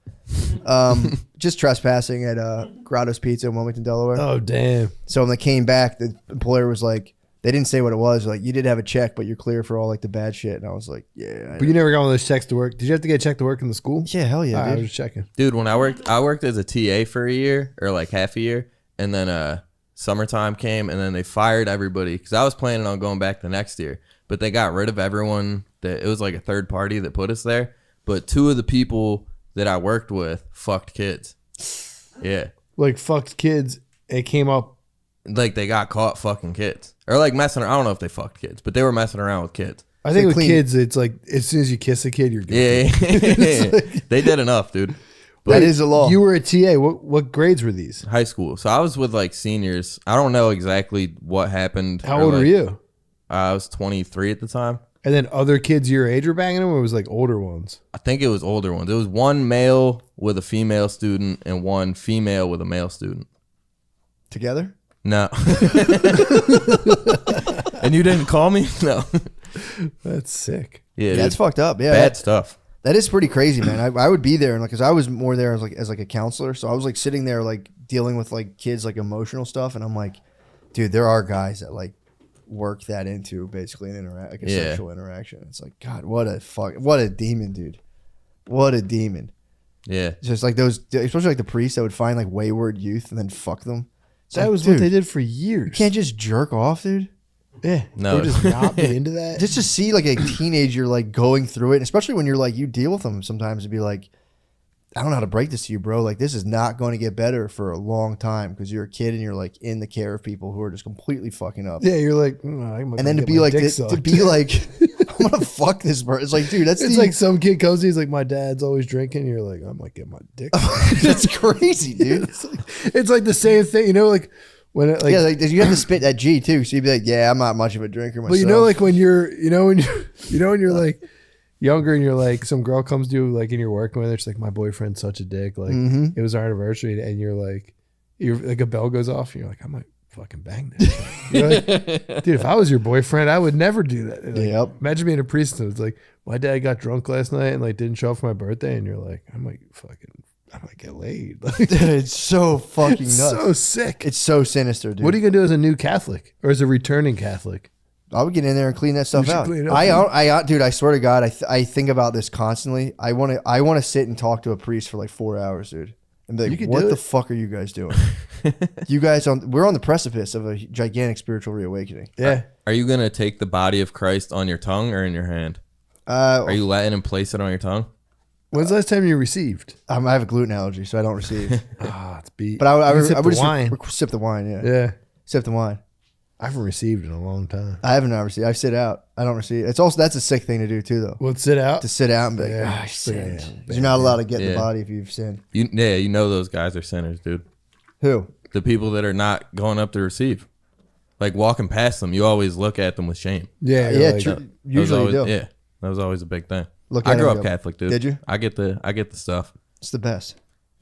Just trespassing at Grotto's Pizza in Wilmington, Delaware. Oh, damn. So when they came back, the employer was like, they didn't say what it was. Like, you did have a check, but you're clear for all like the bad shit. And I was like, yeah. But you never got one of those checks to work. Did you have to get a check to work in the school? Yeah, hell yeah, I was dude. just checking. Dude, when I worked as a TA for a year or like half a year, and then summertime came, and then they fired everybody because I was planning on going back the next year, but they got rid of everyone. It was like a third party that put us there, but two of the people that I worked with fucked kids. Yeah, Like, fucked kids. It came up. like they got caught fucking kids or like messing. I don't know if they fucked kids, but they were messing around with kids. I think with clean- kids, it's like as soon as you kiss a kid, you're good. Yeah, they did enough, dude. That is a law. You were a TA. What grades were these? High school, so I was with like seniors. I don't know exactly what happened. How or, old were like, you? I was 23 at the time. And then other kids your age were banging them, or it was like older ones? I think it was older ones. It was one male with a female student and one female with a male student. Together? No. And you didn't call me? No. That's sick. Yeah, Yeah, dude. it's fucked up. Yeah, Bad stuff. that is pretty crazy, man. I would be there, and like, cause I was more there as like a counselor, so I was like sitting there like dealing with like kids like emotional stuff, and I'm like, dude, there are guys that like work that into basically an like a Yeah. sexual interaction. It's like, God, what a demon, dude. What a demon. Yeah. It's just like those, especially like the priests that would find like wayward youth and then fuck them. It's That like, was dude, what they did for years. You can't just jerk off, dude. Yeah. No. Or just not be into that. Just to see like a teenager like going through it, especially when you're like, you deal with them sometimes, to be like, I don't know how to break this to you, bro. Like, this is not going to get better for a long time because you're a kid and you're like in the care of people who are just completely fucking up. Yeah, you're like, I'm And then to be like, to be like, I'm gonna fuck this person. It's like, dude, that's it's like some kid comes, he's like, my dad's always drinking. You're like, I might get my dick. that's crazy, dude. It's like the same thing, you know, like when it, like, Yeah, like you have to spit that G too. So you'd be like, yeah, I'm not much of a drinker myself. but you know, like when you're, when you're like younger and you're like, some girl comes to you like and you're working with her, she's like, my boyfriend's such a dick. Like it was our anniversary, and you're like a bell goes off, and you're like, I might fucking bang this. You're like, dude, if I was your boyfriend, I would never do that. Like, Yep. Imagine being a priest and it's like, my dad got drunk last night and like didn't show up for my birthday, and you're like, I might get laid. Like, Dude, it's so fucking it's nuts. so sick. It's so sinister, dude. What are you gonna do as a new Catholic or as a returning Catholic? I would get in there and clean that stuff should out. clean it up, Dude, I swear to God, I think about this constantly. I want to sit and talk to a priest for like 4 hours, dude, and be You like, could what do the it. fuck are you guys doing? We're on the precipice of a gigantic spiritual reawakening. Yeah. Are you going to take the body of Christ on your tongue or in your hand? Are you letting him place it on your tongue? When's the last time you received? I have a gluten allergy, so I don't receive. Ah, it's beat. But I You would sip the just wine. sip the wine. Yeah. Yeah. Sip the wine. I haven't received in a long time. I haven't received. I sit out. I don't receive. It's also, that's a sick thing to do too, though. Well, sit out. To sit out and be like, Yeah. I sinned. Yeah. 'Cause you're not allowed to get in the Yeah. body if you've sinned. You know those guys are sinners, dude. Who? The people that are not going up to receive. Like walking past them, you always look at them with shame. Yeah. Yeah, Like, true. That was Usually you always, do. Yeah, that was always a big thing. Look I at grew him up go, Catholic, dude. Did you? I get the stuff. It's the best.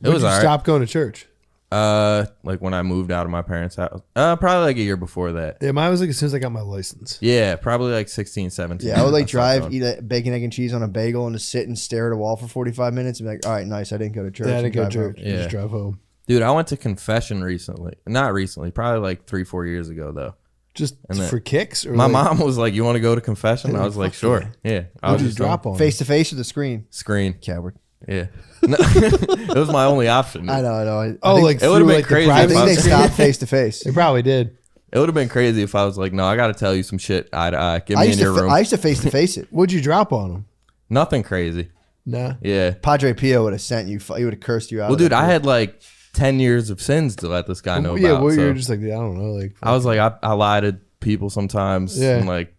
It was Would you alright. stop going to church? Like when I moved out of my parents' house. Probably like a year before that. Yeah, mine was like as soon as I got my license. Yeah, probably like 16, 17. Yeah, I would like stopped drive, going. eat a bacon, egg, and cheese on a bagel, and just sit and stare at a wall for 45 minutes and be like, all right, nice. I didn't go to church. Yeah, I didn't go to and drive church. home. I just Yeah. drive home. Dude, I went to confession recently. Not recently, probably like 3-4 years ago though. Just And then- for kicks? Or My like, mom was like, "You want to go to confession?" I was like, "Sure." Yeah. I What'd was you drop on? Face to face or the screen? screen. Coward. Yeah. No, it was my only option. I know. I Oh, think, like it would've through, been like, the crazy if I private think they was- stopped face to face. They probably did. It would have been crazy if I was like, "No, I got to tell you some shit eye to eye. Get I me in used your room." to face to face it. What'd you drop on them? Nothing crazy. Nah. Yeah. Padre Pio would have sent you. He would have cursed you out. Well, of that dude, I group. had like 10 years of sins to let this guy know Yeah, about. well, so you're just like, I don't know. Like, I was like, I lie to people sometimes. Yeah. And like,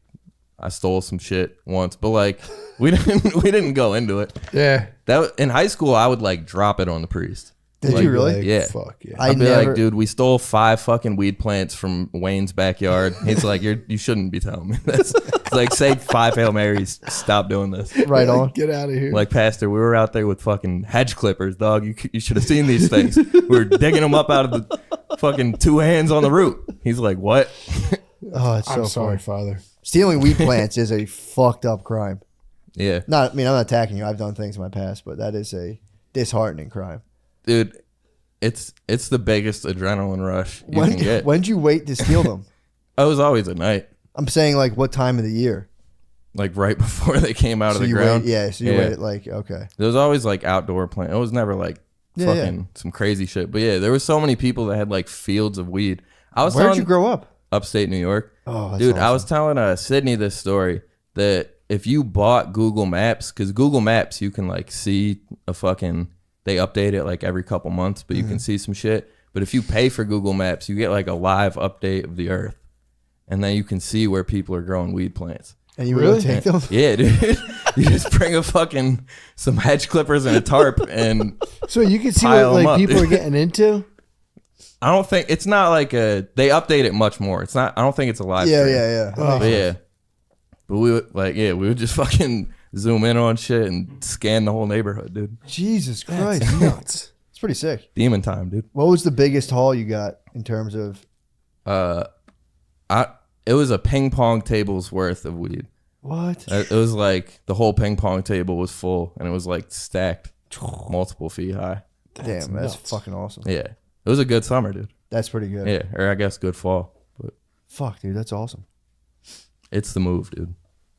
I stole some shit once, but like, we didn't go into it. yeah. That in high school, I would like drop it on the priest. Did Like, you really? like, Yeah. Fuck yeah. I I'd be never. like, dude, we stole 5 fucking weed plants from Wayne's backyard. He's like, you shouldn't be telling me this. It's like, say 5 Hail Marys, stop doing this. right on. Get out of here. Like, Pastor, we were out there with fucking hedge clippers, dog. You should have seen these things. We were digging them up out of the fucking 2 hands on the root. He's like, what? Oh, it's so I'm sorry, funny. Father. Stealing weed plants is a fucked up crime. Yeah. I mean, I'm not attacking you. I've done things in my past, but that is a disheartening crime. Dude, it's the biggest adrenaline rush you can get. When'd you wait to steal them? I was always at night, I'm saying, like, what time of the year? like right before they came out of the you ground. wait, so you waited, like, okay. There was always like outdoor plant. It was never like Yeah, fucking some crazy shit. But yeah, there was so many people that had like fields of weed. I was Where'd telling you grow up? upstate New York. Oh, that's Dude, I awesome. was telling Sydney this story that if you bought Google Maps, because Google Maps you can like see a fucking, they update it like every couple months, but you can see some shit. But if you pay for Google Maps, you get like a live update of the earth, and then you can see where people are growing weed plants. And you would Really? take them? Yeah, dude. You just bring a fucking some hedge clippers and a tarp, and So you can see Pile what 'em like up, people dude. are getting into. I don't think it's not like a. They update it much more. It's not. I don't think it's a live. Yeah, stream. yeah. But yeah, but we would like we would just fucking zoom in on shit and scan the whole neighborhood, dude. Jesus Christ. Nuts. It's pretty sick. Demon time, dude. What was the biggest haul you got in terms of It was a ping pong table's worth of weed. what? It was like the whole ping pong table was full, and it was like stacked, multiple feet high. Damn, that's nuts. fucking awesome. Yeah, it was a good summer, dude. That's pretty good. Yeah, or I guess good fall, but Fuck, dude, that's awesome. it's the move, dude.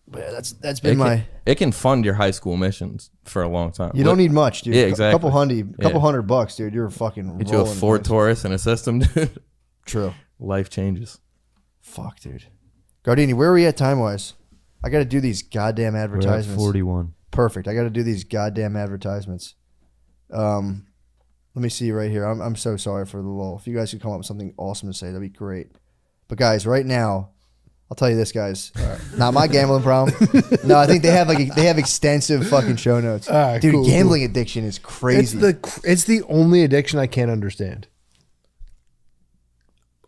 But yeah, that's been my. It can fund your high school missions for a long time. You don't need much, dude. Yeah, exactly. Couple Yeah. $100, dude. You're fucking. Get you a rolling Ford with- Taurus and a system, dude. True. Life changes. Fuck, dude. Gardini, where are we at time wise? I got to do these goddamn We're at advertisements. 41. Perfect. I got to do these goddamn advertisements. Let me see right here. I'm so sorry for the lull. If you guys could come up with something awesome to say, that'd be great. But guys, right now, I'll tell you this, guys. Not my gambling problem. No, I think they have extensive fucking show notes. All right, Dude, cool, gambling addiction is crazy. It's the only addiction I can't understand.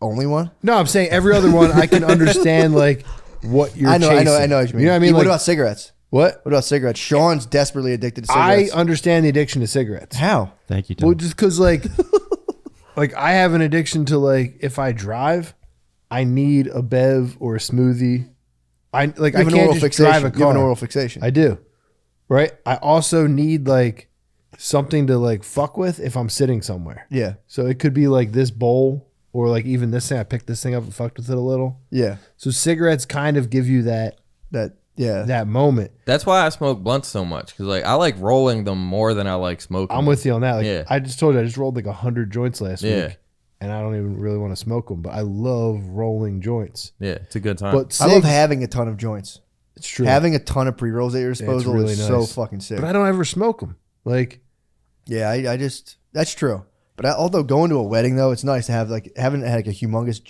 Only one? No, I'm saying every other one I can understand like what you're I know chasing. what you mean. You know what I mean? What Like, about cigarettes? what? What about cigarettes? Sean's desperately addicted to I cigarettes. understand the addiction to cigarettes. How? Thank you, Tom. Well, just because like, like I have an addiction to like if I drive, I need a bev or a smoothie. I You have can't an oral just fixation. drive a You have car. an oral fixation. I do, right? I also need like something to like fuck with if I'm sitting somewhere. Yeah. So it could be like this bowl or like even this thing. I picked this thing up and fucked with it a little. Yeah. So cigarettes kind of give you that That moment. That's why I smoke blunts so much, because like I like rolling them more than I like smoking. I'm with you on that. Like Yeah. I just told you, I just rolled like 100 joints last Yeah. week, and I don't even really want to smoke them, but I love rolling joints. Yeah, it's a good time. But I love cigs- having a ton of joints. it's true. Having a ton of pre rolls at your disposal really is so nice. fucking sick. But I don't ever smoke them. Like Yeah, I just that's true. But although going to a wedding though, it's nice to have like having had like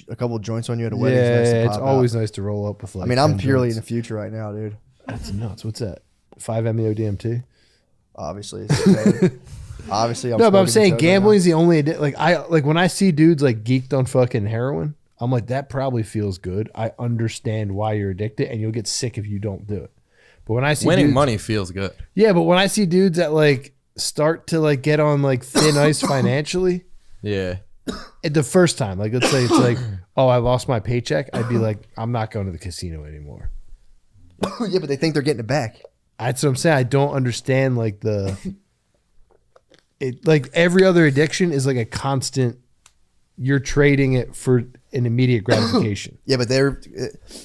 a couple of joints on you at a wedding. yeah, Is nice to it's pop always out. nice to roll up with like. I mean, I'm 10 purely in joints. the future right now, dude. That's nuts. What's that? 5-MeO DMT. Obviously, it's obviously. No, but I'm smoking saying the toad right gambling is the only like when I see dudes like geeked on fucking heroin, I'm like that probably feels good. I understand why you're addicted, and you'll get sick if you don't do it. But when I see Winning dudes, money feels good. yeah, but when I see dudes that like start to like get on like thin ice financially, Yeah. the first time, like let's say it's like, oh, I lost my paycheck, I'd be like, I'm not going to the casino anymore. Yeah, but they think they're getting it back. That's what I'm saying. I don't understand like like every other addiction is like a constant. You're trading it for an immediate gratification. Yeah, but they're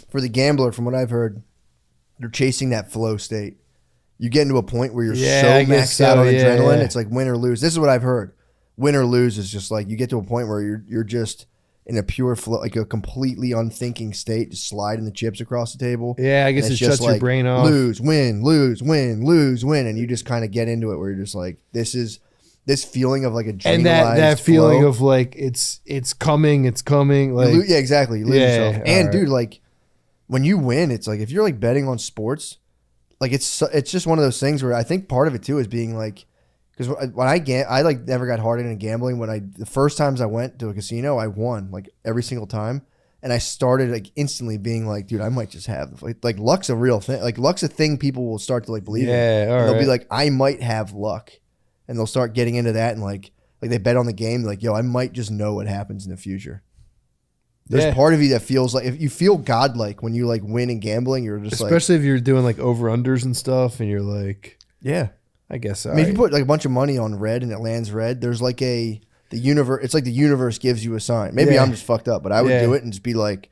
for the gambler, from what I've heard, they're chasing that flow state. You get into a point where you're I so guess maxed out so, on yeah, adrenaline. yeah. It's like win or lose. This is what I've heard. Win or lose is just like you get to a point where you're just in a pure flow, like a completely unthinking state, just sliding the chips across the table. Yeah, I guess And it it's just shuts your brain off. Lose, win, lose, win, lose, win, and you just kind of get into it where you're just like, this feeling of like a And that feeling of like it's coming. Like yeah, exactly. You lose Yeah, yourself. And alright. dude, like when you win, it's like if you're like betting on sports, like it's just one of those things where I think part of it too is being like, because when I like never got hard into gambling. The first times I went to a casino, I won like every single time, and I started like instantly being like, dude, I might just have like luck's a real thing. Like luck's a thing people will start to like believe in. Yeah, all And they'll be right. like, I might have luck, and they'll start getting into that and like they bet on the game. Like, yo, I might just know what happens in the future. There's Yeah. part of you that feels like if you feel godlike when you like win in gambling, you're just especially if you're doing like over unders and stuff, and you're like, yeah. I guess. I mean, if you put like a bunch of money on red and it lands red, there's like the universe. It's like the universe gives you a sign. Maybe Yeah. I'm just fucked up, but I would Yeah. do it and just be like,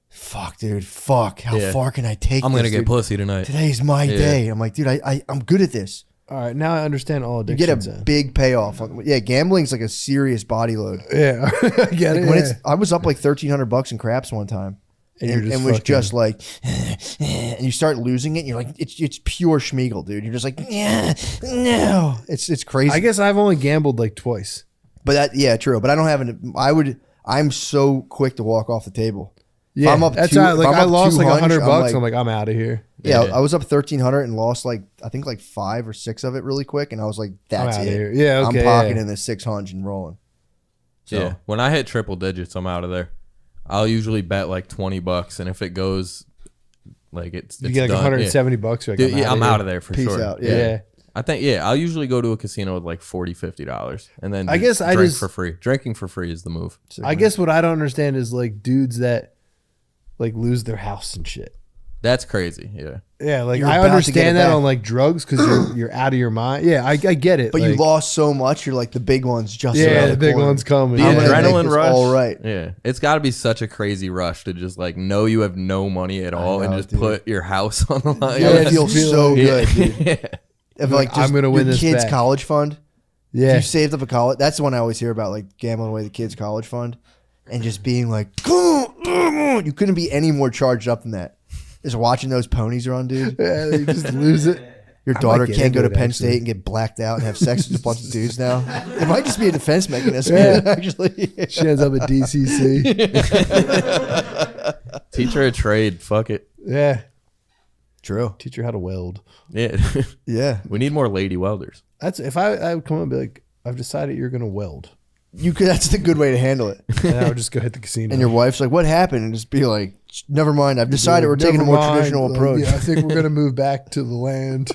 "Fuck, dude, fuck. How Yeah. far can I take? I'm gonna this, get dude? pussy tonight. Today's my Yeah. day." I'm like, dude, I'm good at this. all right, now I understand all You get addictions. a big payoff. Yeah, gambling's like a serious body load. Yeah, I get Like it. when yeah. I was up like $1,300 in craps one time, And you're and, just was fucking- just like, and you start losing it. And you're like, it's pure Schmiegel, dude. You're just like, yeah, no, it's crazy. I guess I've only gambled like twice. But true. But I don't have I'm so quick to walk off the table. If Yeah, I'm up that's two- how, if like I'm I up lost like 200, $100. I'm like, I'm out of here. Yeah, Yeah. I was up 1,300 and lost like I think like 5 or 6 of it really quick, and I was like, that's I'm outta it. here. Yeah, okay, I'm pocketing yeah. the 600 and rolling. So Yeah. When I hit triple digits, I'm out of there. I'll usually bet like $20, and if it goes like it's You get like done, $170. You're like, Dude, yeah, I'm out of here. there for peace sure. out. Yeah. Yeah. I think I'll usually go to a casino with like $40-$50, and then I just guess I drink just- for free. Drinking for free is the move. I guess what I don't understand is like dudes that like lose their house and shit. That's crazy. Yeah. Yeah, like You're I about to get it understand that back. on like drugs because you're out of your mind. Yeah, I get it. But you like, lost so much, you're like the big one's just yeah, around the the big corner. one's coming. The I'm yeah. gonna make adrenaline this rush. all right. Yeah. It's got to be such a crazy rush to just like know you have no money at all and know, just dude. put your house on the line. Yeah, Yeah, it feels just so feel good, dude. Yeah. If Like, like just I'm gonna win your this kid's back. college fund. If Yeah. you saved up a college, that's the one I always hear about, like gambling away the kid's college fund, and just being like, you couldn't be any more charged up than that. Just watching those ponies run, dude. Yeah, you just lose it. Your I daughter might get can't go to into it, Penn actually. State and get blacked out and have sex with a bunch of dudes now. It might just be a defense mechanism, Yeah. actually. She ends up at DCC. Teach her a trade. Fuck it. Yeah, True. teach her how to weld. Yeah. Yeah. We need more lady welders. That's if I would come up and be like, I've decided you're gonna weld, You could. That's the good way to handle it. and I would just go hit the casino. And your wife's like, "What happened?" And just be like, "Never mind. I've decided we're taking a Never more mind. traditional Like, approach." yeah, I think we're gonna move back to the land.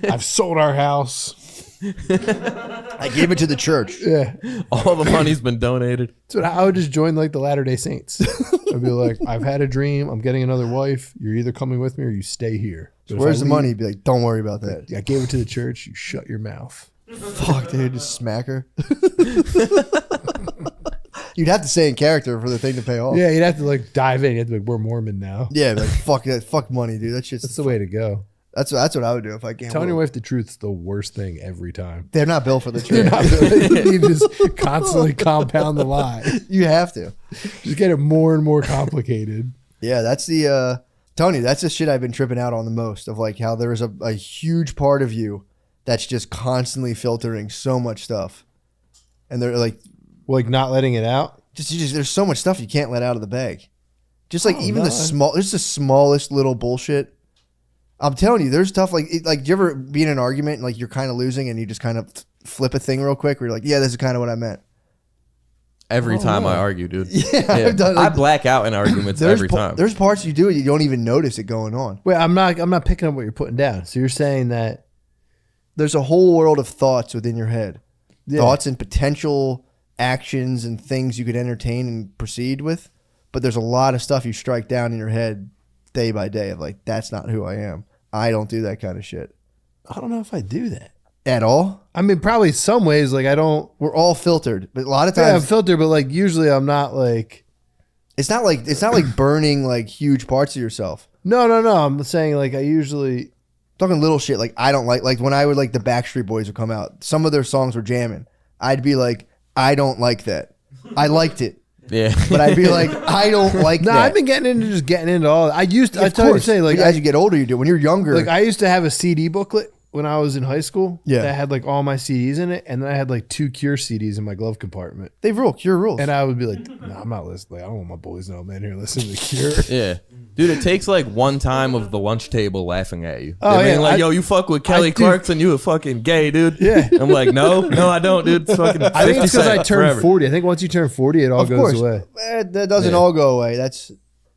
I've sold our house. I gave it to the church. Yeah, All the money's been donated. so I would just join like the Latter-day Saints. I'd be like, I've had a dream. I'm getting another wife. You're either coming with me or you stay here. But if Where's I the money? leave- Be like, "Don't worry about that." I gave it to the church. You shut your mouth. Fuck, dude, just smack her. You'd have to say in character for the thing to pay off. Yeah, you'd have to like dive in. You'd have to be like, we're Mormon now. Yeah, like fuck that, fuck money, dude. That shit's That's the way to go. that's what I would do if I gambled. Telling your wife the truth is the worst thing every time. They're not built for the truth. You just constantly compound the lie. You have to. Just get it more and more complicated. Yeah, that's the Tony. That's the shit I've been tripping out on the most. Of like how there is a huge part of you that's just constantly filtering so much stuff, and they're like, Like not letting it out. just there's so much stuff you can't let out of the bag. Just like even no. there's the smallest little bullshit. I'm telling you, there's stuff like do you ever be in an argument and like you're kind of losing and you just kind of flip a thing real quick where you're like, yeah, this is kind of what I meant. every time I argue, dude. Yeah, I've done, I like, black out in arguments every time. There's parts you do it, you don't even notice it going on. Wait, I'm not picking up what you're putting down. So you're saying that There's a whole world of thoughts within your head. Yeah. Thoughts and potential actions and things you could entertain and proceed with. But there's a lot of stuff you strike down in your head day by day of like, that's not who I am. I don't do that kind of shit. I don't know if I do that. At all? I mean, probably some ways, like I don't. We're all filtered. But a lot of Yeah, I'm times filtered, but like usually I'm not like. it's not like burning like huge parts of yourself. No. I'm saying like I usually. Talking little shit like I don't like when I would like the Backstreet Boys would come out. Some of their songs were jamming. I'd be like, I don't like that. I liked it. Yeah. But I'd be like, I don't like No, that. I've been getting into all. I used to. Yeah, I of tell you to course. say like But as you get older, you do. When you're younger, like I used to have a CD booklet when I was in high school. Yeah. That had like all my CDs in it, and then I had like 2 Cure CDs in my glove compartment. they rule, Cure rules. And I would be like, no, I'm not listening. Like, I don't want my boys to know I'm in here listening to Cure. Yeah. Dude, it takes like one time of the lunch table laughing at you. Oh, I mean, yeah, like, I- yo, you fuck with Kelly I do. Clarkson, you a fucking gay, dude. Yeah. I'm like, no, I don't, dude. It's fucking 50 I think it's because I Cent turned forever. 40. I think once you turn 40, it all of goes course, away. that doesn't all go away. That's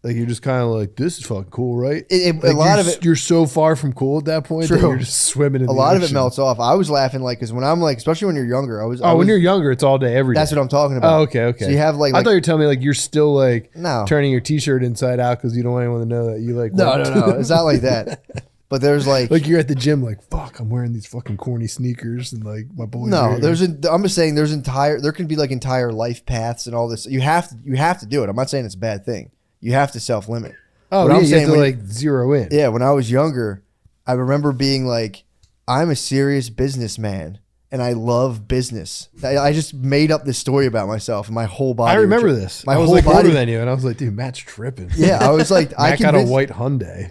Like you're just kind of like, this is fucking cool, right? a Like, lot you're of it. You're so far from cool at that point that True. you're just swimming in A the lot of it ocean. melts off. I was laughing like because when I'm like, especially when you're younger, I was. Oh, when you're younger, it's all day, every day. That's what I'm talking about. Oh, okay. So you have like I thought you were telling me like you're still like No. turning your T-shirt inside out because you don't want anyone to know that you like. no, worked. it's not like that. But there's like Like you're at the gym, like fuck, I'm wearing these fucking corny sneakers and like my boys. no. are here. I'm just saying there can be like entire life paths and all this. You have to do it. I'm not saying it's a bad thing. You have to self limit. Oh, But yeah, I'm you saying have to when- like zero in. Yeah, when I was younger, I remember being like, I'm a serious businessman and I love business. I just made up this story about myself and my whole body. I remember this. My I was whole like body. older than you, and I was like, dude, Matt's tripping. Yeah, I was like, I Matt got a convinced- white Hyundai.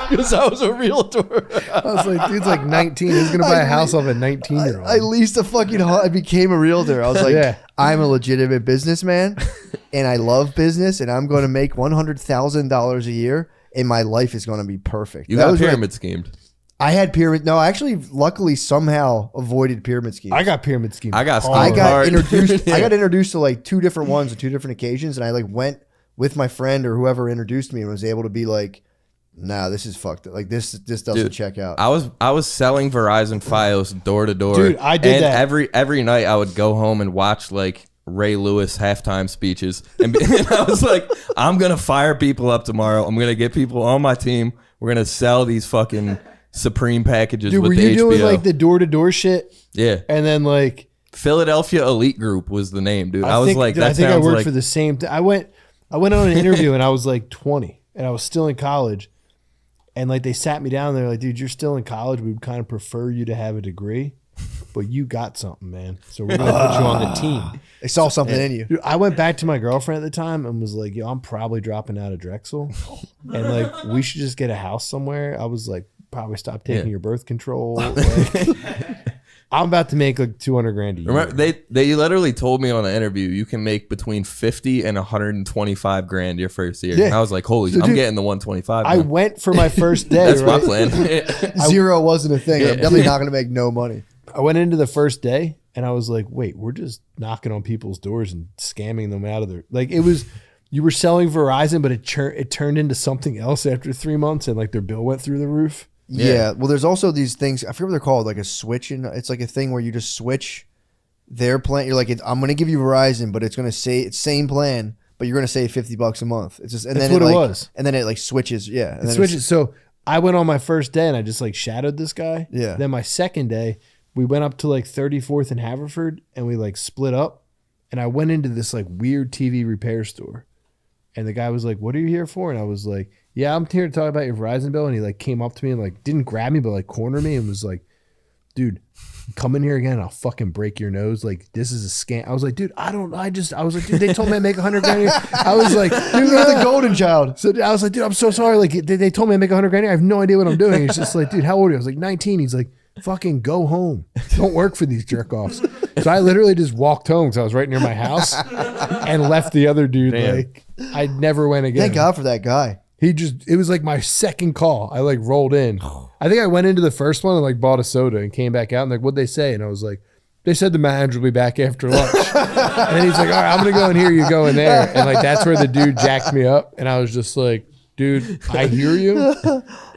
Because I was a realtor. I was like, dude's like 19. He's gonna buy a house off a 19-year-old. I leased a fucking I became a realtor. I was like, Yeah. I'm a legitimate businessman and I love business and I'm going to make $100,000 a year and my life is going to be perfect. You That got was when pyramid schemed. I had pyramid. No, I actually luckily somehow avoided pyramid schemes. I got pyramid scheme. I got I schemed got hard. introduced. Yeah. I got introduced to like 2 different ones on 2 different occasions, and I like went with my friend or whoever introduced me and was able to be like, "Nah, this is fucked. Like this doesn't Dude, check out." I was selling Verizon Fios door to door. Dude, I did and that. every night I would go home and watch like Ray Lewis halftime speeches, and I was like, I'm gonna fire people up tomorrow. I'm gonna get people on my team. We're gonna sell these fucking Supreme packages Dude, with were the you HBO. doing like the door-to-door shit? Yeah, And then like Philadelphia Elite Group was the name, dude. I was think, like, dude, that I think I sounds worked like for the same. I went on an interview and I was like 20 and I was still in college, and like they sat me down. They're like, dude, you're still in college. We would kind of prefer you to have a degree, but you got something, man. So we're gonna put you on the team. They saw something in you. Dude, I went back to my girlfriend at the time and was like, yo, I'm probably dropping out of Drexel, and like we should just get a house somewhere. I was like, probably stop taking Yeah. your birth control. Like, I'm about to make like 200 grand a year. Remember, they literally told me on the interview you can make between 50 and 125 grand your first year. Yeah. And I was like, holy, So, I'm dude, getting the 125. I man. went for my first day. That's my right? plan. Zero wasn't a thing. I'm definitely not going to make no money. I went into the first day and I was like, wait, we're just knocking on people's doors and scamming them out of their, like, it was, you were selling Verizon, but it turned into something else after 3 months, and like their bill went through the roof. Yeah. Well, there's also these things. I forget what they're called. Like a switch. It's like a thing where you just switch their plan. You're like, I'm going to give you Verizon, but it's going to say it's same plan, but you're going to save $50 a month. It's just, and That's then what it like, was. And then it like switches. Yeah. And It then switches. So I went on my first day and I just like shadowed this guy. Yeah. Then my second day, we went up to like 34th and Haverford and we like split up, and I went into this like weird TV repair store. And the guy was like, what are you here for? And I was like, yeah, I'm here to talk about your Verizon bill. And he like came up to me and like didn't grab me, but like cornered me and was like, dude, come in here again and I'll fucking break your nose. Like, this is a scam. I was like, dude, I was like, dude, they told me I make 100 grand a year. I was like, dude, you're the golden child. so I was like, dude, I'm so sorry. Like, they told me I make 100 grand a year. I have no idea what I'm doing. It's just like, dude, how old are you? I was like 19. He's like, fucking go home. Don't work for these jerk offs. So I literally just walked home because I was right near my house and left the other dude. Damn. Like, I never went again. Thank God for that guy. It was like my second call. I like rolled in. I think I went into the first one and like bought a soda and came back out and like, what'd they say? And I was like, They said the manager will be back after lunch. And then he's like, all right, I'm going to go in here. You go in there. And like, that's where the dude jacked me up. And I was just like, dude, I hear you.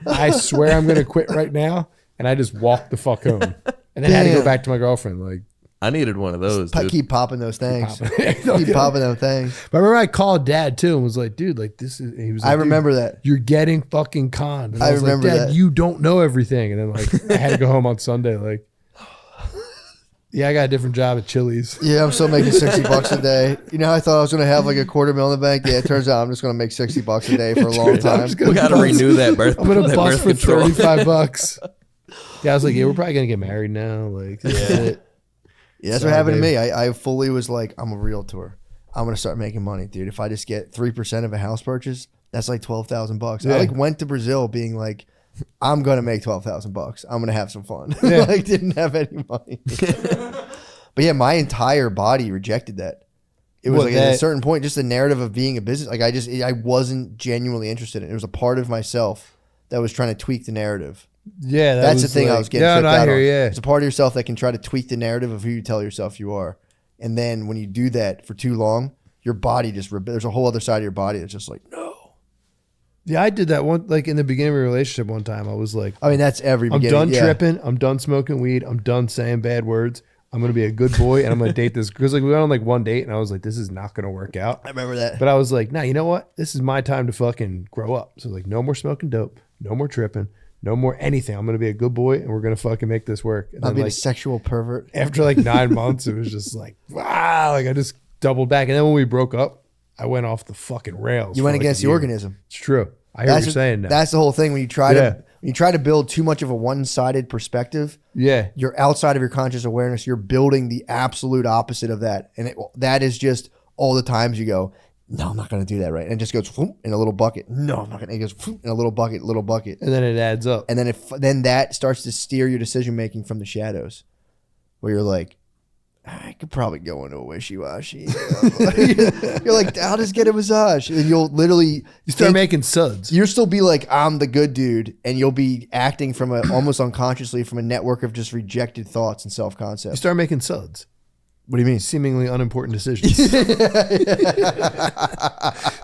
I swear I'm going to quit right now. And I just walked the fuck home. And then had to go back to my girlfriend. Like, I needed one of those. Dude. Keep popping those things. Keep popping those things. But I remember I called Dad too and was like, dude, like this is, he was like, I remember that. You're getting fucking conned. And I was remember like, Dad, that. you don't know everything. And then like, I had to go home on Sunday. Like, yeah, I got a different job at Chili's. Yeah, I'm still making $60 a day. You know how I thought I was going to have like $250,000 in the bank? Yeah, it turns out I'm just going to make $60 a day for a long time. We got to renew that birth. I'm going to bust for control. $35. Yeah, I was like, yeah, we're probably going to get married now. Like, that's it. Yeah, that's what happened to me. I fully was like, I'm a realtor. I'm going to start making money, dude. If I just get 3% of a house purchase, that's like $12,000. Yeah. I like went to Brazil being like, I'm going to make $12,000. I'm going to have some fun. Yeah. Like, didn't have any money. But yeah, my entire body rejected that. It was What, like that- at a certain point, just the narrative of being a business. Like I wasn't genuinely interested in it. It was a part of myself that was trying to tweak the narrative. Yeah, That's the thing I was getting tripped I out hear on. you, yeah. It's a part of yourself that can try to tweak the narrative of who you tell yourself you are. And then when you do that for too long, your body just, there's a whole other side of your body that's just like, no. Yeah, I did that one, like in the beginning of a relationship one time. I was like, I mean, that's every I'm beginning. done yeah. tripping. I'm done smoking weed. I'm done saying bad words. I'm going to be a good boy and I'm going to date this. Because like we went on like one date and I was like, this is not going to work out. I remember that. But I was like, nah, you know what? This is my time to fucking grow up. So like, no more smoking dope. No more tripping. No more anything. I'm going to be a good boy and we're going to fucking make this work. And Not then being like a sexual pervert. after like 9 months, it was just like, wow. Like I just doubled back. And then when we broke up, I went off the fucking rails. You for went like against a the year. organism. It's true. I hear what you're saying now. That's the whole thing. When you try to build too much of a one-sided perspective, Yeah. you're outside of your conscious awareness. You're building the absolute opposite of that. And that is just all the times you go, no, I'm not going to do that, right? And it just goes whoop, in a little bucket. No, I'm not going to. It goes whoop, in a little bucket. And then it adds up. And then that starts to steer your decision-making from the shadows, where you're like, I could probably go into a wishy-washy. You're like, I'll just get a massage. And you'll literally You start making suds. You'll still be like, I'm the good dude. And you'll be acting from almost unconsciously from a network of just rejected thoughts and You self-concept. start making suds. What do you mean? Seemingly unimportant decisions. It's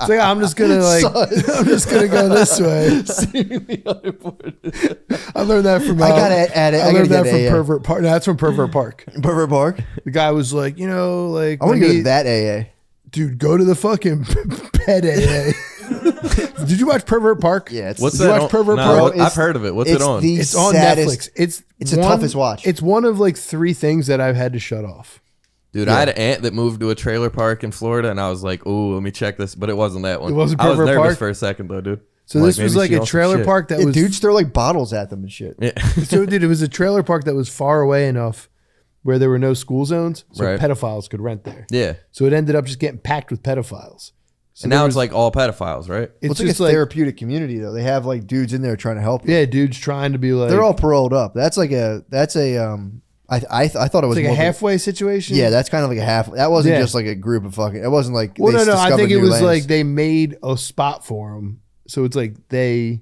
like I'm just gonna go this way. Seemingly unimportant. I learned that from I gotta add it. I I gotta learned that get from AA. Pervert Park. No, that's from Pervert Park. Pervert Park? The guy was like, you know, like I want to when go he- to that AA. dude, go to the fucking pet AA. Did you watch Pervert Park? Yeah, it's What's Did you that? watch Pervert No, Park? what- It's- I've heard of it. What's it it's on? the It's on saddest- Netflix. It's the toughest watch. It's one of like 3 things that I've had to shut off. Dude, I had an aunt that moved to a trailer park in Florida, and I was like, "Ooh, let me check this." But it wasn't that one. It wasn't I was Pervert nervous Park? for a second though, dude. So I'm this was maybe like she a on some trailer shit. park that Yeah, was dudes throw like bottles at them and shit. Yeah. So, dude, it was a trailer park that was far away enough where there were no school zones, so Right. pedophiles could rent there. Yeah. So it ended up just getting packed with pedophiles. So And there now was- it's like all pedophiles, right? It's like just a therapeutic community though. They have like dudes in there trying to help. yeah, dudes trying to be like They're all paroled up. That's a I thought it was it's like a more of halfway situation. Yeah, that's kind of like a half. That wasn't Yeah. just like a group of fucking. It wasn't like. Well, they no. I discovered think it new was lands. like they made a spot for them. So it's like they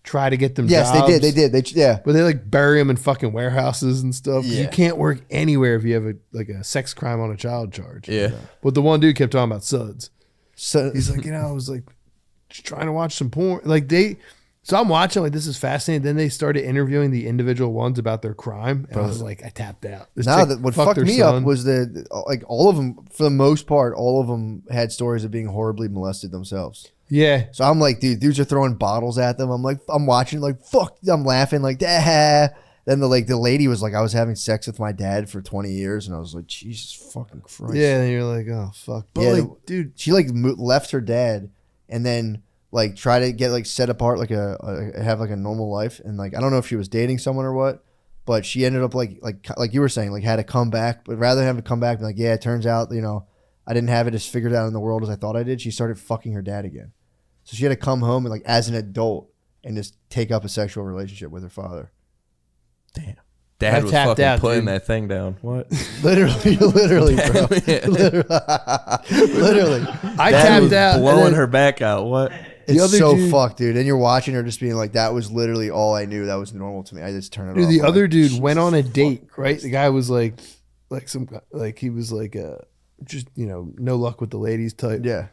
try to get them. Yes, jobs, they did. They did. Yeah. But they like bury them in fucking warehouses and stuff. 'Cause Yeah. You can't work anywhere if you have a sex crime on a child charge. Yeah. But the one dude kept talking about suds. So He's like, I was like just trying to watch some porn. Like so I'm watching, like, this is fascinating. Then they started interviewing the individual ones about their crime. And I was like, I tapped out. This now chick what fucked fucked her me son. up was like all of them, for the most part, all of them had stories of being horribly molested themselves. Yeah. So I'm like, dudes are throwing bottles at them. I'm like, I'm watching, like, fuck. I'm laughing, like, ah. Then the lady was like, I was having sex with my dad for 20 years, and I was like, Jesus fucking Christ. Yeah. And you're like, oh, fuck. But Yeah, like, dude. She like left her dad, and then like try to get like set apart, like have like a normal life, and like I don't know if she was dating someone or what, but she ended up like you were saying, like had to come back, but rather than have to come back, be like, yeah, it turns out, you know, I didn't have it as figured out in the world as I thought I did. She started fucking her dad again, so she had to come home and like as an adult and just take up a sexual relationship with her father. Dad I was tapped fucking out, putting dude. that thing down. What? Literally, bro. Literally. I Dad tapped was out. and blowing then- her back out. What? It's other so dude- fucked, dude. And you're watching her just being like, that was literally all I knew. That was normal to me. I just turned it Dude, off. the I'm other like, dude Jesus went on a date, fucking right? The guy was like, like some like he was like just no luck with the ladies type. Yeah.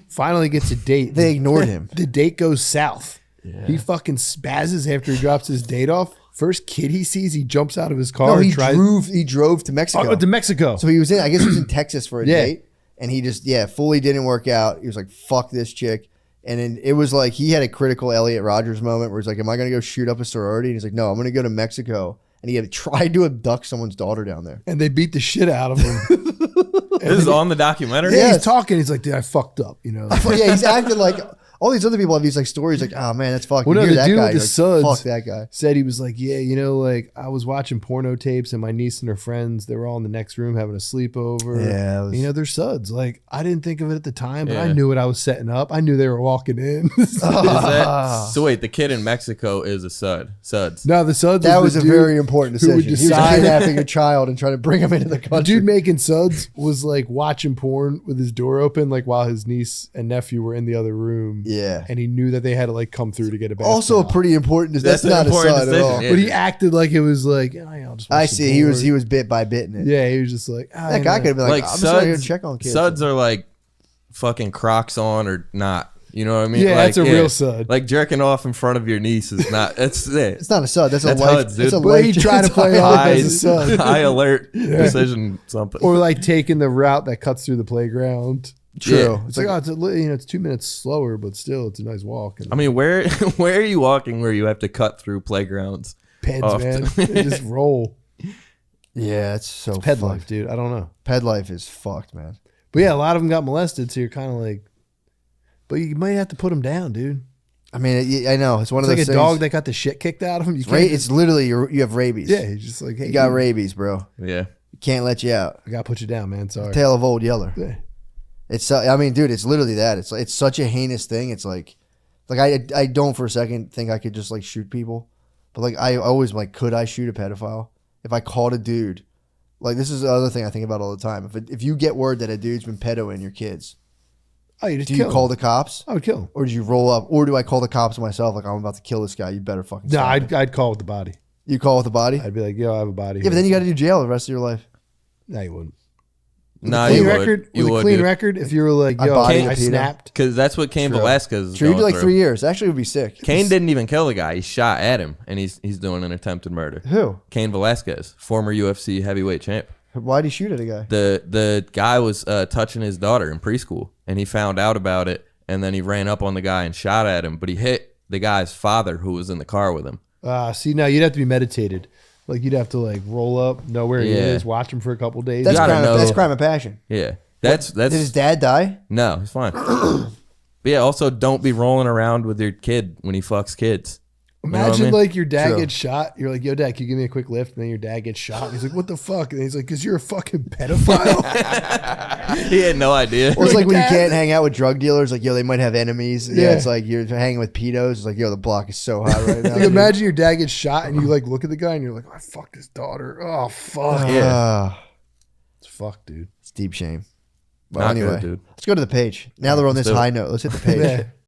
Finally gets a date. They ignored him. The date goes south. Yeah. He fucking spazzes after he drops his date off. First kid he sees, he jumps out of his car. No, and he drove to Mexico. to Mexico. So I guess he was in Texas for a date, and he just fully didn't work out. He was like, "Fuck this chick," and then it was like he had a critical Elliot Rodgers moment where he's like, "Am I gonna go shoot up a sorority?" And he's like, "No, I'm gonna go to Mexico." And he had tried to abduct someone's daughter down there. And they beat the shit out of him. This is on the documentary. Yeah, he's talking. He's like, "Dude, I fucked up." Yeah, he's acting like all these other people have these like stories like, "Oh man, that's fucking." Well, no, you hear the that dude guy, with the you're like, suds fuck that guy. said he was like, "Yeah, like I was watching porno tapes and my niece and her friends, they were all in the next room having a sleepover. Yeah, it was- they're suds. Like I didn't think of it at the time, but I Yeah. knew what I was setting up. I knew they were walking in." Is that, so wait, the kid in Mexico is a suds. No, the suds. That was the a dude very important who would decision. He was decide- kidnapping a child and trying to bring him into the The country. dude making suds was like watching porn with his door open, like while his niece and nephew were in the other room. Yeah. And he knew that they had to like come through to get a bath. Also a pretty important. That's an not a important side at all. decision, yeah. But he acted like it was like, yeah, I'll just watch I some see. porn. He was bit by bit in it. Yeah, he was just like, That guy could have been like, Like I'm just going to suds, check on kids. suds are like fucking Crocs on or not. You know what I mean? Yeah, like, that's a real sud. Like jerking off in front of your niece is not. It's it. It's not a sud. That's That's a life. HUDs, dude. That's a But life. he tried to play off high, as a sud. high alert decision something. Or like taking the route that cuts through the playground. True. Yeah. It's like, oh, it's 2 minutes slower, but still, it's a nice walk. And I mean, where are you walking where you have to cut through playgrounds? peds, often. man, they just roll. Yeah, it's so Ped fucked. life, dude. I don't know. Ped life is fucked, man. But yeah, a lot of them got molested, so you're kind of like, but you might have to put them down, dude. I mean, I know it's one It's of like those a things. dog that got the shit kicked out of him. You It's, can't it's literally you have rabies. yeah, he's just like, hey, You got rabies, bro. Yeah. Can't let you out. I gotta put you down, man. Sorry. Tale of Old Yeller. Yeah. It's I mean, dude, it's literally that. It's such a heinous thing. It's like I don't for a second think I could just like shoot people, but like I always like, could I shoot a pedophile if I caught a dude? Like this is the other thing I think about all the time. If you get word that a dude's been pedoing your kids, Oh, you just do kill you call him. the cops? I would kill him. Or do you roll up? Or do I call the cops myself? Like, I'm about to kill this guy. You better fucking No, stop it. I'd call with the body. You call with the body? I'd be like, yo, I have a body. Yeah, but then you got to do jail the rest of your life. No, you wouldn't. Nah, Clean you record would. You with a would, clean dude. record. If you were like, I yo, bodied I a pedo. snapped. Because that's what Cain True. Velasquez is Sure, you going do like through. 3 years. Actually, it would be sick. Kane didn't even kill the guy. He shot at him, and he's doing an attempted murder. Who? Cain Velasquez, former UFC heavyweight champ. Why'd he shoot at a guy? The guy was touching his daughter in preschool, and he found out about it, and then he ran up on the guy and shot at him, but he hit the guy's father who was in the car with him. See, now you'd have to be meditated. Like you'd have to like roll up, know where he Yeah. is, watch him for a couple days. That's gotta crime, know. that's crime of passion. Yeah, that's Did his dad die? no, it's fine. But yeah, also don't be rolling around with your kid when he fucks kids. You know what I Imagine mean? like your dad True. gets shot. You're like, yo, dad, can you give me a quick lift? And then your dad gets shot. And he's like, what the fuck? And he's like, because you're a fucking pedophile. He had no idea. Or it's like when you Dad- can't hang out with drug dealers, like, yo, they might have enemies. Yeah, Yeah. it's like you're hanging with pedos. It's like, yo, the block is so hot right now. Like, imagine your dad gets shot and you like look at the guy and you're like, I fucked his daughter. Oh, fuck. Yeah. It's fucked, dude. It's deep shame. Well, Not anyway, good, dude. let's go to the page. Now that we're on this do it. high note, let's hit the page. Yeah.